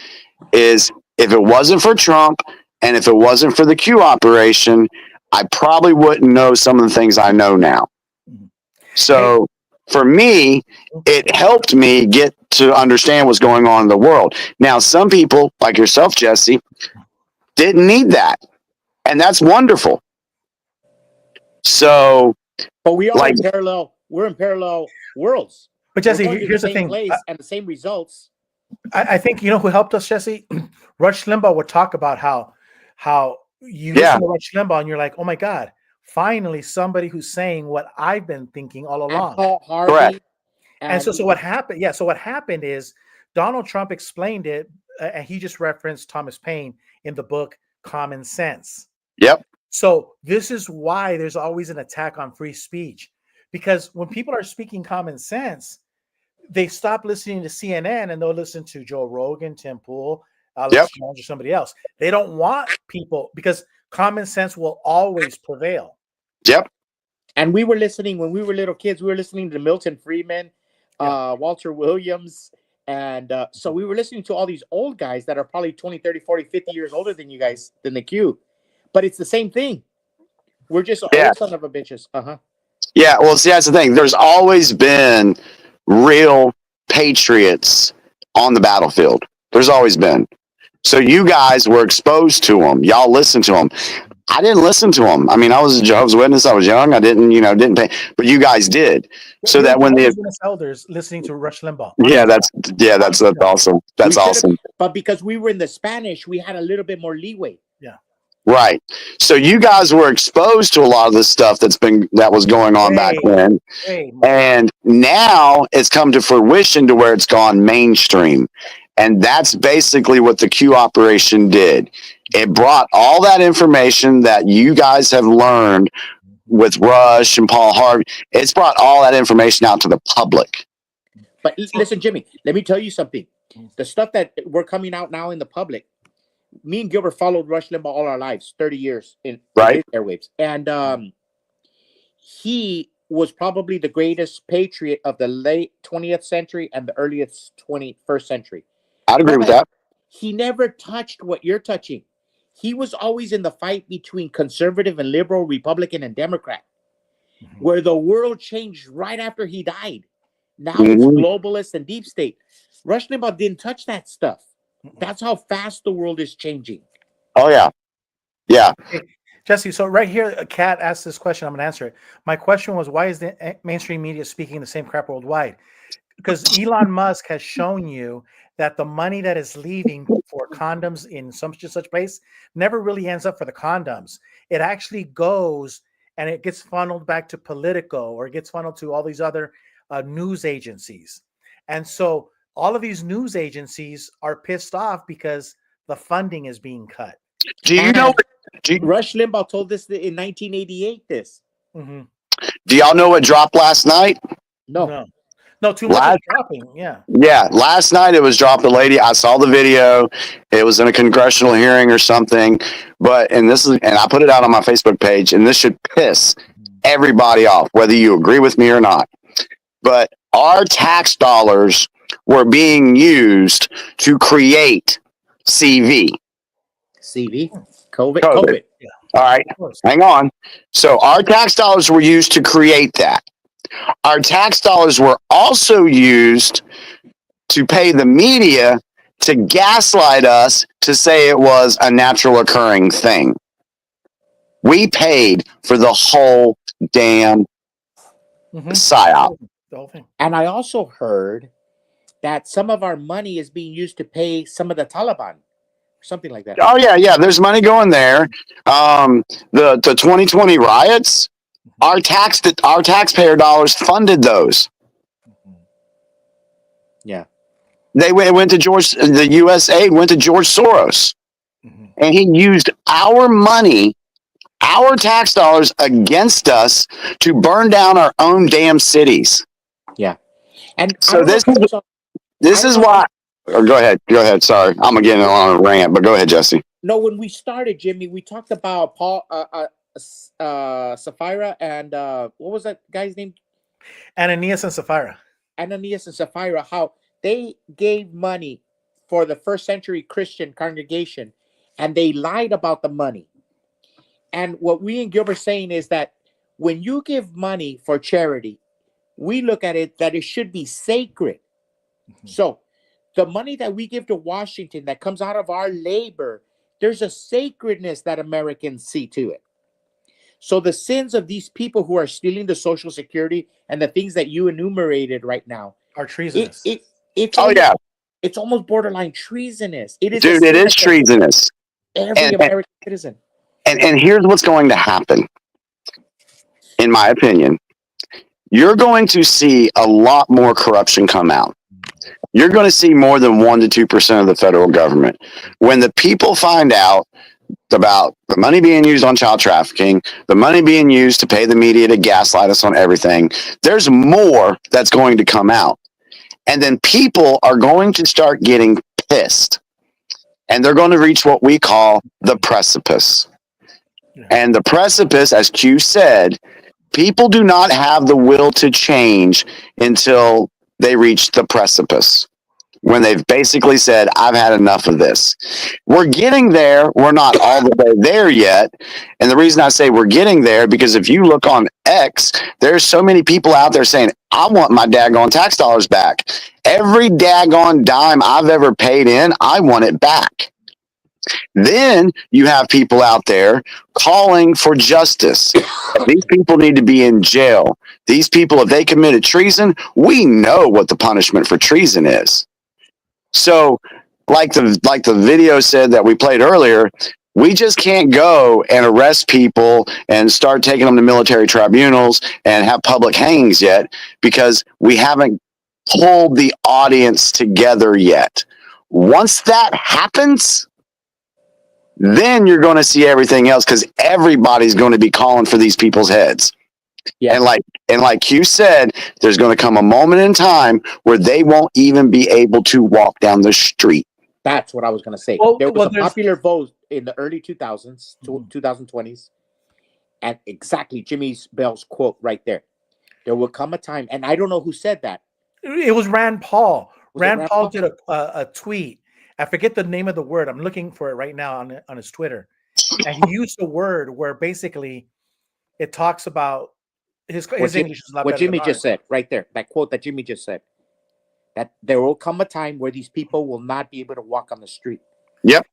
is, if it wasn't for Trump and if it wasn't for the Q operation, I probably wouldn't know some of the things I know now. So for me, it helped me get to understand what's going on in the world. Now, some people like yourself, Jesse, didn't need that. And that's wonderful. So, but we are we're in parallel worlds. But Jesse, here's the thing. Place and the same results. I think, who helped us, Jesse? Rush Limbaugh would talk about how you listen to Rush Limbaugh and you're like, oh my God, finally somebody who's saying what I've been thinking all along. Correct. And so what happened? Yeah. So what happened is Donald Trump explained it, and he just referenced Thomas Paine in the book Common Sense. Yep. So this is why there's always an attack on free speech, because when people are speaking common sense, they stop listening to CNN and they'll listen to Joe Rogan, Tim Pool, Alex Jones, or somebody else. They don't want people, because common sense will always prevail. Yep. And we were listening when we were little kids. We were listening to Milton Friedman, Walter Williams. And so we were listening to all these old guys that are probably 20, 30, 40, 50 years older than you guys, than the Q. But it's the same thing. We're just old son of a bitches. Yeah, well, see, that's the thing. There's always been real patriots on the battlefield. There's always been. So you guys were exposed to them. Y'all listened to them. I didn't listen to them. I mean, I was a Jehovah's Witness. I was young. I didn't pay, but you guys did. So that when the elders listening to Rush Limbaugh. That's awesome. That's awesome. But because we were in the Spanish, we had a little bit more leeway. Yeah. Right. So you guys were exposed to a lot of the stuff that was going on back then. And now it's come to fruition to where it's gone mainstream. And that's basically what the Q operation did. It brought all that information that you guys have learned with Rush and Paul Harvey. It's brought all that information out to the public. But listen, Jimmy, let me tell you something. The stuff that we're coming out now in the public, me and Gilbert followed Rush Limbaugh all our lives, 30 years in airwaves. And he was probably the greatest patriot of the late 20th century and the earliest 21st century. I'd agree with that. He never touched what you're touching. He was always in the fight between conservative and liberal, Republican and Democrat, where the world changed right after he died. Now it's globalist and deep state. Rush Limbaugh didn't touch that stuff. That's how fast the world is changing. Oh, yeah. Yeah. Hey, Jesse, so right here, a cat asked this question. I'm going to answer it. My question was, why is the mainstream media speaking the same crap worldwide? Because Elon Musk has shown you that the money that is leaving for condoms in such place never really ends up for the condoms. It actually goes and it gets funneled back to Politico, or it gets funneled to all these other news agencies. And so all of these news agencies are pissed off because the funding is being cut. Do you know? Rush Limbaugh told this in 1988. Do y'all know what dropped last night? No, too much is dropping. Yeah. Yeah. Last night it was dropped. A lady, I saw the video. It was in a congressional hearing or something. And I put it out on my Facebook page, and this should piss everybody off, whether you agree with me or not. But our tax dollars were being used to create CV. COVID. Yeah. All right. Hang on. So our tax dollars were used to create that. Our tax dollars were also used to pay the media to gaslight us to say it was a natural occurring thing. We paid for the whole damn psyop. The whole thing. And I also heard that some of our money is being used to pay some of the Taliban, something like that. Oh yeah. There's money going there. The 2020 riots, our taxpayer dollars funded those. Yeah. They went to the U.S. aid went to George Soros, and he used our money, our tax dollars against us to burn down our own damn cities. Yeah. And so this is why. Or go ahead. Sorry, I'm getting on a rant, but go ahead, Jesse. No, when we started, Jimmy, we talked about Sapphira and what was that guy's name? Ananias and Sapphira. Ananias and Sapphira, how they gave money for the first century Christian congregation, and they lied about the money. And what we and Gilbert saying is that when you give money for charity, we look at it that it should be sacred. So the money that we give to Washington that comes out of our labor, there's a sacredness that Americans see to it. So the sins of these people who are stealing the Social Security and the things that you enumerated right now are treasonous. It's almost borderline treasonous. It is, dude. It is treasonous. Every American citizen. And here's what's going to happen, in my opinion. You're going to see a lot more corruption come out. You're going to see more than 1% to 2% of the federal government. When the people find out about the money being used on child trafficking, the money being used to pay the media to gaslight us on everything, there's more that's going to come out. And then people are going to start getting pissed. And they're going to reach what we call the precipice. And the precipice, as Q said, people do not have the will to change until they reach the precipice, when they've basically said, I've had enough of this. We're getting there. We're not all the way there yet. And the reason I say we're getting there, because if you look on X, there's so many people out there saying, I want my daggone tax dollars back. Every daggone dime I've ever paid in, I want it back. Then you have people out there calling for justice. These people need to be in jail. These people, if they committed treason, we know what the punishment for treason is. So, like the video said that we played earlier, we just can't go and arrest people and start taking them to military tribunals and have public hangings yet, because we haven't pulled the audience together yet. Once that happens, then you're going to see everything else, because everybody's going to be calling for these people's heads. Yeah. And like Q said, there's going to come a moment in time where they won't even be able to walk down the street. That's what I was going to say. There was a popular vote in the early 2000s, 2020s, and exactly Jimmy Bell's quote right there. There will come a time, and I don't know who said that. It was Rand Paul. Rand Paul did a tweet. I forget the name of the word. I'm looking for it right now on his Twitter. And he used a word where basically it talks about his English is a lot what better Jimmy than just ours. said right there. That quote that Jimmy just said. That there will come a time where these people will not be able to walk on the street. Yep.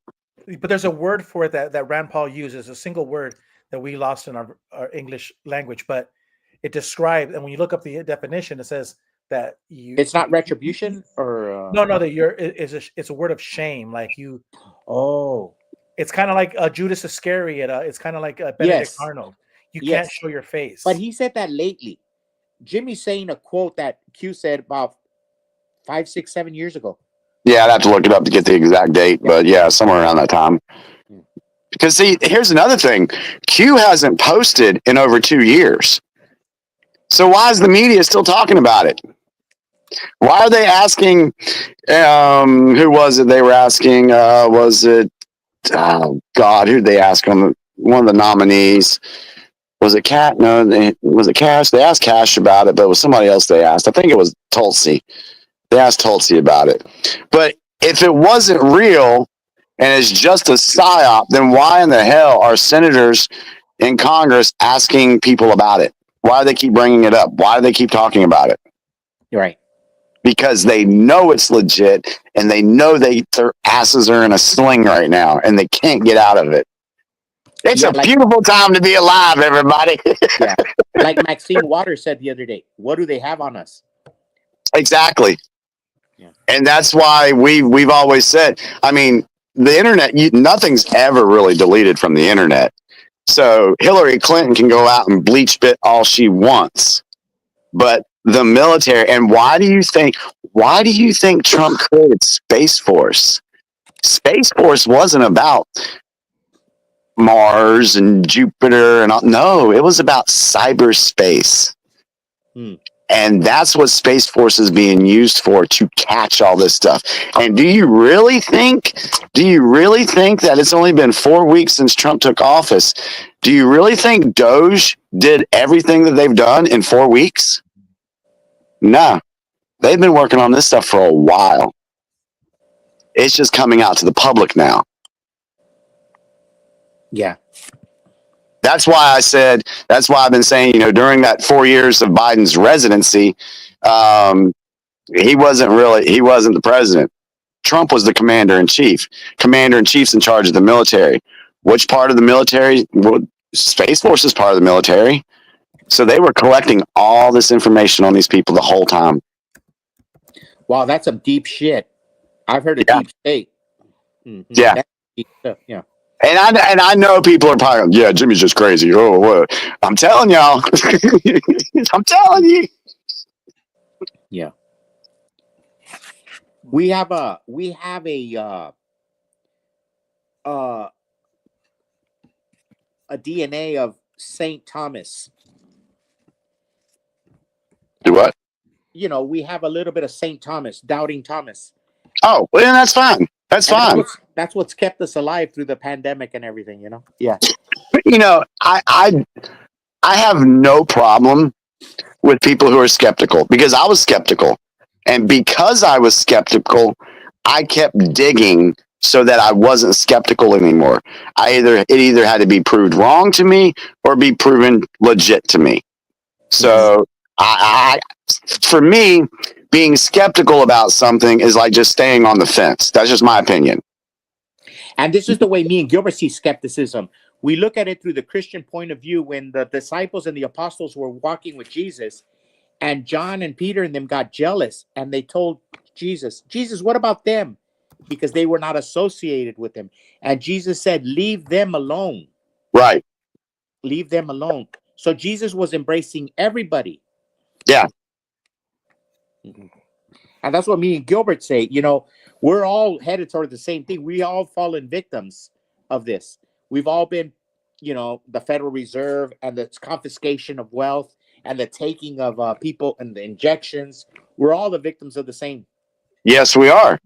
But there's a word for it that Rand Paul uses, a single word that we lost in our English language, but it describes, and when you look up the definition, it says that it's not retribution or no, that it's a word of shame, like you. Oh, it's kind of like Judas Iscariot. It's kind of like Benedict Arnold. You can't show your face. But he said that lately. Jimmy's saying a quote that Q said about 5, 6, 7 years ago. Yeah, I'd have to look it up to get the exact date, but yeah, somewhere around that time. Because see, here's another thing. Q hasn't posted in over 2 years. So why is the media still talking about it? Why are they asking, who was it they were asking? Was it, oh God, who did they ask on one of the nominees? Was it Cat? No, was it Cash? They asked Cash about it, but it was somebody else they asked. I think it was Tulsi. They asked Tulsi about it. But if it wasn't real and it's just a psyop, then why in the hell are senators in Congress asking people about it? Why do they keep bringing it up? Why do they keep talking about it? You're right. because they know it's legit and they know their asses are in a sling right now and they can't get out of it. It's a beautiful time to be alive, everybody. Yeah. Like Maxine Waters said the other day, what do they have on us? Exactly. Yeah. And that's why we've always said, I mean, the internet, nothing's ever really deleted from the internet. So Hillary Clinton can go out and bleach spit all she wants. But the military, and why do you think Trump created Space Force? Space Force wasn't about Mars and Jupiter and all. No, it was about cyberspace. And that's what Space Force is being used for, to catch all this stuff. And do you really think that it's only been 4 weeks since Trump took office? Do you really think Doge did everything that they've done in 4 weeks? No. They've been working on this stuff for a while. It's just coming out to the public now. Yeah. That's why I've been saying, during that 4 years of Biden's residency, he wasn't the president. Trump was the commander in chief. Commander in chief's in charge of the military. Which part of the military? Well, Space Force is part of the military. So they were collecting all this information on these people the whole time. Wow, that's some deep shit. I've heard of deep state. Mm-hmm. Yeah. That's deep stuff. Yeah. And I know people are probably, yeah, Jimmy's just crazy. Oh, what? I'm telling y'all. I'm telling you. Yeah. We have a DNA of Saint Thomas. Do what? We have a little bit of Saint Thomas, doubting Thomas. Oh, well, then that's fine. That's fine. That's what's kept us alive through the pandemic and everything, Yeah. I have no problem with people who are skeptical, because I was skeptical. And because I was skeptical, I kept digging so that I wasn't skeptical anymore. It either had to be proved wrong to me or be proven legit to me. So for me, being skeptical about something is like just staying on the fence. That's just my opinion. And this is the way me and Gilbert see skepticism. We look at it through the Christian point of view. When the disciples and the apostles were walking with Jesus, and John and Peter and them got jealous, and they told Jesus, what about them? Because they were not associated with him. And Jesus said, leave them alone. Right. Leave them alone. So Jesus was embracing everybody. Yeah. Mm-hmm. And that's what me and Gilbert say. We're all headed toward the same thing. We all fallen victims of this. We've all been, the Federal Reserve and the confiscation of wealth and the taking of people and the injections. We're all the victims of the same. Yes, we are.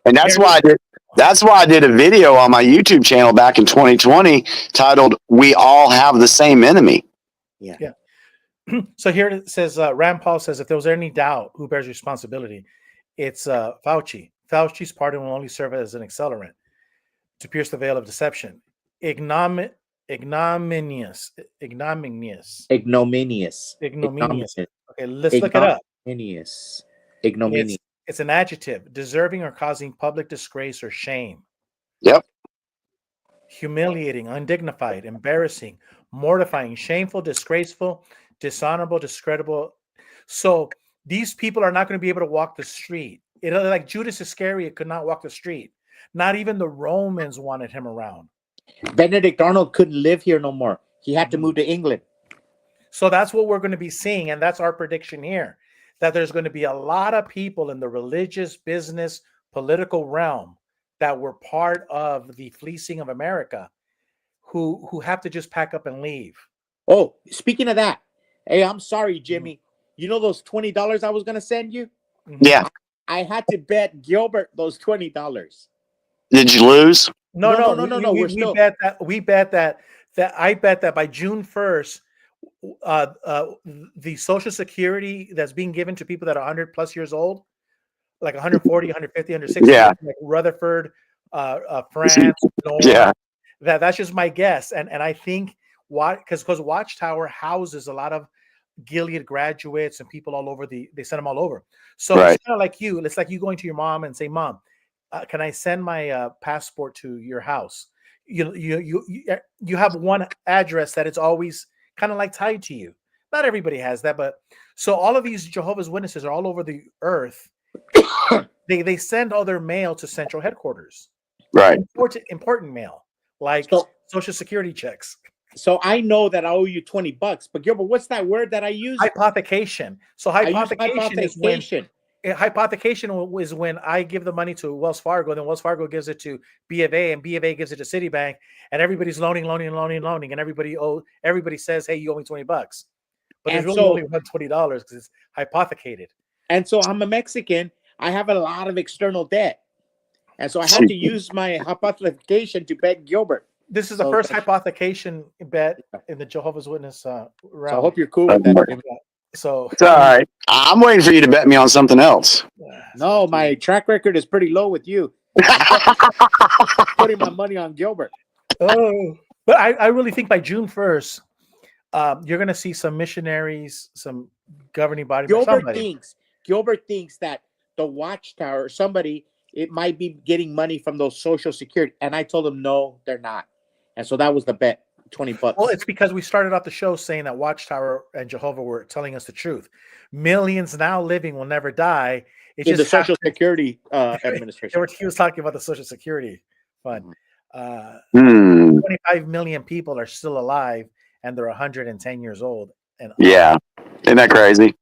And that's why I did a video on my YouTube channel back in 2020 titled "We All Have the Same Enemy." Yeah. So here it says, Rand Paul says, if there was any doubt who bears responsibility, it's Fauci. Fauci's pardon will only serve as an accelerant to pierce the veil of deception. Ignominious. Okay, let's look it up. Ignominious. It's an adjective, deserving or causing public disgrace or shame. Yep. Humiliating, undignified, embarrassing, mortifying, shameful, disgraceful, dishonorable, discreditable. So these people are not going to be able to walk the street. Like Judas Iscariot could not walk the street. Not even the Romans wanted him around. Benedict Arnold couldn't live here no more. He had to move to England. So that's what we're going to be seeing. And that's our prediction here, that there's going to be a lot of people in the religious, business, political realm that were part of the fleecing of America who have to just pack up and leave. Oh, speaking of that, hey, I'm sorry, Jimmy. You know those $20 I was going to send you? Yeah. I had to bet Gilbert those $20. Did you lose? No. We bet that I bet that by June 1st, the Social Security that's being given to people that are 100 plus years old, like 140, 150, 160, yeah, like Rutherford, France, North, yeah, that's just my guess. And I think because Watchtower houses a lot of Gilead graduates and people all over they send them all over. So Right. it's kind of like you. It's like you going to your mom and say, "Mom, can I send my passport to your house?" You have one address that it's always kind of like tied to you. Not everybody has that, but so all of these Jehovah's Witnesses are all over the earth. They send all their mail to central headquarters. Right. Important mail, like So- social security checks. So I know that I owe you $20, but Gilbert, what's that word that I use? Hypothecation. So I use hypothecation is when hypothecation. hypothecation is when I give the money to Wells Fargo, then Wells Fargo gives it to B of A, and B of A gives it to Citibank, and everybody's loaning, and everybody says, "Hey, you owe me $20," but there's And really so- only $20 because it's hypothecated. And so I'm a Mexican. I have a lot of external debt. And so I had to use my hypothecation to bet Gilbert. This is the So first that's- hypothecation bet in the Jehovah's Witness realm. So I hope you're cool with that. So It's all right. I'm waiting for you to bet me on something else. No, my track record is pretty low with you. Putting my money on Gilbert. Oh, but I really think by June 1st, you're going to see some missionaries, some governing body. Gilbert thinks that the Watchtower or somebody, it might be getting money from those Social Security. And I told him, no, they're not. And so that was the bet, $20. Well, it's because we started off the show saying that Watchtower and Jehovah were telling us the truth. Millions now living will never die. It In the just Social Security Administration. He was talking about the Social Security Fund. 25 million people are still alive, and they're 110 years old. And Yeah. Isn't that crazy?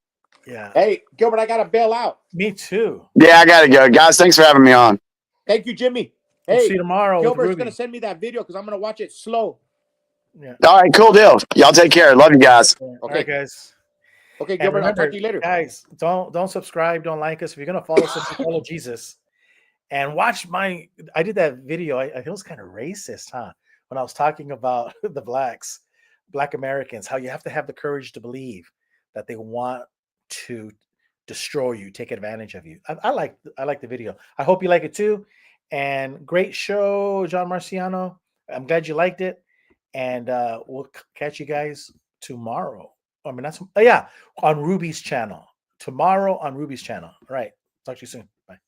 yeah. Hey, Gilbert, I got to bail out. Me too. Yeah, I got to go. Guys, thanks for having me on. Thank you, Jimmy. We'll Hey, see you tomorrow. with Gilbert's Ruby. going to send me that video because I'm going to watch it slow. Yeah. All right, cool deal. Y'all take care. Love you guys. All Okay. right, guys. Okay, And Gilbert, remember, I'll talk to you later. guys, don't subscribe, don't like us. If you're gonna follow us, follow Jesus. And watch I did that video. I think it was kind of racist, huh? When I was talking about the Black Americans, how you have to have the courage to believe that they want to destroy you, take advantage of you. I like the video. I hope you like it too. And great show, John Marciano. I'm glad you liked it. And we'll catch you guys tomorrow. I mean, that's on Ruby's channel. Tomorrow on Ruby's channel. All right. Talk to you soon. Bye.